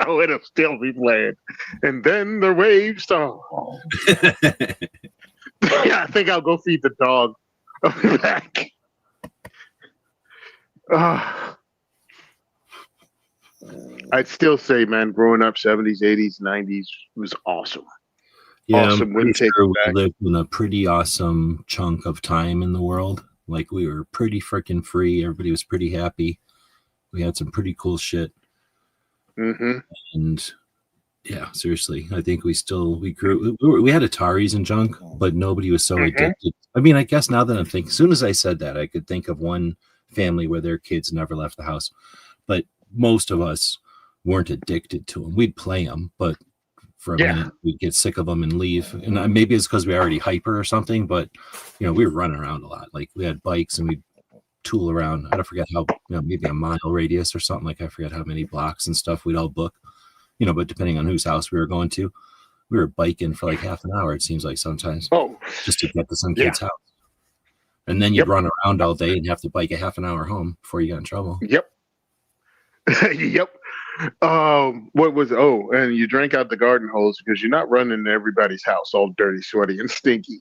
Oh, it'll still be playing. And then the waves start. I think I'll go feed the dog. I'll be back. I'd still say, man, growing up 70s, 80s, 90s was awesome.
Yeah,
awesome.
I'm pretty sure we lived in a pretty awesome chunk of time in the world. Like we were pretty freaking free. Everybody was pretty happy. We had some pretty cool shit.
Mm-hmm.
And yeah, seriously, I think we grew. We had Ataris and junk, but nobody was so addicted. I mean, I guess now that I'm thinking, as soon as I said that, I could think of one family where their kids never left the house. But most of us weren't addicted to them. We'd play them, but for a minute we'd get sick of them and leave. And maybe it's because we were already hyper or something, but you know, we were running around a lot. Like we had bikes and we'd tool around. I don't forget how, you know, maybe a mile radius or something. Like I forget how many blocks and stuff we'd all book, you know, but depending on whose house we were going to, we were biking for like half an hour, it seems like sometimes. Just to get to some kid's house. And then you'd run around all day and have to bike a half an hour home before you got in trouble.
Yep. What was and you drank out the garden hose because you're not running to everybody's house all dirty, sweaty, and stinky.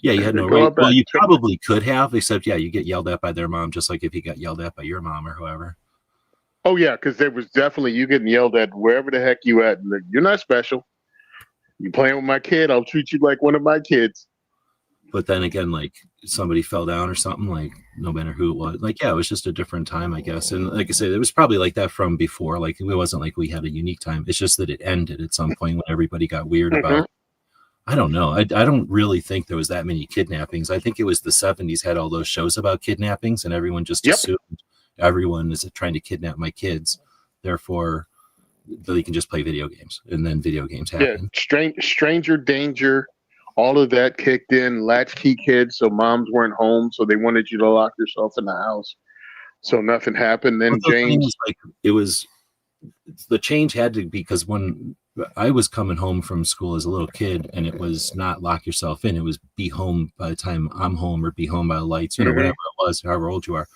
Yeah, you had no right. Well, you probably could have, except you get yelled at by their mom, just like if you got yelled at by your mom or whoever.
Oh yeah, because there was definitely you getting yelled at wherever the heck you at. Like, you're not special. You playing with my kid, I'll treat you like one of my kids.
But then again, like somebody fell down or something, like no matter who it was, like, yeah, it was just a different time, I guess. And like I said, it was probably like that from before. Like it wasn't like we had a unique time. It's just that it ended at some point when everybody got weird about it. I don't know. I don't really think there was that many kidnappings. I think it was the 70s had all those shows about kidnappings and everyone just assumed everyone is trying to kidnap my kids. Therefore, they can just play video games, and then video games happen.
Yeah, stranger danger. All of that kicked in, latchkey kids, so moms weren't home, so they wanted you to lock yourself in the house, so nothing happened. Then James,
the change had to be because when I was coming home from school as a little kid, and it was not lock yourself in; it was be home by the time I'm home, or be home by the lights, you know, whatever it was, however old you are.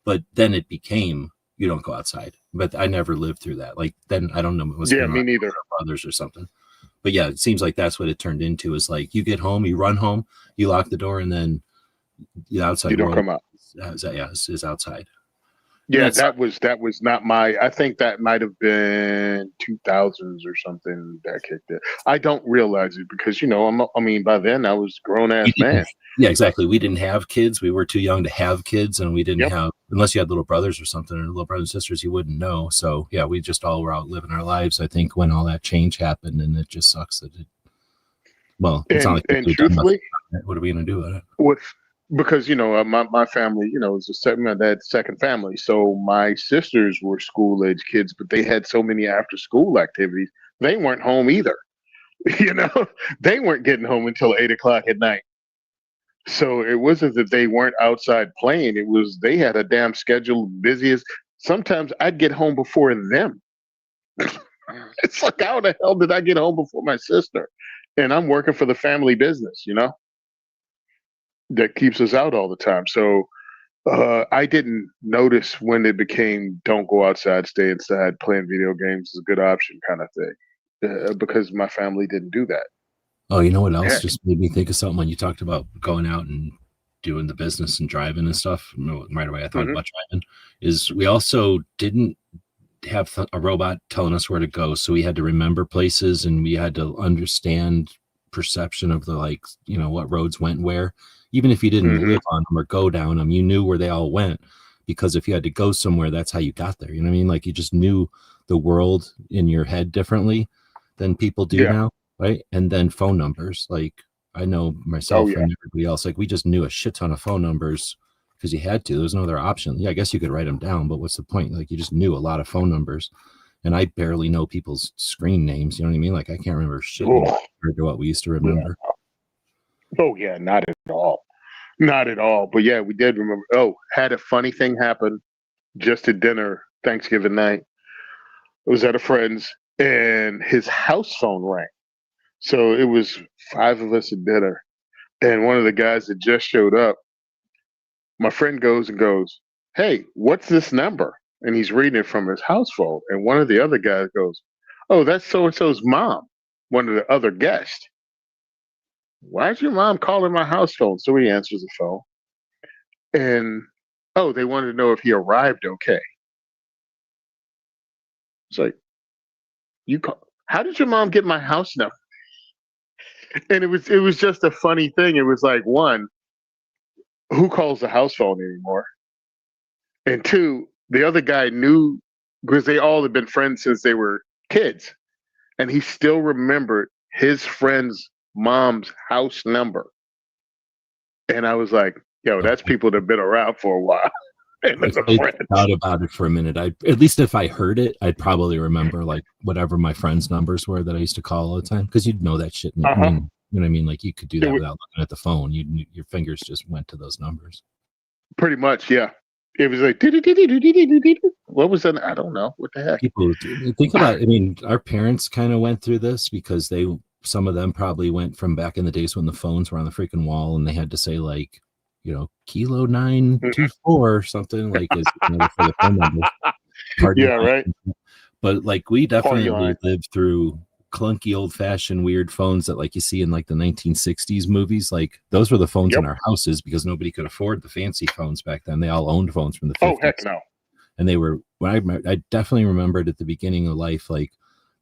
But then it became you don't go outside. But I never lived through that. Like then I don't know. It was
me neither.
Brothers or something. But yeah, it seems like that's what it turned into. Is like you get home, you run home, you lock the door, and then the outside
you don't
world
come out.
Is outside.
Yeah, that was not my. I think that might have been 2000s or something that kicked it. I don't realize it because by then I was a grown ass man.
Yeah, exactly. We didn't have kids. We were too young to have kids, and we didn't have unless you had little brothers or something, or little brothers and sisters, you wouldn't know. So yeah, we just all were out living our lives. I think when all that change happened, and it just sucks that it. Well, it's not like
and truthfully,
what are we going to do about it?
Because my family is my dad's second family, so my sisters were school age kids, but they had so many after school activities they weren't home either. They weren't getting home until 8:00 at night. So it wasn't that they weren't outside playing, it was they had a damn schedule busy as sometimes I'd get home before them. It's like, how the hell did I get home before my sister? And I'm working for the family business, that keeps us out all the time. So I didn't notice when it became don't go outside, stay inside, playing video games is a good option kind of thing, because my family didn't do that.
Oh, you know what else
Heck.
just made me think of something when you talked about going out and doing the business and driving and stuff. No, right away, I thought
Hmm.
about driving. Is we also didn't have a robot telling us where to go, so we had to remember places and we had to understand perception of the like, what roads went where. Even if you didn't
Hmm.
live on them or go down them, you knew where they all went because if you had to go somewhere, that's how you got there. You know what I mean? Like you just knew the world in your head differently than people do
Yeah.
now, right? And then phone numbers. Like I know
Oh
myself
yeah.
and everybody else, like we just knew a shit ton of phone numbers because you had to. There's no other option. Yeah, I guess you could write them down, but what's the point? Like you just knew a lot of phone numbers, and I barely know people's screen names. You know what I mean? Like I can't remember shit anymore
Oh
compared to what we used to
yeah.
remember.
Oh yeah. Not at all. Not at all. But yeah, we did remember. Oh, had a funny thing happen just at dinner Thanksgiving night. I was at a friend's and his house phone rang. So it was five of us at dinner. And one of the guys that just showed up, my friend goes, "Hey, what's this number?" And he's reading it from his house phone. And one of the other guys goes, "Oh, that's so and so's mom," one of the other guests. "Why's your mom calling my house phone?" So he answers the phone. And oh, they wanted to know if he arrived okay. It's like, you call, how did your mom get my house number? And it was just a funny thing. It was like, one, who calls the house phone anymore? And two, the other guy knew because they all had been friends since they were kids, and he still remembered his friend's mom's house number. And I was like, yo, that's people that have been around for a while. And they're the
I
friends.
thought about it for a minute. I at least if I heard it, I'd probably remember like whatever my friends' numbers were that I used to call all the time because you'd know that shit. I
Uh-huh.
mean, you know what I mean? Like you could do
It
that
was
without looking at the phone. Your fingers just went to those numbers.
pretty much, yeah. It was like, what was that? I don't know. What the heck?
People think about. I mean, our parents kind of went through this because some of them probably went from back in the days when the phones were on the freaking wall and they had to say like, kilo 924 or something like is for the phone numbers. Pardon
Yeah,
my,
right.
but like we
Party
definitely
line.
lived through clunky old fashioned weird phones that like you see in like the 1960s movies. Like those were the phones in
Yep.
our houses because nobody could afford the fancy phones back then. They all owned phones from the
Oh, heck
50s,
no.
and they were I definitely remembered at the beginning of life like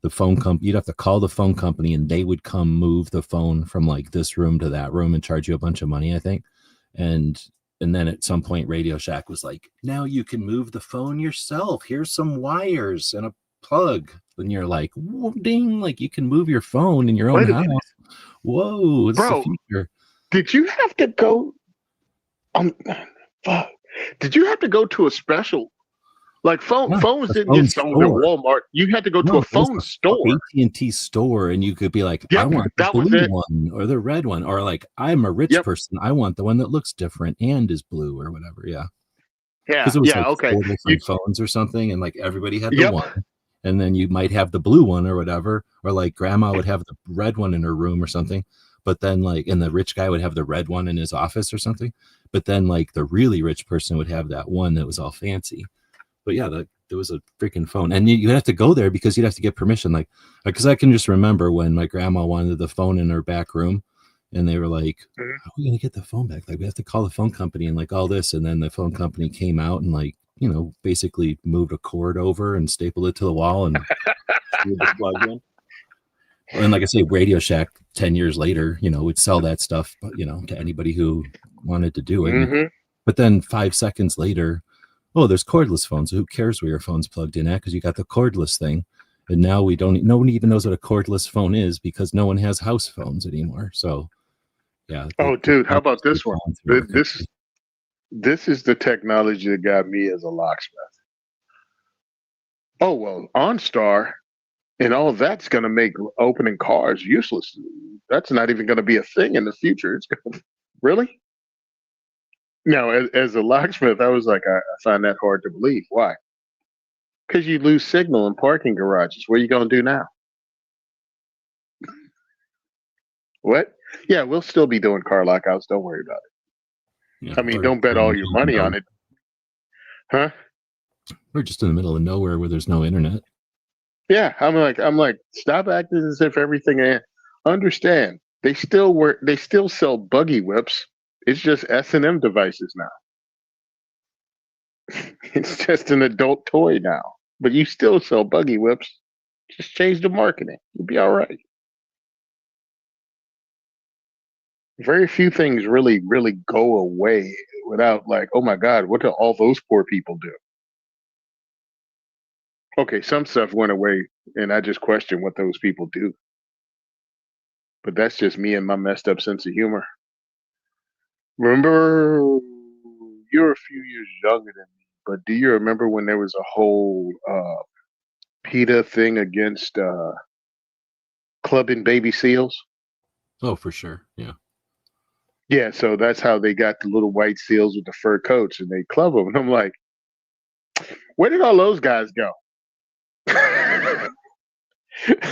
the phone company, you'd have to call the phone company and they would come move the phone from like this room to that room and charge you a bunch of money, I think. And and then at some point Radio Shack was like, now you can move the phone yourself, here's some wires and a plug. And you're like, whoa, ding, like you can move your phone in your own
Wait a minute.
house. Whoa, this is the
Bro,
future.
did you have to go on fuck? Did you have to go to a special like
No,
phones
the
didn't
phone
get sold at
store.
Walmart. You had to go to a
No, it was
phone
the
store.
AT&T store, and you could be like, I
Yep,
want the
that was
blue
it.
one or the red one, or like, I'm a rich
Yep.
person, I want the one that looks different and is blue or whatever. Yeah, because
Yeah,
it was
yeah,
like
okay.
four
You
different phones or something, and like everybody had the
yep.
one, and then you might have the blue one or whatever, or like grandma would have the red one in her room or something, but then like, and the rich guy would have the red one in his office or something, but then like the really rich person would have that one that was all fancy. But yeah, there was a freaking phone, and you'd have to go there because you'd have to get permission. Like, because I can just remember when my grandma wanted the phone in her back room, and they were like,
Mhm.
"How are we gonna get the phone back? Like, we have to call the phone company and like all this." And then the phone company came out and like, basically moved a cord over and stapled it to the wall and screwed the plug in. And like I say, Radio Shack 10 years later, would sell that stuff, to anybody who wanted to do it.
Mhm.
But then 5 seconds later, oh, there's cordless phones. Who cares where your phone's plugged in at? Because you got the cordless thing. And now no one even knows what a cordless phone is because no one has house phones anymore. So yeah, the
Oh, dude, how about
technologies we've
this one?
gone through are
This
crazy.
this is the technology that got me as a locksmith. Oh well, OnStar and all that's going to make opening cars useless. That's not even going to be a thing in the future. It's gonna, really? Now, as a locksmith, I was like, I find that hard to believe. Why? Because you lose signal in parking garages. What are you going to do now? What? Yeah, we'll still be doing car lockouts. Don't worry about it.
Yeah,
I mean,
or
don't bet
we're in
all
the
your
middle of
money on
nowhere.
it, huh?
We're just in the middle of nowhere where there's no internet.
Yeah, I'm like, stop acting as if everything. Understand? They still sell buggy whips. It's just S&M devices now. It's just an adult toy now. But you still sell buggy whips. Just change the marketing. You'll be all right. Very few things really, really go away without like, oh my God, what do all those poor people do? Okay, some stuff went away and I just question what those people do. But that's just me and my messed up sense of humor. Remember, you're a few years younger than me, but do you remember when there was a whole PETA thing against clubbing baby seals?
Oh, for sure. Yeah.
Yeah, so that's how they got the little white seals with the fur coats and they club them. And I'm like, where did all those guys go?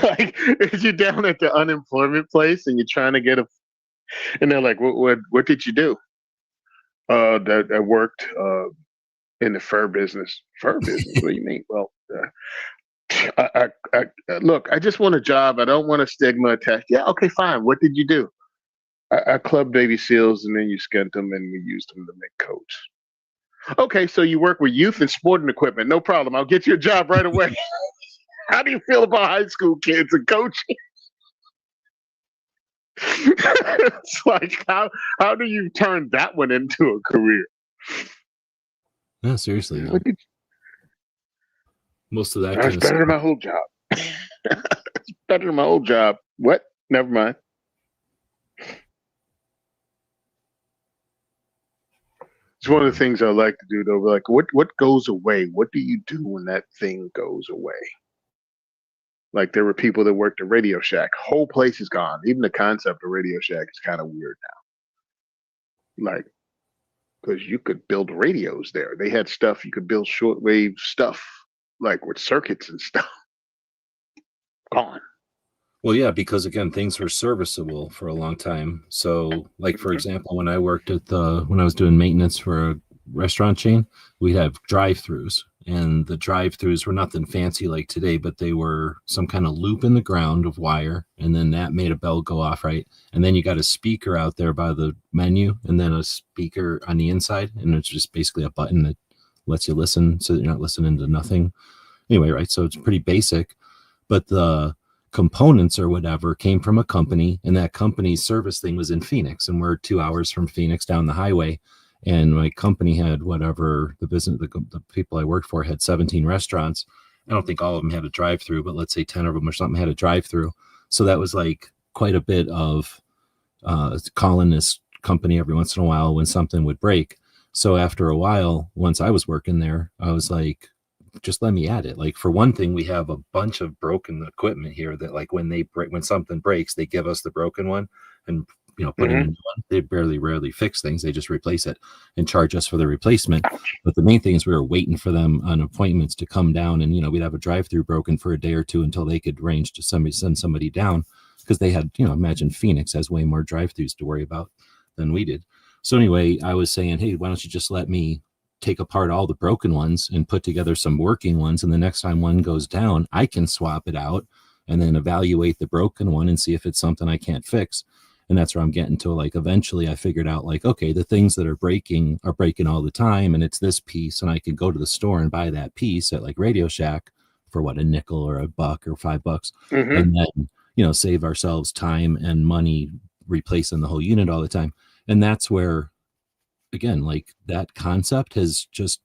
Like, if you're down at the unemployment place and you're trying to get a, and they're like, what did you do? That I worked in the fur business. Fur business? What do you mean? Well, look, I just want a job. I don't want a stigma attached. Yeah, okay, fine. What did you do? I clubbed baby seals and then you skinned them and we used them to make coats. Okay, so you work with youth and sporting equipment. No problem. I'll get you a job right away. How do you feel about high school kids and coaching? It's like how do you turn that one into a career?
No, seriously. No. Most of that
That's
kind of
better than
stuff.
my whole job. It's better than my old job. What? Never mind. It's one of the things I like to do though. Like, what goes away? What do you do when that thing goes away? Like, there were people that worked at Radio Shack. Whole place is gone. Even the concept of Radio Shack is kind of weird now. Like, because you could build radios there. They had stuff you could build shortwave stuff, like with circuits and stuff. Gone.
Well, yeah, because again, things were serviceable for a long time. So, like for example, when I worked when I was doing maintenance for a restaurant chain, we'd have drive-throughs, and the drive-throughs were nothing fancy like today, but they were some kind of loop in the ground of wire, and then that made a bell go off, right? And then you got a speaker out there by the menu, and then a speaker on the inside, and it's just basically a button that lets you listen, so that you're not listening to nothing. Anyway, right? So it's pretty basic, but the components or whatever came from a company, and that company's service thing was in Phoenix, and we're 2 hours from Phoenix down the highway. And my company had whatever the business, the people I worked for had 17 restaurants. I don't think all of them had a drive-through, but let's say 10 of them or something had a drive-through. So that was like quite a bit of calling this company every once in a while when something would break. So after a while, once I was working there, I was like, just let me at it. Like, for one thing, we have a bunch of broken equipment here that, like, when something breaks, they give us the broken one and put in a new one. They rarely fix things. They just replace it and charge us for the replacement. But the main thing is we were waiting for them on appointments to come down, and we'd have a drive-through broken for a day or two until they could arrange to send somebody down, because they had, imagine Phoenix has way more drive-throughs to worry about than we did. So anyway, I was saying, hey, why don't you just let me take apart all the broken ones and put together some working ones, and the next time one goes down, I can swap it out and then evaluate the broken one and see if it's something I can't fix. And that's where I'm getting to. Like, eventually I figured out, like, okay, the things that are breaking all the time, and it's this piece, and I can go to the store and buy that piece at like Radio Shack for what, a nickel or a buck or $5, and then save ourselves time and money replacing the whole unit all the time. And that's where, again, like, that concept has just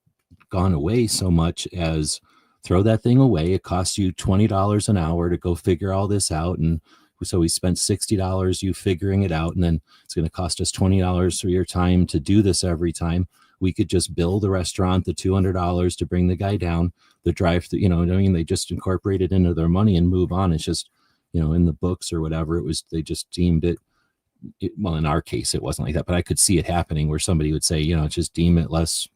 gone away so much as throw that thing away. It costs you $20 an hour to go figure all this out. And so we spent $60 you figuring it out. And then it's going to cost us $20 for your time to do this every time. We could just bill the restaurant the $200 to bring the guy down, the drive through, they just incorporate it into their money and move on. It's just, in the books or whatever, they just deemed it, well, in our case, it wasn't like that, but I could see it happening where somebody would say, just deem it less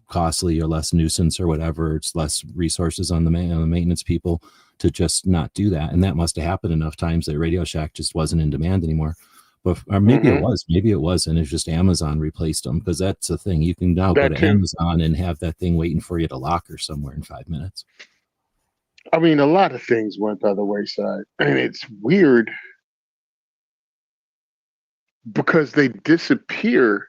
costly or less nuisance or whatever. It's less resources on the maintenance people to just not do that. And that must have happened enough times that Radio Shack just wasn't in demand anymore. But or maybe it was, and it's just Amazon replaced them, because that's the thing. You can now go to Amazon and have that thing waiting for you to locker somewhere in 5 minutes.
I mean, a lot of things went by the wayside, and it's weird. because they disappear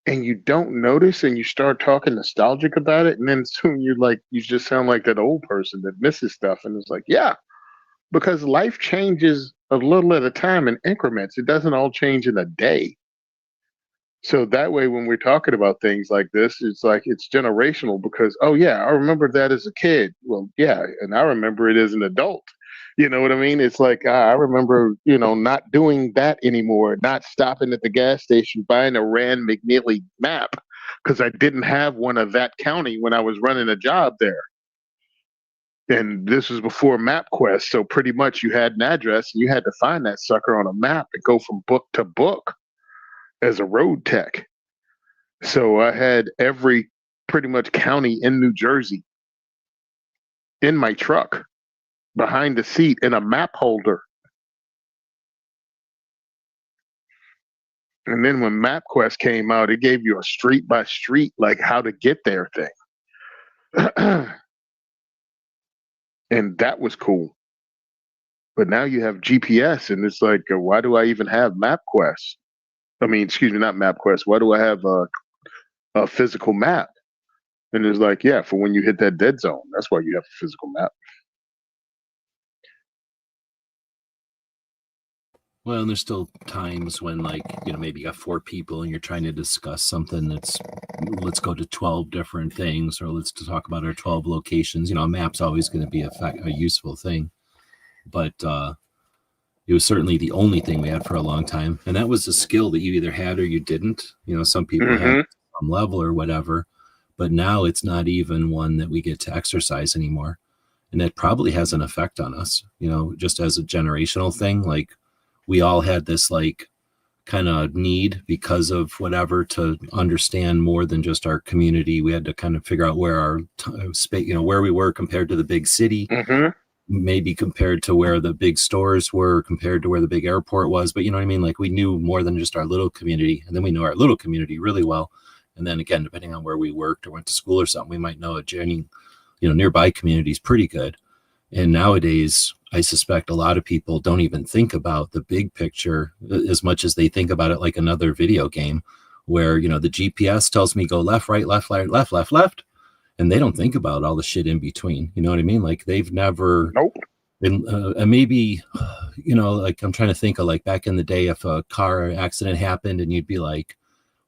and you don't notice and you start talking nostalgic about it. And then soon you're like, you just sound like that old person that misses stuff. And it's like, yeah, because life changes a little at a time in increments. It doesn't all change in a day. So that way, when we're talking about things like this, it's like it's generational because, oh, yeah, I remember that as a kid. Well, yeah, and I remember it as an adult. You know what I mean? It's like, I remember, not doing that anymore, not stopping at the gas station, buying a Rand McNeely map because I didn't have one of that county when I was running a job there. And this was before MapQuest. So pretty much you had an address and you had to find that sucker on a map and go from book to book as a road tech. So I had every pretty much county in New Jersey in my truck behind the seat in a map holder. And then when MapQuest came out, it gave you a street by street, like how to get there thing. And that was cool. But now you have GPS, and it's like, why do I even have MapQuest? I mean, excuse me, not MapQuest. Why do I have a physical map? And it's like, yeah, for when you hit that dead zone. That's why you have a physical map.
Well, and there's still times when, like, maybe you got 4 people and you're trying to discuss something that's, let's go to 12 different things, or let's talk about our 12 locations. A map's always going to be a useful thing. But it was certainly the only thing we had for a long time. And that was a skill that you either had or you didn't. Some people had some level or whatever. But now it's not even one that we get to exercise anymore. And it probably has an effect on us, just as a generational thing. Like, we all had this like kind of need because of whatever to understand more than just our community. We had to kind of figure out where our space, where we were compared to the big city, maybe compared to where the big stores were, compared to where the big airport was. But you know what I mean? Like, we knew more than just our little community, and then we know our little community really well. And then again, depending on where we worked or went to school or something, we might know adjoining, nearby communities pretty good. And nowadays, I suspect a lot of people don't even think about the big picture as much as they think about it like another video game where, the GPS tells me go left, right, left, right, left, left, left. And they don't think about all the shit in between. You know what I mean? Like, they've never.
Nope.
And maybe, like, I'm trying to think of, like, back in the day, if a car accident happened and you'd be like,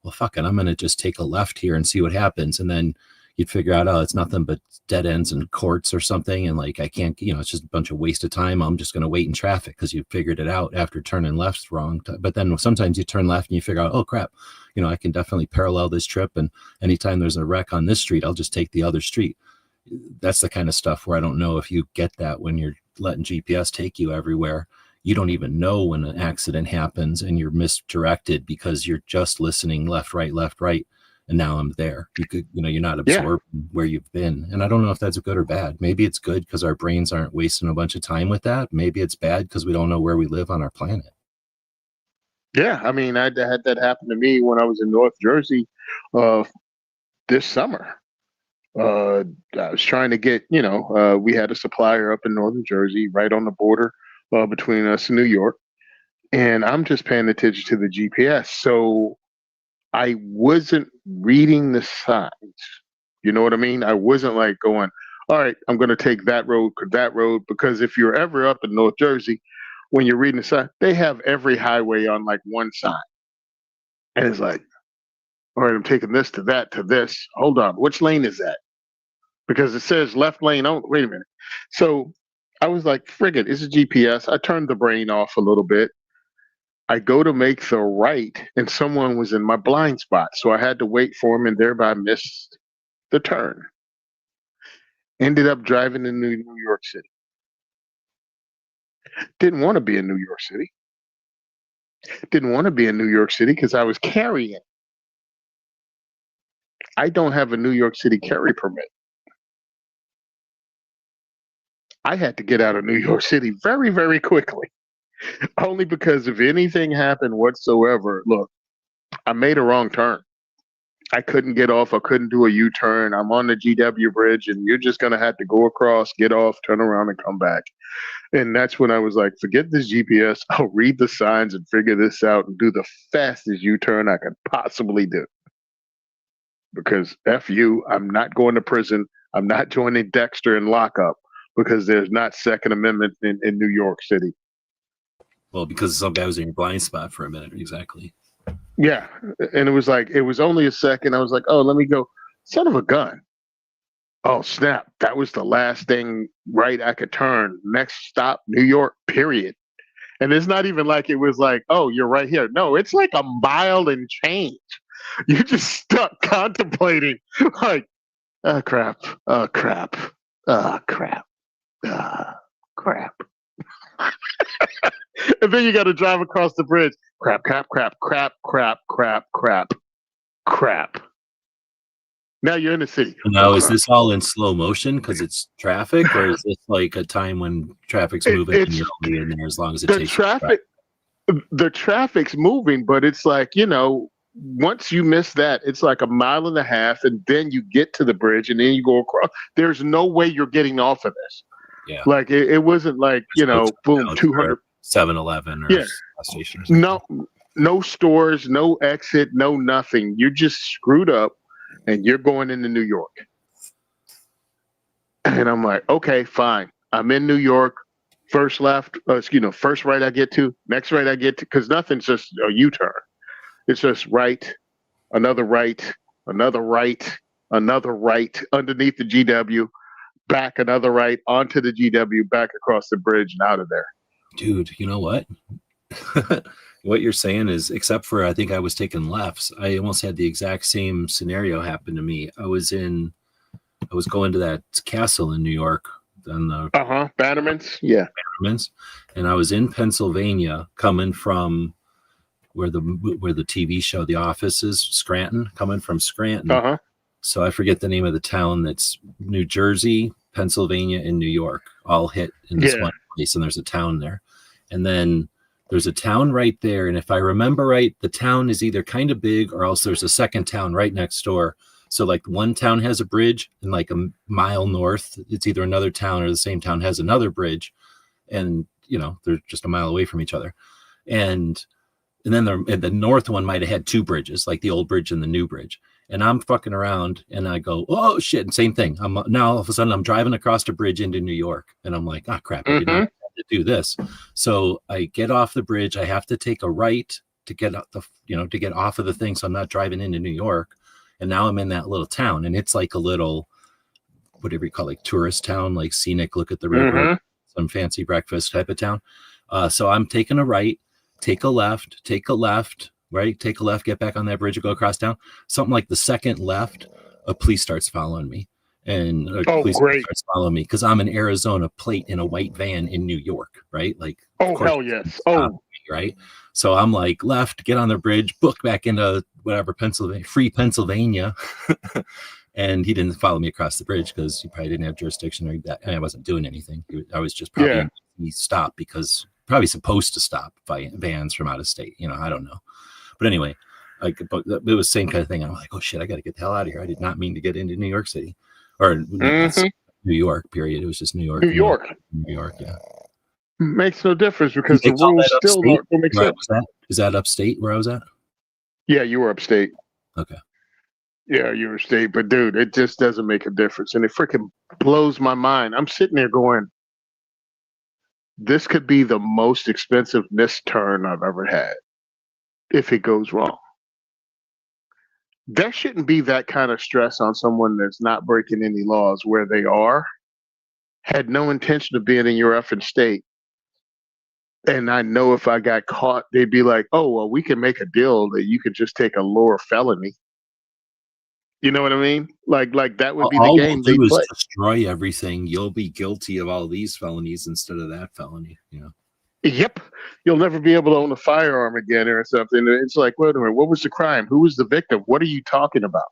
well, fuck it, I'm going to just take a left here and see what happens. And then you'd figure out, oh, it's nothing but dead ends and courts or something. And like, I can't, it's just a bunch of waste of time. I'm just going to wait in traffic because you figured it out after turning left wrong. But then sometimes you turn left and you figure out, oh crap, I can definitely parallel this trip. And anytime there's a wreck on this street, I'll just take the other street. That's the kind of stuff where I don't know if you get that when you're letting GPS take you everywhere. You don't even know when an accident happens and you're misdirected because you're just listening left, right, and now I'm there. You could, you're not absorbing where you've been. And I don't know if that's good or bad. Maybe it's good because our brains aren't wasting a bunch of time with that. Maybe it's bad because we don't know where we live on our planet.
Yeah, I mean, I had that happen to me when I was in North Jersey this summer. I was trying to get, we had a supplier up in Northern Jersey, right on the border between us and New York. And I'm just paying attention to the GPS. So I wasn't reading the signs. You know what I mean? I wasn't like going, all right, I'm going to take that road, because if you're ever up in North Jersey, when you're reading the sign, they have every highway on like one sign. And it's like, all right, I'm taking this to that to this. Hold on, which lane is that? Because it says left lane only. Wait a minute. So I was like, frig it, it's a GPS. I turned the brain off a little bit. I go to make the right, and someone was in my blind spot. So I had to wait for him and thereby missed the turn. Ended up driving in New York City. Didn't want to be in New York City. Didn't want to be in New York City because I was carrying. I don't have a New York City carry permit. I had to get out of New York City very, very quickly. Only because if anything happened whatsoever, look, I made a wrong turn. I couldn't get off. I couldn't do a U-turn. I'm on the GW bridge, and you're just gonna have to go across, get off, turn around, and come back. And that's when I was like, forget this GPS. I'll read the signs and figure this out and do the fastest U-turn I could possibly do. Because F you, I'm not going to prison. I'm not joining Dexter in lockup because there's not Second Amendment in New York City.
Well, because some guy was in your blind spot for a minute. Exactly.
Yeah. And it was like, it was only a second. I was like, oh, let me go. Son of a gun. Oh, snap. That was the last thing right I could turn. Next stop, New York, period. And it's not even like it was like, oh, you're right here. No, it's like a mile and change. You're just stuck contemplating, like, oh, crap. Oh, crap. Oh, crap. Oh, crap. And then you got to drive across the bridge. Crap, crap, crap, crap, crap, crap, crap, crap. Now you're in the city.
Now, is this all in slow motion because it's traffic, or is this like a time when traffic's moving and you're only in there as long as it takes?
The traffic's moving, but it's like, once you miss that, it's like a mile and a half, and then you get to the bridge, and then you go across. There's no way you're getting off of this.
Yeah,
like it wasn't like boom, 200
7-Eleven or gas station. Or something.
No stores, no exit, no nothing. You're just screwed up, and you're going into New York. And I'm like, okay, fine. I'm in New York. First left, first right I get to, next right I get to, because nothing's just a U-turn. It's just right, another right, another right, another right underneath the GW, back another right onto the GW, back across the bridge and out of there.
Dude, you know what? What you're saying is, except for I think I was taking lefts, I almost had the exact same scenario happen to me. I was going to that castle in New York on the
Bannerman's, yeah,
Bannerman's, and I was in Pennsylvania coming from where the TV show The Office is, Scranton, coming from Scranton. So I forget the name of the town. That's New Jersey, Pennsylvania, and New York all hit in this one place, and there's a town there. And then there's a town right there, and if I remember right, the town is either kind of big or else there's a second town right next door. So like one town has a bridge, and like a mile north, it's either another town or the same town has another bridge, and they're just a mile away from each other. And then the north one might have had two bridges, like the old bridge and the new bridge. And I'm fucking around, and I go, oh shit! And same thing. Now all of a sudden I'm driving across the bridge into New York, and I'm like, oh crap! I did not have to do this. So I get off the bridge. I have to take a right to get out to get off of the thing, so I'm not driving into New York. And now I'm in that little town, and it's like a little, whatever you call it, like tourist town, like scenic, look at the river, some fancy breakfast type of town. So I'm taking a right, take a left, right, take a left, get back on that bridge and go across town. Something like the second left, a police starts following me. And police starts following me because I'm an Arizona plate in a white van in New York, right? Like,
hell yes.
Right. So I'm like, left, get on the bridge, book back into whatever Pennsylvania. And he didn't follow me across the bridge because he probably didn't have jurisdiction or that. And I wasn't doing anything. I was just probably he stopped because probably supposed to stop vans from out of state. I don't know. But anyway, but it was the same kind of thing. I'm like, oh shit, I got to get the hell out of here. I did not mean to get into New York City or New York, period. It was just New York. New York, yeah.
Makes no difference because the rules still don't make sense.
Is that upstate where I was at?
Yeah, you were upstate.
Okay.
Yeah, you were upstate. But dude, it just doesn't make a difference. And it freaking blows my mind. I'm sitting there going, this could be the most expensive missed turn I've ever had if it goes wrong. There shouldn't be that kind of stress on someone that's not breaking any laws where they had no intention of being in your effing state. And I know if I got caught, they'd be like, oh, well, we can make a deal that you could just take a lower felony. You know what I mean? Like that would be the game they play.
Destroy everything. You'll be guilty of all these felonies instead of that felony.
Yep. You'll never be able to own a firearm again or something. It's like, wait a minute, what was the crime? Who was the victim? What are you talking about?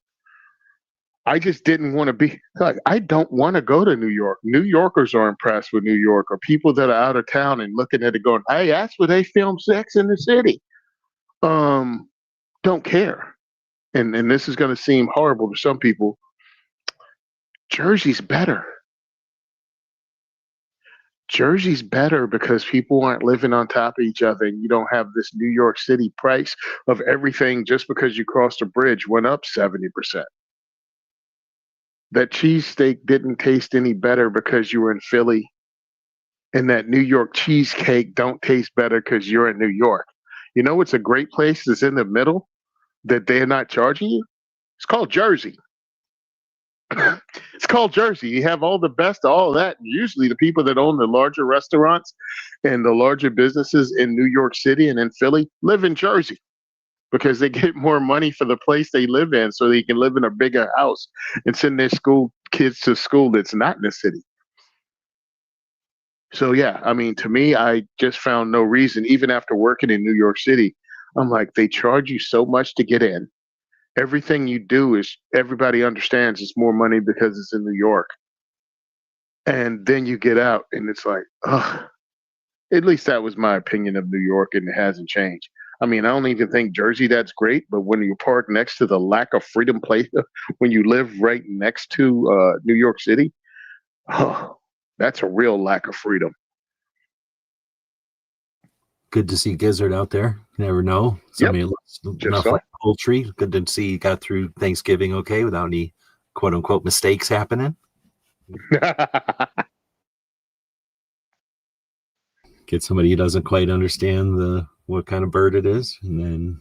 I just didn't want to be like, I don't want to go to New York. New Yorkers are impressed with New York, or people that are out of town and looking at it going, hey, that's where they film Sex in the City. Don't care. and this is going to seem horrible to some people, Jersey's better. Jersey's better because people aren't living on top of each other, and you don't have this New York City price of everything just because you crossed a bridge went up 70%. That cheesesteak didn't taste any better because you were in Philly, and that New York cheesecake don't taste better because you're in New York. You know what's a great place that's in the middle that they're not charging you? It's called Jersey. It's called Jersey. You have all the best of all of that. Usually the people that own the larger restaurants and the larger businesses in New York City and in Philly live in Jersey because they get more money for the place they live in, so they can live in a bigger house and send their school kids to school that's not in the city. So yeah, I mean, to me, I just found no reason, even after working in New York City, I'm like, they charge you so much to get in. Everything you do is, everybody understands it's more money because it's in New York. And then you get out and it's like, ugh. At least that was my opinion of New York, and it hasn't changed. I mean, I don't even think Jersey that's great, but when you park next to the lack of freedom place, when you live right next to New York City, oh, that's a real lack of freedom.
Good to see Gizzard out there. You never know. Somebody looks enough like poultry. Good to see you got through Thanksgiving okay without any quote unquote mistakes happening. Get somebody who doesn't quite understand what kind of bird it is, and then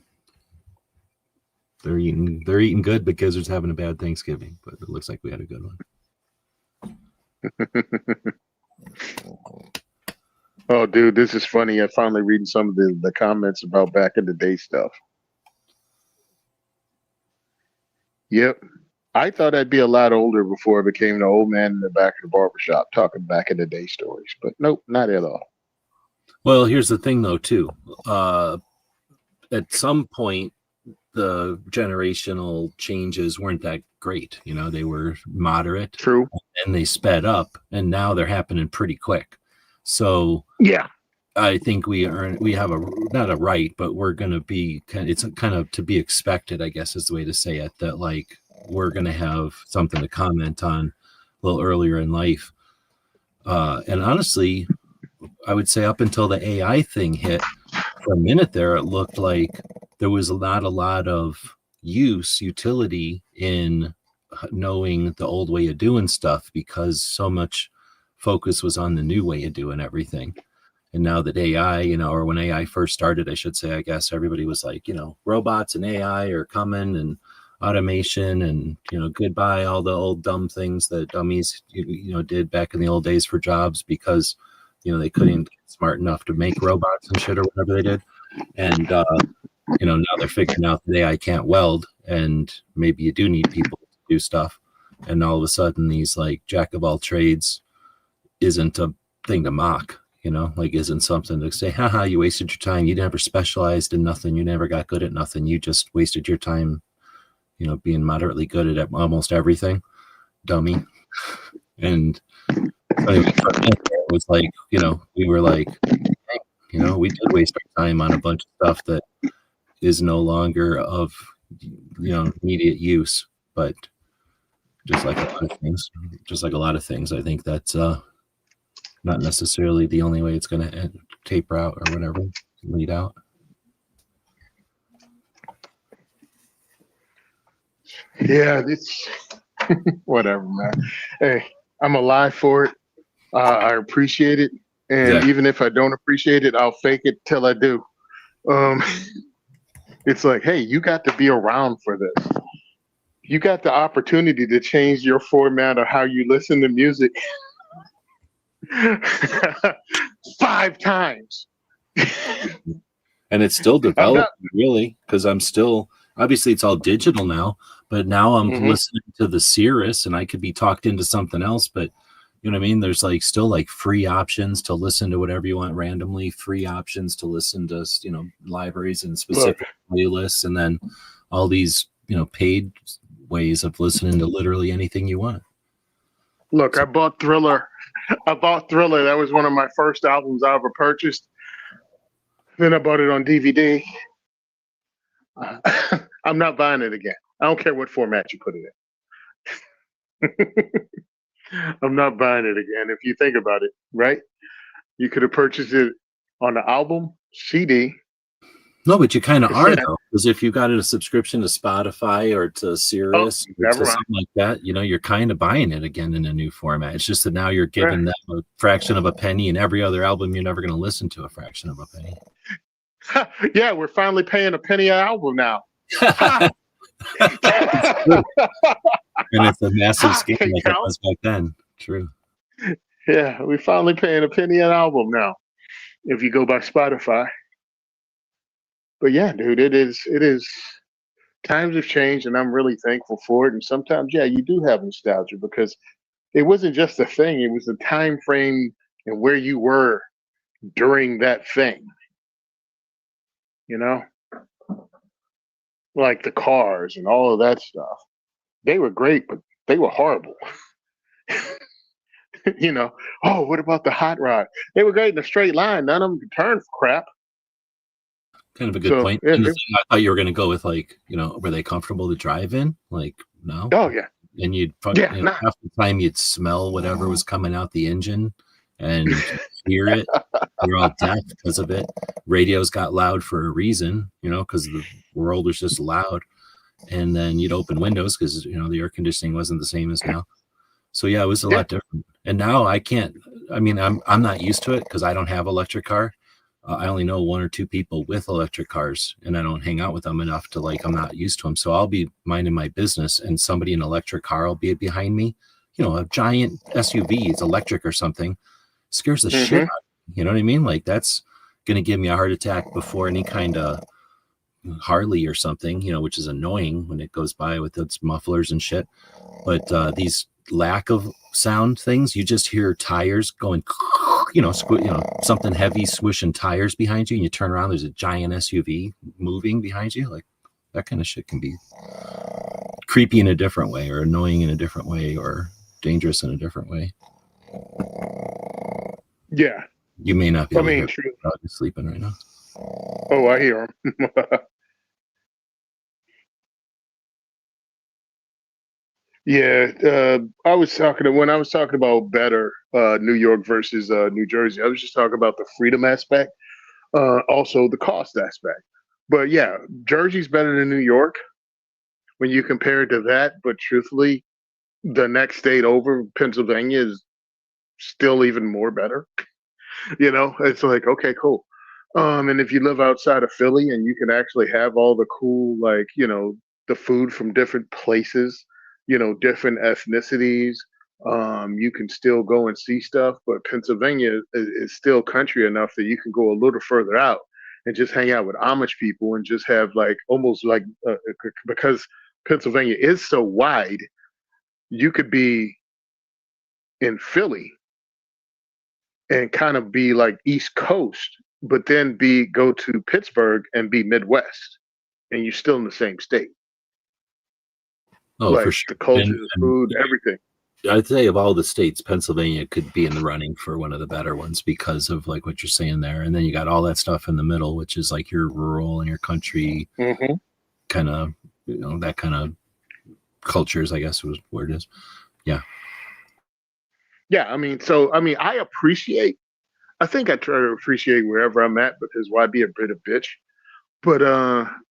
they're eating good, but Gizzard's having a bad Thanksgiving. But it looks like we had a good one.
Oh, dude, this is funny. I'm finally reading some of the comments about back in the day stuff. Yep. I thought I'd be a lot older before I became the old man in the back of the barbershop talking back in the day stories. But nope, not at all.
Well, here's the thing, though, too. At some point, the generational changes weren't that great. You know, they were moderate.
True.
And they sped up, and now they're happening pretty quick. So
yeah,
I think we have not a right, but we're going to be it's kind of to be expected, I guess is the way to say it, that like we're going to have something to comment on a little earlier in life. And honestly, I would say up until the AI thing hit, for a minute there, it looked like there was not a lot of utility in knowing the old way of doing stuff, because so much focus was on the new way of doing everything. And now that AI, or when AI first started, I should say, I guess everybody was like, robots and AI are coming, and automation, and, goodbye all the old dumb things that dummies, did back in the old days for jobs, because, they couldn't get smart enough to make robots and shit or whatever they did. And, now they're figuring out that AI can't weld, and maybe you do need people to do stuff. And all of a sudden these like jack of all trades isn't a thing to mock, isn't something to say, haha, you wasted your time. You never specialized in nothing. You never got good at nothing. You just wasted your time, being moderately good at almost everything, dummy. And anyway, it was like, we were like, hey, we did waste our time on a bunch of stuff that is no longer of, immediate use. But just like a lot of things, I think that's not necessarily the only way it's going to taper out or whatever, lead out.
Yeah, it's whatever, man. Hey, I'm alive for it. I appreciate it. And even if I don't appreciate it, I'll fake it till I do. It's like, hey, you got to be around for this. You got the opportunity to change your format of how you listen to music 5 times.
And it's still developing, really, because I'm still, obviously it's all digital now, but now I'm listening to the Cirrus, and I could be talked into something else, but you know what I mean? There's like still like free options to listen to whatever you want randomly, free options to listen to, libraries and specific playlists, and then all these, paid ways of listening to literally anything you want.
Look, I bought Thriller. That was one of my first albums I ever purchased. Then I bought it on DVD. I'm not buying it again. I don't care what format you put it in. I'm not buying it again. If you think about it, right? You could have purchased it on the album, CD,
No, but you kind of are
cassette.
though, because if you got a subscription to Spotify or to
Oh,
Sirius or
never
to
mind.
something like that, you're kind of buying it again in a new format. It's just that now you're
Right.
giving them a fraction of a penny, and every other album you're never going to listen to a fraction of a penny.
Yeah, we're finally paying a penny an album now. Ha!
It's true. And it's a massive
Ha!
scam
Can't
like it
count.
was back then. True.
Yeah, we're finally paying a penny an album now. If you go by Spotify. But yeah, dude, it is times have changed and I'm really thankful for it. And sometimes, yeah, you do have nostalgia because it wasn't just a thing, it was the time frame and where you were during that thing, you know? Like the cars and all of that stuff. They were great, but they were horrible. you know, oh, what about the hot rod? They were great in a straight line. None of them could turn for crap.
Kind of a good
So,
point.
yeah,
And the thing I thought you were going to go with, like, were they comfortable to drive in? Like, no.
oh, yeah.
And
Yeah, nah.
half the time you'd smell whatever was coming out the engine, and you could hear it. You're all deaf because of it. Radios got loud for a reason, because the world was just loud. And then you'd open windows because the air conditioning wasn't the same as now. So yeah, it was a
Yeah.
lot different. And now I can't. I mean, I'm not used to it because I don't have electric car. I only know one or two people with electric cars, and I don't hang out with them enough to I'm not used to them. So I'll be minding my business, and somebody in an electric car will be behind me. A giant SUV, it's electric or something, scares the shit out of me. You know what I mean? Like, that's going to give me a heart attack before any kind of Harley or something, which is annoying when it goes by with its mufflers and shit. But these lack of sound things, you just hear tires going, something heavy swishing tires behind you, and you turn around, there's a giant SUV moving behind you. Like, that kind of shit can be creepy in a different way, or annoying in a different way, or dangerous in a different way.
Yeah.
You may not be able to hear
true.
dog is sleeping right now.
Oh, I hear him. Yeah, I was talking when I was talking about better New York versus New Jersey. I was just talking about the freedom aspect, also the cost aspect. But yeah, Jersey's better than New York when you compare it to that. But truthfully, the next state over, Pennsylvania, is still even more better. It's like, okay, cool. And if you live outside of Philly and you can actually have all the cool, like, the food from different places, different ethnicities, you can still go and see stuff. But Pennsylvania is still country enough that you can go a little further out and just hang out with Amish people and just have like almost like because Pennsylvania is so wide, you could be in Philly and kind of be like East Coast, but then go to Pittsburgh and be Midwest, and you're still in the same state.
Oh,
Like
for sure.
the culture,
And,
the food, everything.
I'd say of all the states, Pennsylvania could be in the running for one of the better ones because of like what you're saying there. And then you got all that stuff in the middle, which is like your rural and your country kind of, that kind of cultures, I guess was where it is. Yeah.
Yeah, I think I try to appreciate wherever I'm at because why be a bit of bitch? But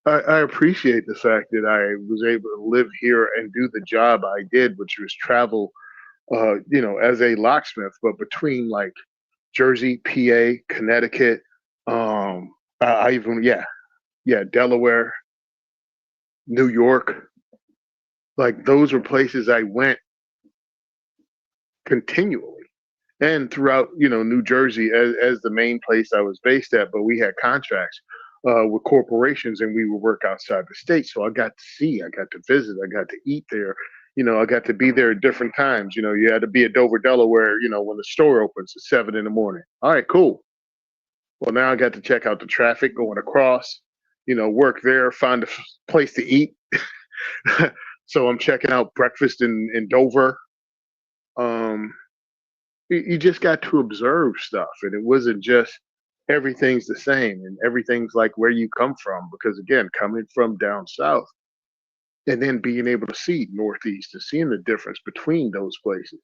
I appreciate the fact that I was able to live here and do the job I did, which was travel, as a locksmith. But between like Jersey, PA, Connecticut, I even Delaware, New York, like those were places I went continually. And throughout, New Jersey as the main place I was based at, but we had contracts with corporations and we would work outside the state. So I got to see, I got to visit, I got to eat there. I got to be there at different times. You had to be at Dover, Delaware, when the store opens at 7 in the morning. All right, cool. Well, now I got to check out the traffic going across, work there, find a place to eat. So I'm checking out breakfast in Dover. Um, you just got to observe stuff, and it wasn't just everything's the same and everything's like where you come from, because again, coming from down south, and then being able to see Northeast and seeing the difference between those places.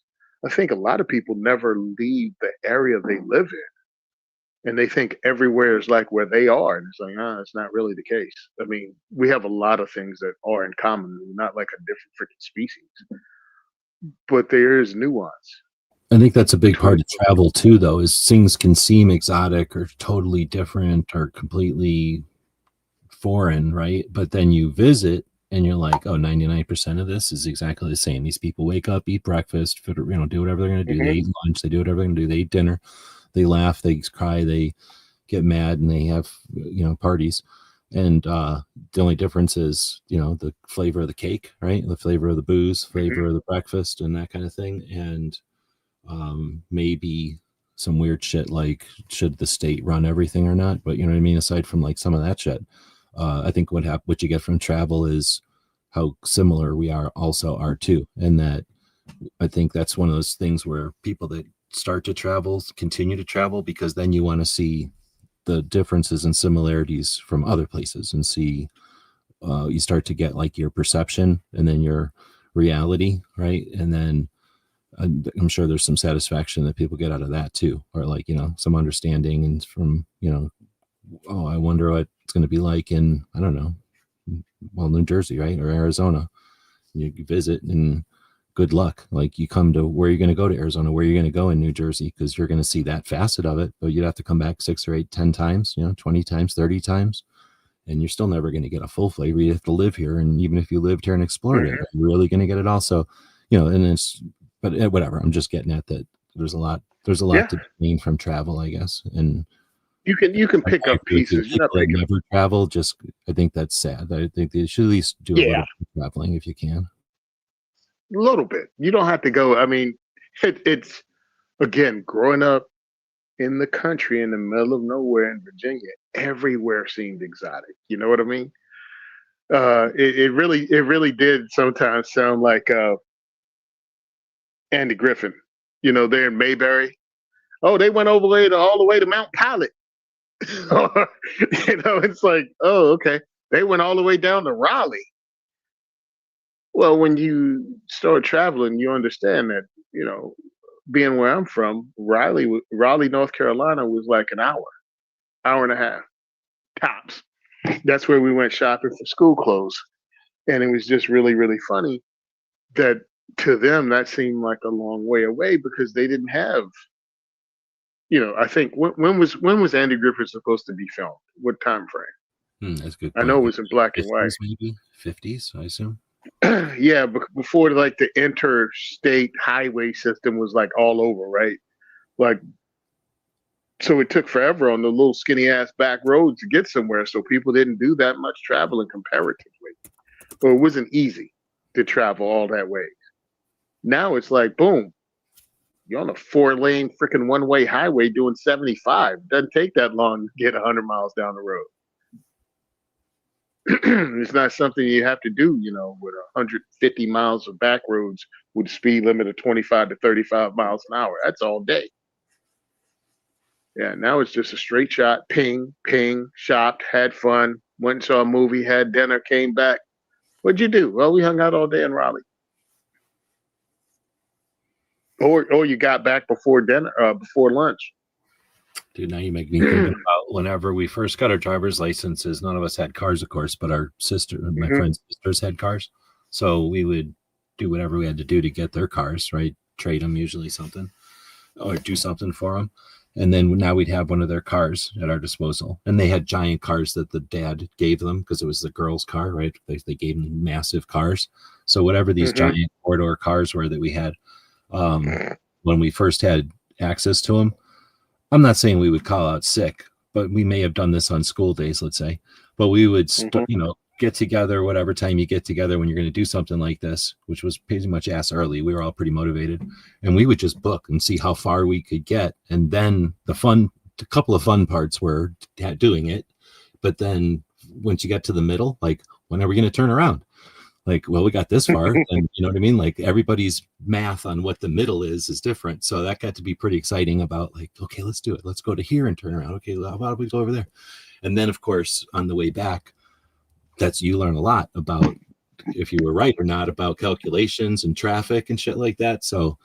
I think a lot of people never leave the area they live in, and they think everywhere is like where they are, and it's like, it's not really the case. I mean, we have a lot of things that are in common. We're not like a different freaking species, but there is nuance
I think that's a big part
between.
of travel too, though, is things can seem exotic or totally different or completely foreign, right? But then you visit and you're like, oh, 99% of this is exactly the same. These people wake up, eat breakfast, do whatever they're going to do. They
Mhm.
eat lunch, they do whatever they're going to do. They eat dinner, they laugh, they cry, they get mad, and they have, parties. And the only difference is, the flavor of the cake, right? The flavor of the booze,
Mhm.
flavor of the breakfast, and that kind of thing. And maybe some weird shit like should the state run everything or not, but you know what I mean, aside from like some of that shit, I think what you get from travel is how similar we are too, and that I think that's one of those things where people that start to travel continue to travel because then you want to see the differences and similarities from other places and see, you start to get like your perception and then your reality, right? And then I'm sure there's some satisfaction that people get out of that too, or like, some understanding and from, oh, I wonder what it's going to be like in, I don't know, well, New Jersey, right? Or Arizona. You visit and good luck. Like you come to where you're going to go to Arizona, where you're going to go in New Jersey, because you're going to see that facet of it, but you'd have to come back 6 or 8, 10 times, 20 times, 30 times. And you're still never going to get a full flavor. You have to live here. And even if you lived here and explored it,
Mhm.
you're really going to get it also, and it's, but whatever. I'm just getting at that. There's a lot
Yeah,
to gain from travel, I guess. And
you can
I
pick up
agree with you.
pieces. You're not
People that
picking.
never travel, I think that's sad. I think they should at least do a
Yeah,
little traveling if you can.
a little bit. You don't have to go. I mean, it's again growing up in the country in the middle of nowhere in Virginia. Everywhere seemed exotic. You know what I mean? It really did sometimes sound like Andy Griffin. They're in Mayberry. Oh, they went all the way to Mount Pilot. It's like, oh, okay. They went all the way down to Raleigh. Well, when you start traveling, you understand that, you know, being where I'm from, Raleigh, North Carolina was like an hour and a half tops. That's where we went shopping for school clothes. And it was just really, really funny that to them that seemed like a long way away because they didn't have, I think when was Andy Griffith supposed to be filmed? What time frame?
That's a good
I know
point.
it was in black and white.
50s, maybe 50s, I assume.
Yeah, before like the interstate highway system was like all over, right? Like, so it took forever on the little skinny ass back roads to get somewhere. So people didn't do that much traveling comparatively, or it wasn't easy to travel all that way. Now it's like, boom, you're on a 4-lane freaking one-way highway doing 75. Doesn't take that long to get 100 miles down the road. It's not something you have to do, with 150 miles of back roads with a speed limit of 25 to 35 miles an hour. That's all day. Yeah, now it's just a straight shot, ping, ping, shopped, had fun, went and saw a movie, had dinner, came back. What'd you do? Well, we hung out all day in Raleigh. Or you got back before dinner, before lunch.
Dude, now you make me think about whenever we first got our driver's licenses. None of us had cars, of course, but my
Hmm.
friend's sisters had cars. So we would do whatever we had to do to get their cars, right? Trade them, usually something, or do something for them. And then now we'd have one of their cars at our disposal. And they had giant cars that the dad gave them because it was the girl's car, right? They gave them massive cars. So whatever these
Hmm.
giant four-door cars were that we had, when we first had access to them, I'm not saying we would call out sick, but we may have done this on school days, let's say. But we would,
Hmm.
get together, whatever time you get together when you're going to do something like this, which was pretty much ass early. We were all pretty motivated, and we would just book and see how far we could get. And then a couple of fun parts were doing it. But then once you get to the middle, like, when are we going to turn around? Like, well, we got this far, and you know what I mean? Like, everybody's math on what the middle is different. So that got to be pretty exciting about, like, okay, let's do it. Let's go to here and turn around. Okay, how about we go over there? And then, of course, on the way back, you learn a lot about if you were right or not about calculations and traffic and shit like that. So,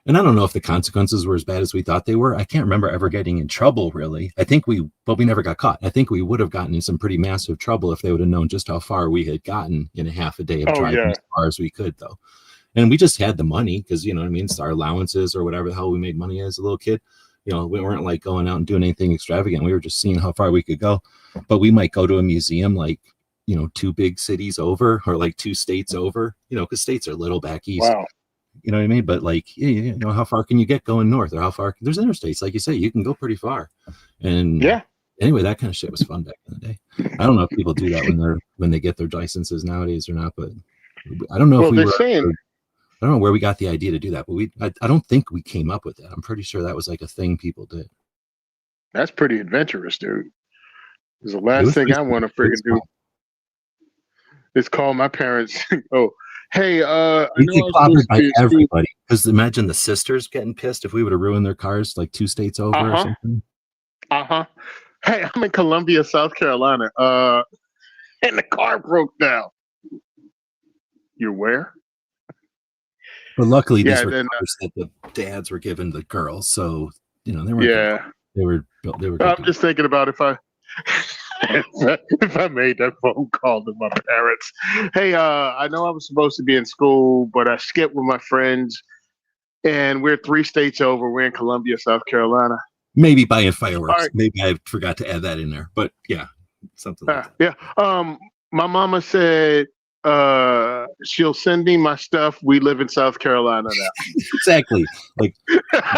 and I don't know if the consequences were as bad as we thought they were. I can't remember ever getting in trouble, really. But we never got caught. I think we would have gotten in some pretty massive trouble if they would have known just how far we had gotten in a half a day of
Oh,
driving
yeah.
as far as we could, though. And we just had the money because, you know what I mean? It's our allowances or whatever the hell we made money as a little kid. You know, we weren't like going out and doing anything extravagant. We were just seeing how far we could go. But we might go to a museum like, you know, 2 big cities over or like 2 states over, you know, because states are little back east.
Wow.
You know what I mean? But like, you know, how far can you get going north, or how far? There's interstates, like you say, you can go pretty far. And
Yeah.
anyway, that kind of shit was fun back in the day. I don't know if people do that when they get their licenses nowadays or not, but I don't know
Well,
if we
they're
were.
saying,
I don't know where we got the idea to do that, but I don't think we came up with that. I'm pretty sure that was like a thing people did.
that's pretty adventurous, dude. Because the
It
last
was
thing
pretty
I want to
fun. It was
freaking do
fun.
is call my parents. Oh, hey, I
We'd
know
get
I was
clobbered
supposed to
by
be at school.
everybody. Because imagine the sisters getting pissed if we would have ruined their cars like 2 states over or
Uh-huh.
something.
Uh-huh. Hey, I'm in Columbia, South Carolina. And the car broke down. You're where?
But luckily, these
Yeah,
were
then
cars that the dads were giving the girls, so you know they weren't.
yeah.
They were built. They were. Good
I'm
to
just thinking about if I if I made that phone call to my parents. Hey, I know I was supposed to be in school, but I skipped with my friends, and we're 3 states over. We're in Columbia, South Carolina.
maybe buying
All
fireworks.
right.
Maybe I forgot to add that in there, but yeah, something like that.
Yeah. My mama said she'll send me my stuff. We live in South Carolina
Exactly. Like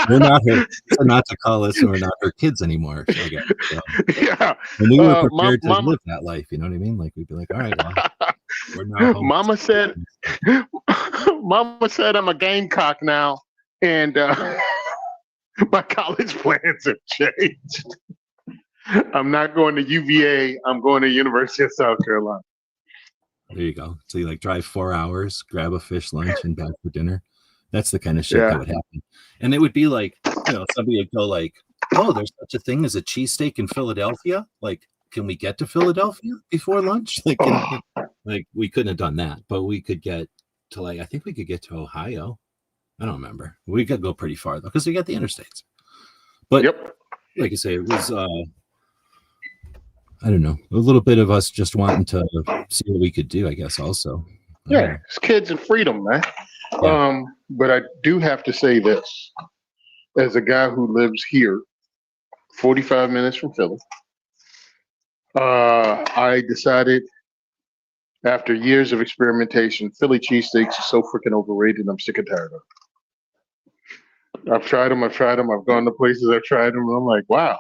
we're not her. So not to call us, and we're not her kids anymore. I guess. So,
now. Yeah.
and we were
My
prepared to
mama,
live that life. You know what I mean? Like we'd be like, all right, well, we're now home.
Mama said, Mama said I'm a Gamecock now, and my college plans have changed. I'm not going to UVA. I'm going to University of South Carolina.
There you go. So you like drive 4 hours, grab a fish lunch, and back for dinner. That's the kind of shit that would happen. And it would be like, you know, somebody would go like, "Oh, there's such a thing as a cheesesteak in Philadelphia. Like, can we get to Philadelphia before lunch?" Like, you know, like we couldn't have done that, but we could get to like I think we could get to Ohio. I don't remember. We could go pretty far though because we got the interstates. But
Yep.
like I say, it was I don't know, a little bit of us just wanting to see what we could do, I guess. Also,
Yeah, it's kids and freedom, man.
Yeah.
But I do have to say this, as a guy who lives here, 45 minutes from Philly, I decided after years of experimentation, Philly cheesesteaks are so freaking overrated. I'm sick and tired of it. I've tried them. I've gone to places. I've tried them. And I'm like, wow,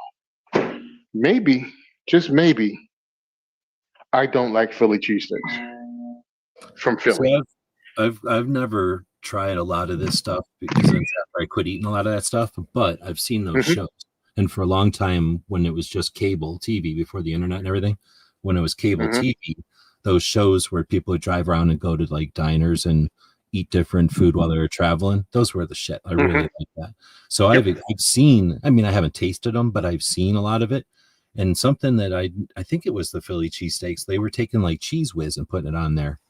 maybe, just maybe, I don't like Philly cheesesteaks from Philly.
So I've never tried a lot of this stuff because after I quit eating a lot of that stuff, but I've seen those shows. And for a long time, when it was just cable TV before the internet and everything, when it was cable TV, those shows where people would drive around and go to like diners and eat different food while they were traveling, those were the shit. I really like that. So I've seen, I mean, I haven't tasted them, but I've seen a lot of it. And something that I think it was the Philly cheesesteaks, they were taking like Cheese Whiz and putting it on there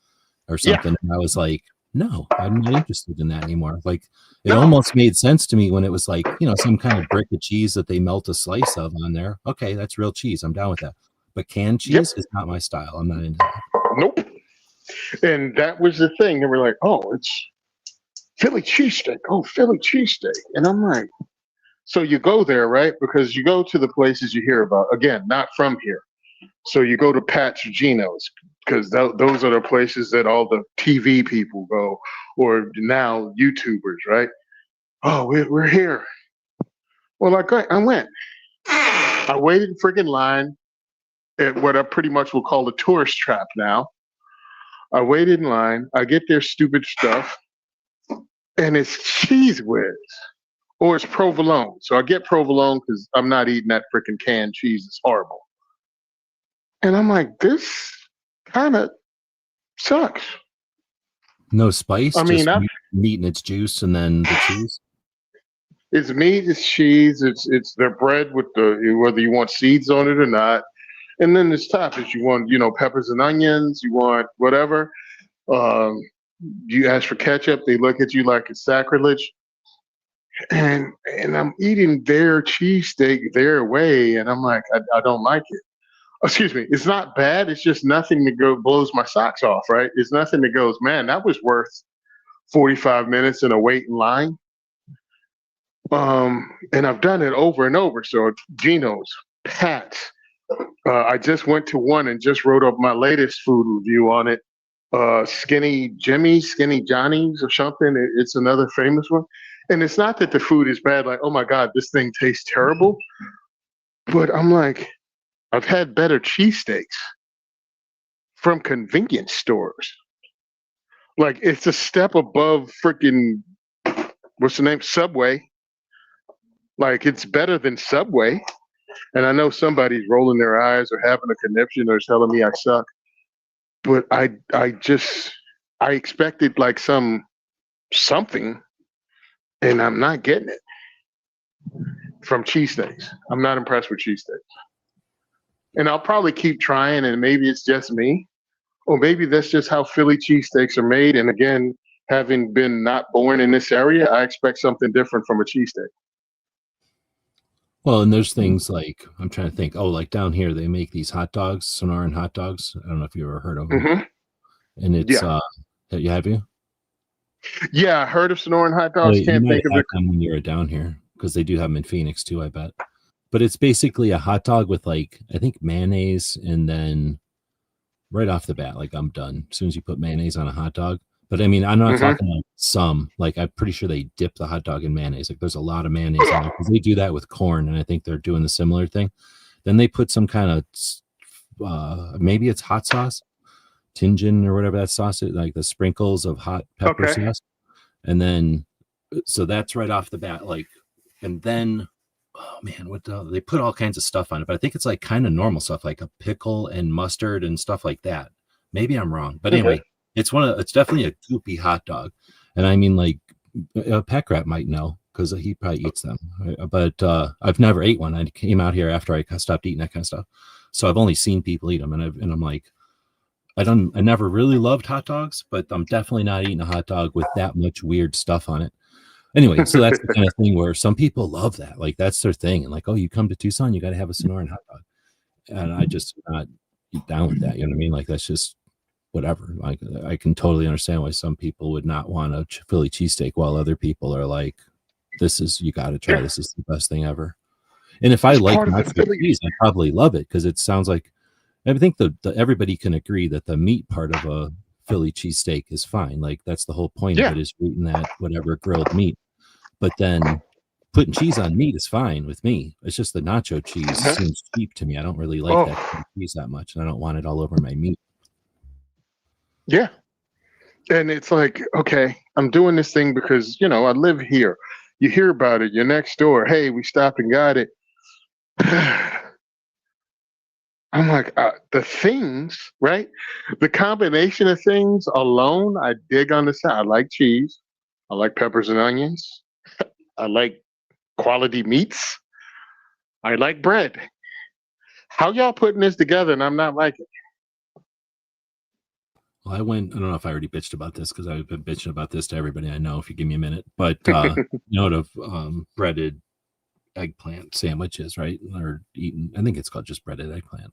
or something. And I was like, no, I'm not interested in that anymore. Like it almost made sense to me when it was like, you know, some kind of brick of cheese that they melt a slice of on there. Okay, that's real cheese. I'm down with that. But canned cheese is not my style. I'm not into that.
Nope. And that was the thing. And we're like, oh, it's Philly cheesesteak. Oh, Philly cheesesteak. And I'm like, so you go there, right? Because you go to the places you hear about. Again, not from here. So you go to Pat's or Gino's because those are the places that all the TV people go, or now YouTubers, right? Oh, we're here. Well, I went. I waited in friggin' line at what I pretty much will call the tourist trap now. I waited in line. I get their stupid stuff, and it's Cheese Whiz. Or it's provolone. So I get provolone because I'm not eating that freaking canned cheese. It's horrible. And I'm like, this kind of sucks.
No spice,
I mean,
just meat and its juice and then the cheese.
It's meat, it's cheese, it's their bread with whether you want seeds on it or not. And then there's toppings. You want, peppers and onions, you want whatever. Um, you ask for ketchup, they look at you like it's sacrilege. And I'm eating their cheesesteak their way, and I'm like, I don't like it. Excuse me, it's not bad. It's just nothing that blows my socks off, right? It's nothing that goes, man, that was worth 45 minutes in a wait in line. And I've done it over and over. So Geno's, Pat's. I just went to one and just wrote up my latest food review on it. Skinny Jimmy's, Skinny Johnny's, or something. It's another famous one. And it's not that the food is bad, like, oh my God, this thing tastes terrible. But I'm like, I've had better cheesesteaks from convenience stores. Like, it's a step above freaking, what's the name? Subway. Like, it's better than Subway. And I know somebody's rolling their eyes or having a conniption or telling me I suck. But I expected like something, and I'm not getting it from cheesesteaks. I'm not impressed with cheesesteaks. And I'll probably keep trying, and maybe it's just me. Or maybe that's just how Philly cheesesteaks are made. And again, having been not born in this area, I expect something different from a cheesesteak.
Well, and there's things like, I'm trying to think, like down here, they make these hot dogs, Sonoran hot dogs. I don't know if you ever heard of them.
Mm-hmm.
And it's,
Yeah.
Have you?
Yeah, I heard of Sonoran hot dogs.
Well,
Can't think of it.
When you were down here, because they do have them in Phoenix too, I bet. But it's basically a hot dog with like, I think mayonnaise, and then right off the bat, like I'm done. As soon as you put mayonnaise on a hot dog. But I mean, I'm not talking like some, like I'm pretty sure they dip the hot dog in mayonnaise. Like there's a lot of mayonnaise in there because they do that with corn, and I think they're doing the similar thing. Then they put some kind of, maybe it's hot sauce, Tinjin or whatever that sauce is, like the sprinkles of hot pepper sauce. And then, so that's right off the bat, like, and then, oh man, they put all kinds of stuff on it, but I think it's like kind of normal stuff, like a pickle and mustard and stuff like that. Maybe I'm wrong, but anyway, it's definitely a goopy hot dog. And I mean, like, Peck Rat might know because he probably eats them, but I've never ate one. I came out here after I stopped eating that kind of stuff, so I've only seen people eat them, and I'm like, I never really loved hot dogs, but I'm definitely not eating a hot dog with that much weird stuff on it. Anyway, so that's the kind of thing where some people love that. Like, that's their thing. And like, oh, you come to Tucson, you got to have a Sonoran hot dog. And I just not down with that. You know what I mean? Like, that's just whatever. Like, I can totally understand why some people would not want a Philly cheesesteak, while other people are like, you got to try. This is the best thing ever. And if I like nacho cheese, I probably love it because it sounds like, I think everybody can agree that the meat part of a Philly cheesesteak is fine. Like, that's the whole point of it, is eating that whatever grilled meat. But then putting cheese on meat is fine with me. It's just the nacho cheese seems cheap to me. I don't really like that cheese that much, and I don't want it all over my meat.
Yeah. And it's like, okay, I'm doing this thing because, I live here. You hear about it. You're next door. Hey, we stopped and got it. I'm like, the things, right? The combination of things alone, I dig on the side. I like cheese. I like peppers and onions. I like quality meats. I like bread. How y'all putting this together and I'm not liking it?
Well, I don't know if I already bitched about this because I've been bitching about this to everybody I know, if you give me a minute. But breaded eggplant sandwiches, right? Or eaten, I think it's called just breaded eggplant.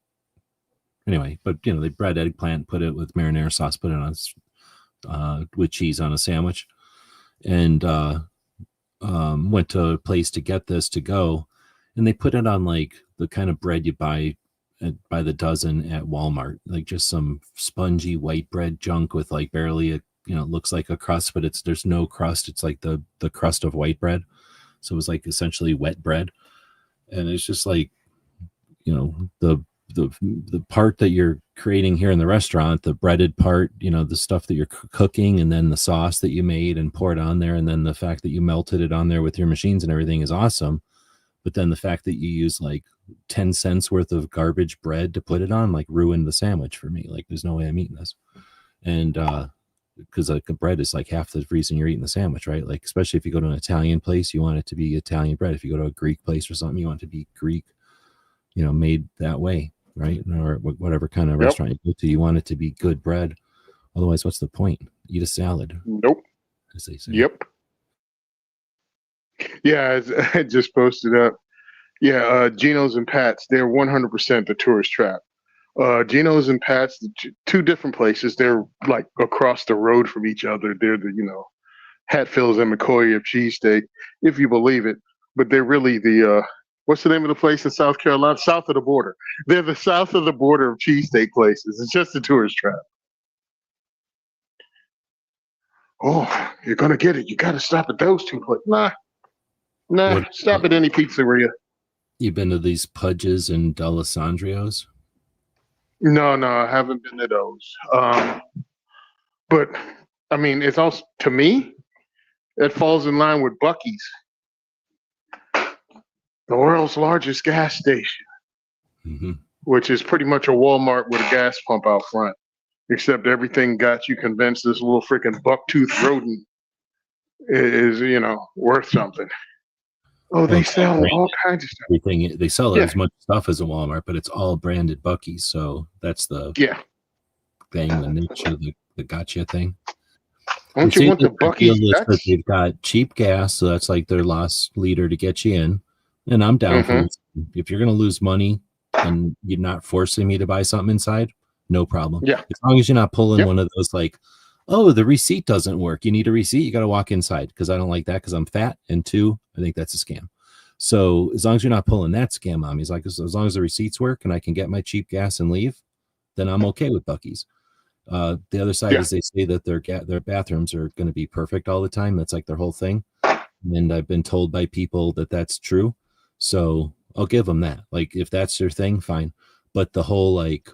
Anyway, but they bread eggplant, put it with marinara sauce, put it on with cheese on a sandwich, and went to a place to get this to go, and they put it on like the kind of bread you buy by the dozen at Walmart, like just some spongy white bread junk with like barely it looks like a crust, but there's no crust. It's like the crust of white bread, so it was like essentially wet bread, and it's just like the part that you're creating here in the restaurant, the breaded part, the stuff that you're cooking, and then the sauce that you made and poured on there, and then the fact that you melted it on there with your machines and everything is awesome. But then the fact that you use like 10 cents worth of garbage bread to put it on, like, ruined the sandwich for me. Like, there's no way I'm eating this. And because like the bread is like half the reason you're eating the sandwich, right? Like, especially if you go to an Italian place, you want it to be Italian bread. If you go to a Greek place or something, you want it to be Greek, made that way, right? Or whatever kind of restaurant you go to, you want it to be good bread. Otherwise, what's the point? Eat a salad,
Nope.
as they say.
Yep. Yeah, I just posted up. Yeah, Geno's and Pat's, they're 100% the tourist trap. Geno's and Pat's, two different places. They're like across the road from each other. They're the, Hatfields and McCoy of cheesesteak, if you believe it. But they're really the, what's the name of the place in South Carolina? South of the border. They're the south of the border of cheesesteak places. It's just a tourist trap. Oh, you're going to get it. You got to stop at those two places. Nah, stop at any pizzeria.
You've been to these Pudges and D'Alessandrios?
No, I haven't been to those. But I mean, it's also, to me, it falls in line with Buc-ee's, the world's largest gas station, which is pretty much a Walmart with a gas pump out front, except everything got you convinced this little freaking buck-tooth rodent is, worth something. Oh, they sell all kinds of stuff.
Everything they sell as much stuff as a Walmart, but it's all branded Buc-ee's. So that's the thing, the niche of the gotcha thing.
Don't you want the Buc-ee's?
That they've got cheap gas, so that's like their loss leader to get you in. And I'm down for it. If you're going to lose money and you're not forcing me to buy something inside, no problem.
Yeah.
As long as you're not pulling one of those like, oh, the receipt doesn't work. You need a receipt. You got to walk inside, because I don't like that, because I'm fat. And 2, I think that's a scam. So as long as you're not pulling that scam on me, like as long as the receipts work and I can get my cheap gas and leave, then I'm okay with Buc-ee's. The other side is they say that their bathrooms are going to be perfect all the time. That's like their whole thing. And I've been told by people that that's true. So I'll give them that. Like, if that's your thing, fine. But the whole, like,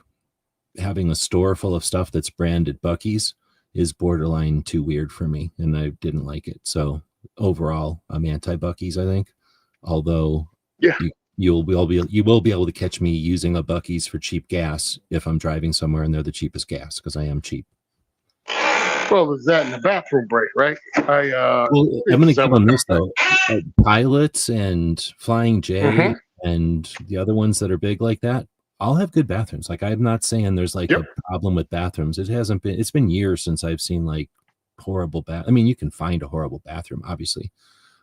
having a store full of stuff that's branded Buc-ee's is borderline too weird for me. And I didn't like it. So overall, I'm anti-Buc-ee's, I think. Although you will be able to catch me using a Buc-ee's for cheap gas if I'm driving somewhere and they're the cheapest gas, because I am cheap.
Well, there's that in the bathroom break, right? I'm
going to give them this though. Pilots and Flying J and the other ones that are big like that, all have good bathrooms. Like, I'm not saying there's like a problem with bathrooms. It's been years since I've seen like horrible I mean, you can find a horrible bathroom, obviously.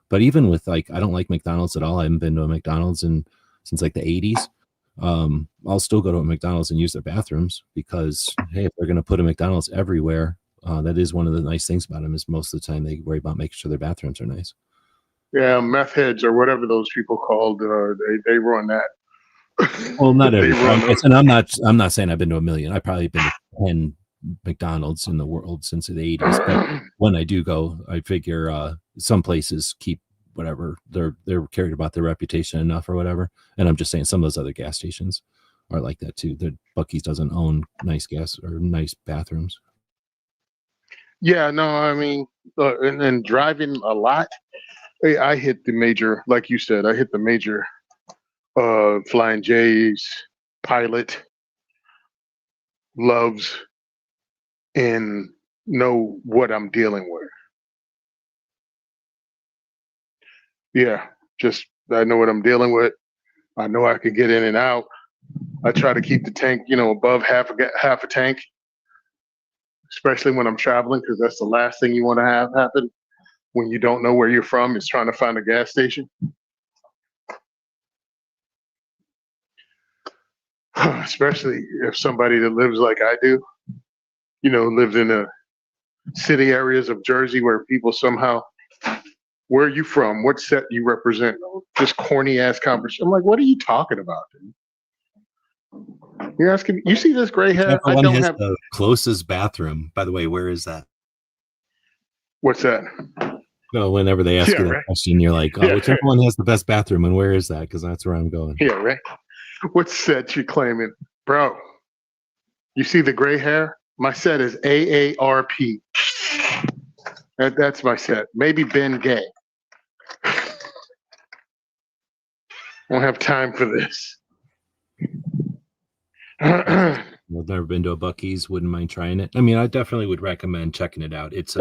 But even with, like, I don't like McDonald's at all. I haven't been to a McDonald's since like the 80s. I'll still go to a McDonald's and use their bathrooms, because, hey, if they're going to put a McDonald's everywhere, that is one of the nice things about them, is most of the time they worry about making sure their bathrooms are nice. Yeah,
meth heads or whatever those people called, they run that.
Well, not everyone. And I'm not saying I've been to a million. I've probably been to 10 McDonald's in the world since the 80s. But when I do go, I figure some places keep whatever, they're cared about their reputation enough or whatever. And I'm just saying some of those other gas stations are like that too. The Buc-ee's doesn't own nice gas or nice bathrooms.
Yeah, no, I mean, and driving a lot, I hit the major, like you said, I hit the major Flying J's, Pilot, Loves, and know what I'm dealing with. Yeah, just I know what I'm dealing with. I know I can get in and out. I try to keep the tank, above half a tank, especially when I'm traveling, because that's the last thing you want to have happen when you don't know where you're from, is trying to find a gas station. Especially if somebody that lives like I do, lives in the city areas of Jersey where people somehow, where are you from? What set you represent? Just corny ass conversation. I'm like, what are you talking about, dude? You're asking me, you see this gray hair?
I don't have the closest bathroom. By the way, where is that?
What's that?
No, whenever they ask you that question, you're like, whichever one has the best bathroom, and where is that? Because that's where I'm going.
Yeah, right. What set you claiming? Bro, you see the gray hair? My set is AARP. That's my set. Maybe Ben Gay. Won't have time for this.
I've never been to a Buc-ee's. Wouldn't mind trying it. I mean, I definitely would recommend checking it out. It's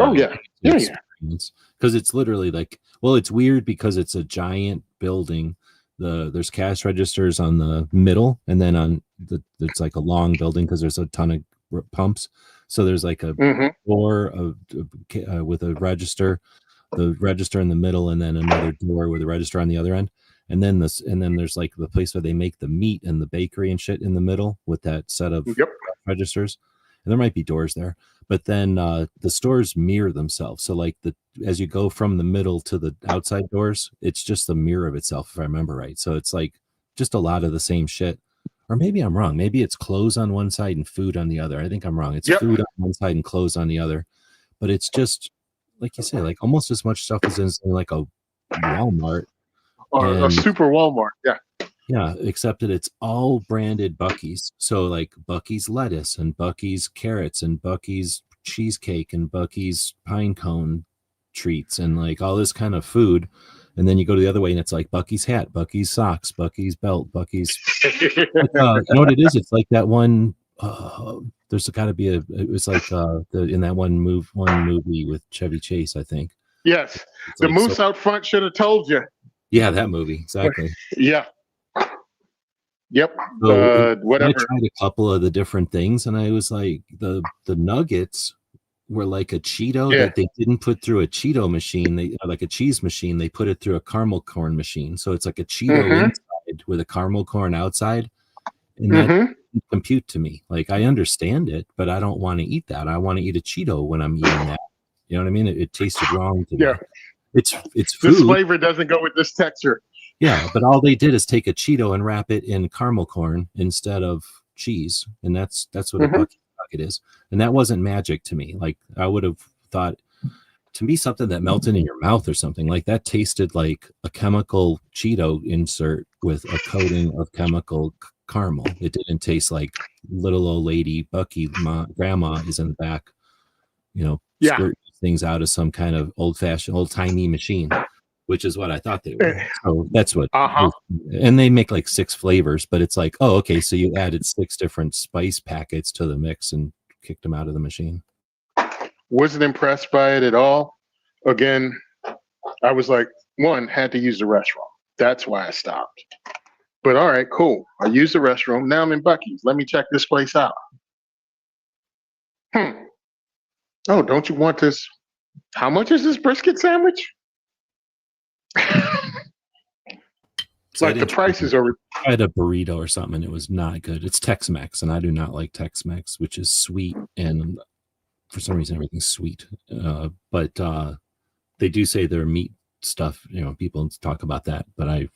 because it's literally like, well, it's weird because it's a giant building. There's cash registers on the middle, and then it's like a long building because there's a ton of pumps. So there's like a door with a register, the register in the middle, and then another door with a register on the other end. And then there's like the place where they make the meat and the bakery and shit in the middle with that set of registers. And there might be doors there, but then the stores mirror themselves. So like as you go from the middle to the outside doors, it's just the mirror of itself, if I remember right. So it's like just a lot of the same shit. Or maybe I'm wrong. Maybe it's clothes on one side and food on the other. I think I'm wrong. It's food on one side and clothes on the other. But it's just, like you say, like almost as much stuff as in like a Walmart.
Or a super Walmart,
Yeah, except that it's all branded Buc-ee's. So like Buc-ee's lettuce and Buc-ee's carrots and Buc-ee's cheesecake and Buc-ee's pine cone treats and like all this kind of food. And then you go to the other way and it's like Buc-ee's hat, Buc-ee's socks, Buc-ee's belt, Buc-ee's. You know what it is? It's like that one. There's got to be it was like in that one movie with Chevy Chase, I think.
Yes, it's the like, moose out front should have told you.
Yeah, that movie exactly.
Yeah. Yep.
So
whatever.
I tried a couple of the different things, and I was like, the nuggets were like a Cheeto that they didn't put through a Cheeto machine. They like a cheese machine. They put it through a caramel corn machine. So it's like a Cheeto inside with a caramel corn outside, and that didn't compute to me. Like I understand it, but I don't want to eat that. I want to eat a Cheeto when I'm eating that. You know what I mean? It tasted wrong to me. It's food.
This flavor doesn't go with this texture.
Yeah, but all they did is take a Cheeto and wrap it in caramel corn instead of cheese, and that's what a bucket is. And that wasn't magic to me. Like I would have thought, to me, something that melted in your mouth or something like that tasted like a chemical Cheeto insert with a coating of chemical caramel. It didn't taste like little old lady Bucky grandma is in the back, squirting things out of some kind of old-timey machine, which is what I thought they were. So that's what, and they make like 6 flavors, but it's like, oh, okay, so you added 6 different spice packets to the mix and kicked them out of the machine.
Wasn't impressed by it at all. Again, I was like, had to use the restroom. That's why I stopped. But all right, cool. I used the restroom. Now I'm in Buc-ee's. Let me check this place out. Oh, don't you want this? How much is this brisket sandwich? It's like the prices are.
I had a burrito or something, and it was not good. It's Tex-Mex, and I do not like Tex-Mex, which is sweet, and for some reason everything's sweet. But they do say their meat stuff. People talk about that, but I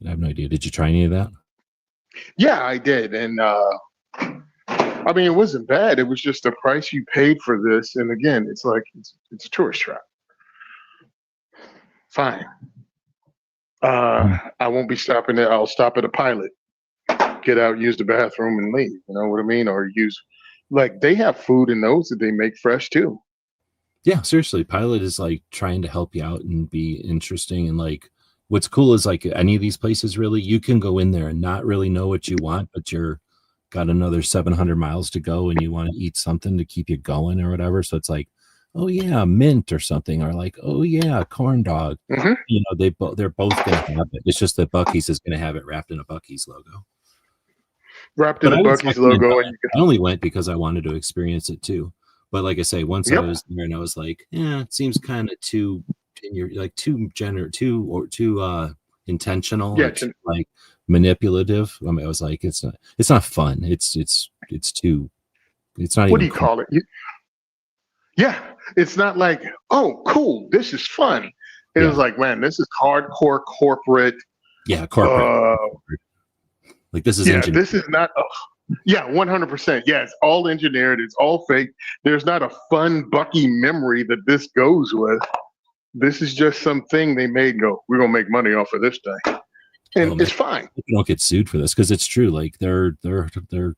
have no idea. Did you try any of that?
Yeah, I did, and I mean, it wasn't bad. It was just the price you paid for this, and again, it's like it's a tourist trap. Fine. I won't be stopping there. I'll stop at a Pilot, get out, use the bathroom, and leave. You know what I mean? Or they have food in those that they make fresh too.
Yeah, seriously. Pilot is like trying to help you out and be interesting. And like, what's cool is like any of these places, really, you can go in there and not really know what you want, but you're got another 700 miles to go and you want to eat something to keep you going or whatever. So it's like, oh yeah, mint or something, or like, oh yeah, corn dog. They're both gonna have it. It's just that Buc-ee's is gonna have it wrapped in a Buc-ee's logo.
Wrapped in a Buc-ee's logo.
I only went because I wanted to experience it too. But like I say, once I was there and I was like, it seems kind of too intentional, like manipulative. I mean, I was like, it's not fun. It's not.
What do you call it? It's not like, oh, cool, this is fun. It was like, man, this is hardcore corporate.
Yeah, corporate. Like this is engineered.
This is not. 100%. Yeah, it's all engineered. It's all fake. There's not a fun Bucky memory that this goes with. This is just something they made. We're gonna make money off of this thing, and it's fine.
You don't get sued for this because it's true. Like they're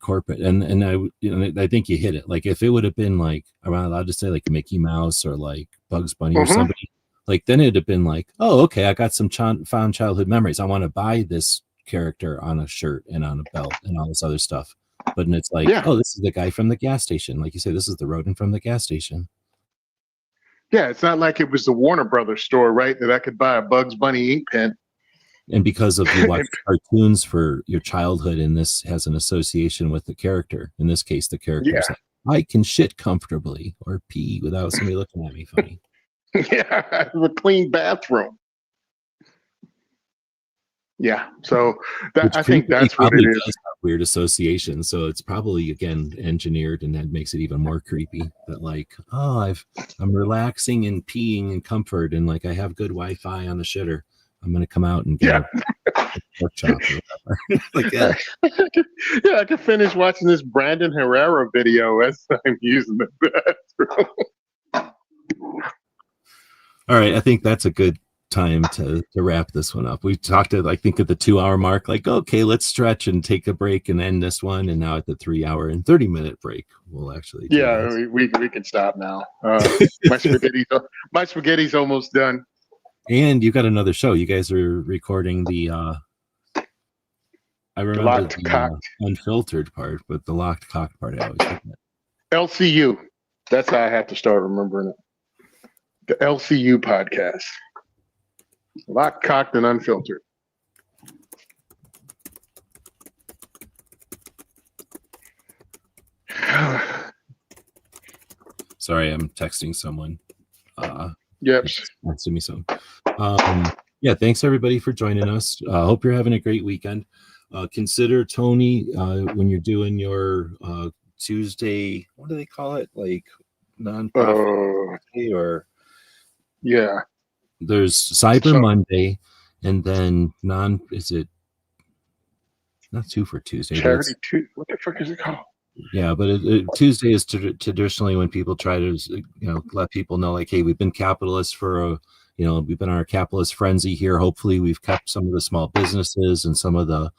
corporate, and I think you hit it. Like if it would have been like, am I allowed to say like Mickey Mouse or like Bugs Bunny or somebody, like then it'd have been like, oh, okay, I got some found childhood memories. I want to buy this character on a shirt and on a belt and all this other stuff. But it's like, oh, this is the guy from the gas station. Like you say, this is the rodent from the gas station.
Yeah, it's not like it was the Warner Brothers store, right? That I could buy a Bugs Bunny ink pen.
And because of you watch cartoons for your childhood, and this has an association with the character. In this case, the character is like I can shit comfortably or pee without somebody looking at me funny.
Yeah, a clean bathroom. Yeah, so
Which
I think
creepily
that's what it
probably
is.
does have weird associations. So it's probably again engineered, and that makes it even more creepy. That like, oh, I'm relaxing and peeing in comfort, and like I have good Wi-Fi on the shitter. I'm gonna come out and get
Yeah,
a pork chop or whatever. Like, yeah.
yeah, I can finish watching this Brandon Herrera video as I'm using the bathroom.
All right, I think that's a good time to wrap this one up. We talked at I think at the 2 hour mark, like, okay, let's stretch and take a break and end this one. And now at the 3 hour and 30-minute break, we'll actually do
Yeah,
this.
we can stop now. My spaghetti's almost done.
And you got another show. You guys are recording the I remember
Locked
the
Cocked
unfiltered part, but the locked cock part I always forget.
LCU. That's how I have to start remembering it. The LCU podcast. Locked, Cocked, and Unfiltered.
Sorry, I'm texting someone.
Yep.
Texting me some. Yeah, thanks everybody for joining us. Hope you're having a great weekend. Consider Tony when you're doing your Tuesday. What do they call it? Like nonprofit or
yeah.
There's Cyber Monday, and then is it not Two for Tuesday?
Charity Tuesday. What the fuck is it called?
Yeah, but Tuesday is traditionally when people try to let people know, like, hey, we've been capitalists for we've been on our capitalist frenzy here. Hopefully we've kept some of the small businesses and some of the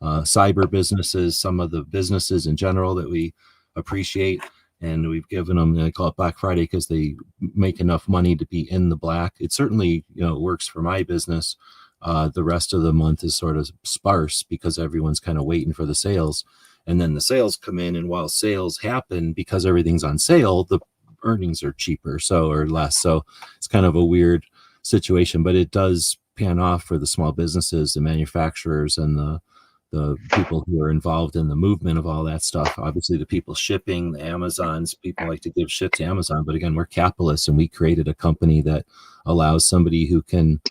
cyber businesses, some of the businesses in general that we appreciate, and we've given them, they call it Black Friday because they make enough money to be in the black. It certainly works for my business. The rest of the month is sort of sparse because everyone's kind of waiting for the sales, and then the sales come in, and while sales happen, because everything's on sale, the earnings are cheaper or less. So it's kind of a weird situation, but it does pan off for the small businesses, the manufacturers, and the people who are involved in the movement of all that stuff. Obviously the people shipping, the Amazons, people like to give shit to Amazon, but again, we're capitalists, and we created a company that allows somebody who can,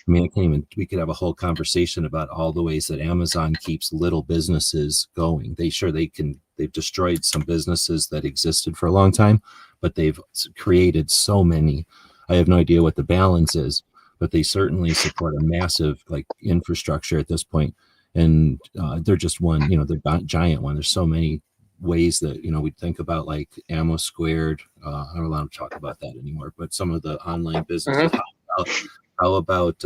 we could have a whole conversation about all the ways that Amazon keeps little businesses going. They've destroyed some businesses that existed for a long time, but they've created so many. I have no idea what the balance is, but they certainly support a massive infrastructure at this point. And they're just one, they're not giant one. There's so many ways that, we think about, like Ammo Squared. I don't want to talk about that anymore, but some of the online businesses, how about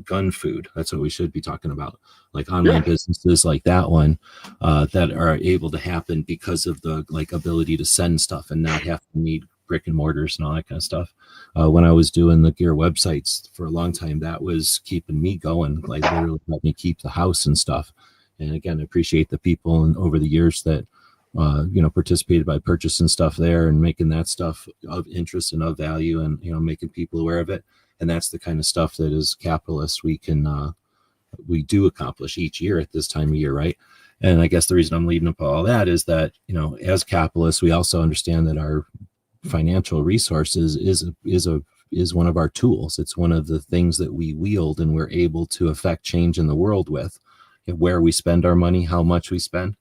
gun food? That's what we should be talking about. Like online businesses like that one that are able to happen because of the ability to send stuff and not have to need brick and mortars and all that kind of stuff. When I was doing the gear websites for a long time, that was keeping me going, literally helped me keep the house and stuff. And again, I appreciate the people and over the years that participated by purchasing stuff there and making that stuff of interest and of value, and making people aware of it. And that's the kind of stuff that as capitalists we do accomplish each year at this time of year, right? And I guess the reason I'm leading up all that is that as capitalists, we also understand that our financial resources is one of our tools. It's one of the things that we wield, and we're able to affect change in the world with where we spend our money, how much we spend.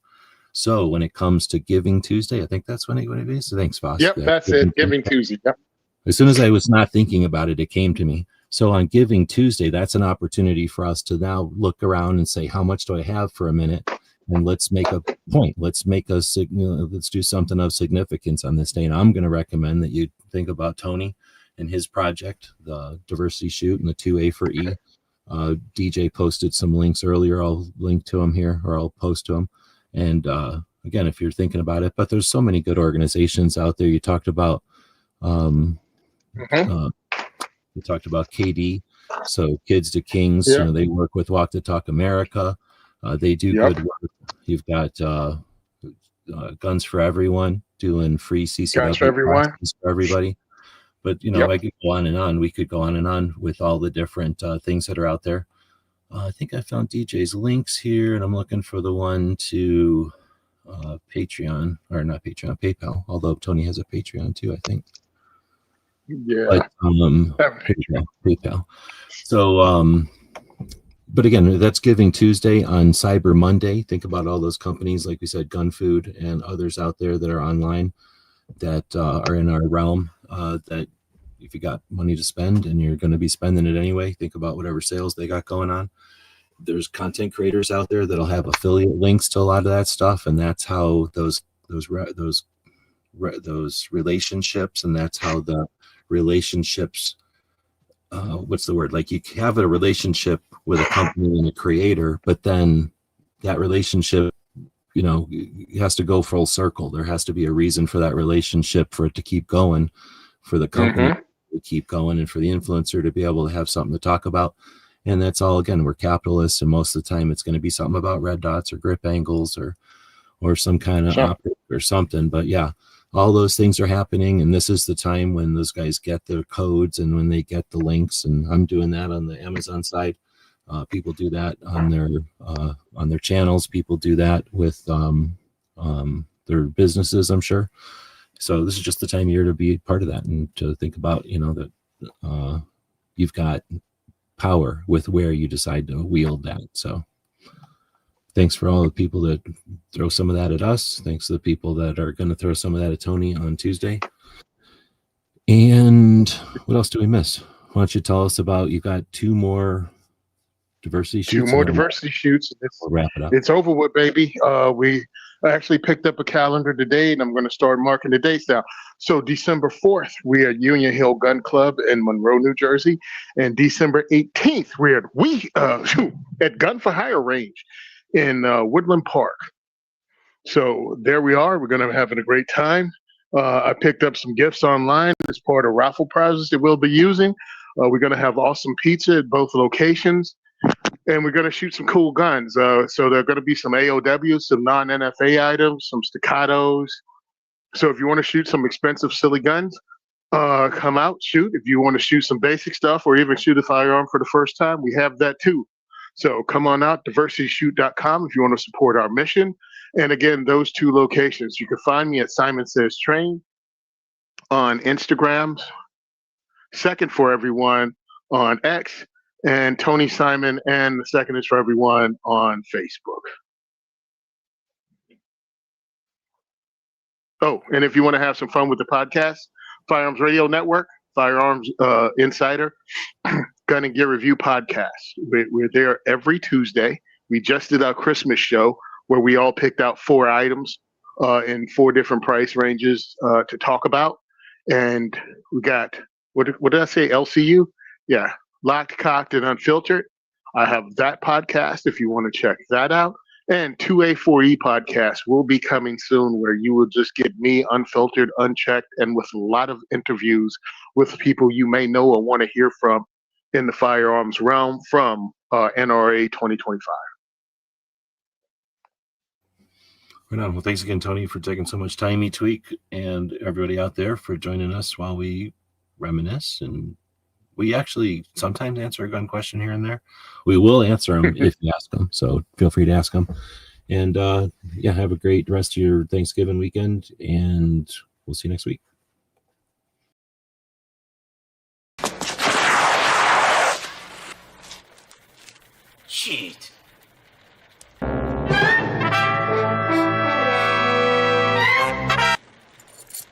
So when it comes to Giving Tuesday, I think that's when it is. So thanks, Foss.
Yep, that's it. Giving Tuesday. Yep.
As soon as I was not thinking about it, it came to me. So on Giving Tuesday, that's an opportunity for us to now look around and say, how much do I have for a minute? And let's make a point. Let's do something of significance on this day. And I'm going to recommend that you think about Tony and his project, the diversity shoot and the 2A for E. DJ posted some links earlier. I'll link to them here, or I'll post to them. And again, if you're thinking about it, but there's so many good organizations out there. You talked about KD, so Kids to Kings. They work with Walk the Talk America. They do good work. You've got Guns for Everyone doing free CCW classes for everybody. But I could go on and on. We could go on and on with all the different things that are out there. I think I found DJ's links here, and I'm looking for the one to Patreon, or not Patreon, PayPal, although Tony has a Patreon too, I think.
Yeah.
But PayPal. So, but again, that's Giving Tuesday. On Cyber Monday, think about all those companies, like we said, Gun Food and others out there that are online that are in our realm, that if you got money to spend and you're going to be spending it anyway, think about whatever sales they got going on. There's content creators out there that'll have affiliate links to a lot of that stuff, and that's how those relationships, and that's how the relationships, what's the word? Like, you have a relationship with a company and a creator, but then that relationship, it has to go full circle. There has to be a reason for that relationship, for it to keep going, for the company to keep going, and for the influencer to be able to have something to talk about. And that's all, again, we're capitalists, and most of the time it's going to be something about red dots or grip angles or some kind of optic or something. But yeah, all those things are happening, and this is the time when those guys get their codes and when they get the links. And I'm doing that on the Amazon side. People do that on their channels. People do that with their businesses, I'm sure. So this is just the time of year to be part of that, and to think about, that you've got power with where you decide to wield that. So thanks for all the people that throw some of that at us. Thanks to the people that are going to throw some of that at Tony on Tuesday. And what else do we miss? Why don't you tell us about, you've got two more diversity shoots.
Two more diversity shoots.
We'll wrap it up.
It's over with, baby. We actually picked up a calendar today, and I'm going to start marking the dates now. So December 4th, we're at Union Hill Gun Club in Monroe, New Jersey. And December 18th, we're at Gun for Hire Range in Woodland Park. So there we are. We're going to be having a great time. I picked up some gifts online as part of raffle prizes that we'll be using. We're going to have awesome pizza at both locations. And we're going to shoot some cool guns. So there are going to be some AOWs, some non-NFA items, some staccatos. So if you want to shoot some expensive, silly guns, come out, shoot. If you want to shoot some basic stuff, or even shoot a firearm for the first time, we have that too. So come on out, diversityshoot.com, if you want to support our mission. And again, those two locations. You can find me at SimonSaysTrain on Instagram, Second for Everyone on X, and Tony Simon, and the Second is for Everyone on Facebook. Oh, and if you want to have some fun with the podcast, Firearms Radio Network, Firearms Insider, Gun and Gear Review Podcast. We're there every Tuesday. We just did our Christmas show where we all picked out 4 items in 4 different price ranges to talk about. And we got, what did I say, LCU? Yeah. Locked, Cocked, and Unfiltered. I have that podcast if you want to check that out. And 2A4E podcast will be coming soon, where you will just get me unfiltered, unchecked, and with a lot of interviews with people you may know or want to hear from in the firearms realm from NRA 2025.
Right on. Well, thanks again, Tony, for taking so much time each week, and everybody out there for joining us while we reminisce. And we actually sometimes answer a gun question here and there. We will answer them if you ask them, so feel free to ask them. And yeah, have a great rest of your Thanksgiving weekend, and we'll see you next week.
Shit.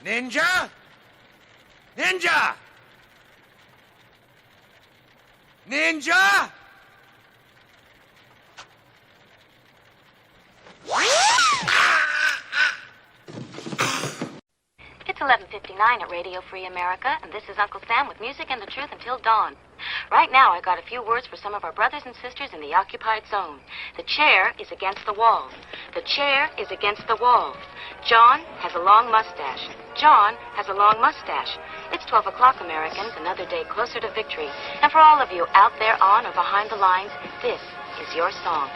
Ninja? Ninja! Ninja!
It's 11:59 at Radio Free America, and this is Uncle Sam with music and the truth until dawn. Right now, I got a few words for some of our brothers and sisters in the occupied zone. The chair is against the wall. The chair is against the wall. John has a long mustache. John has a long mustache. It's 12 o'clock, Americans, another day closer to victory. And for all of you out there on or behind the lines, this is your song.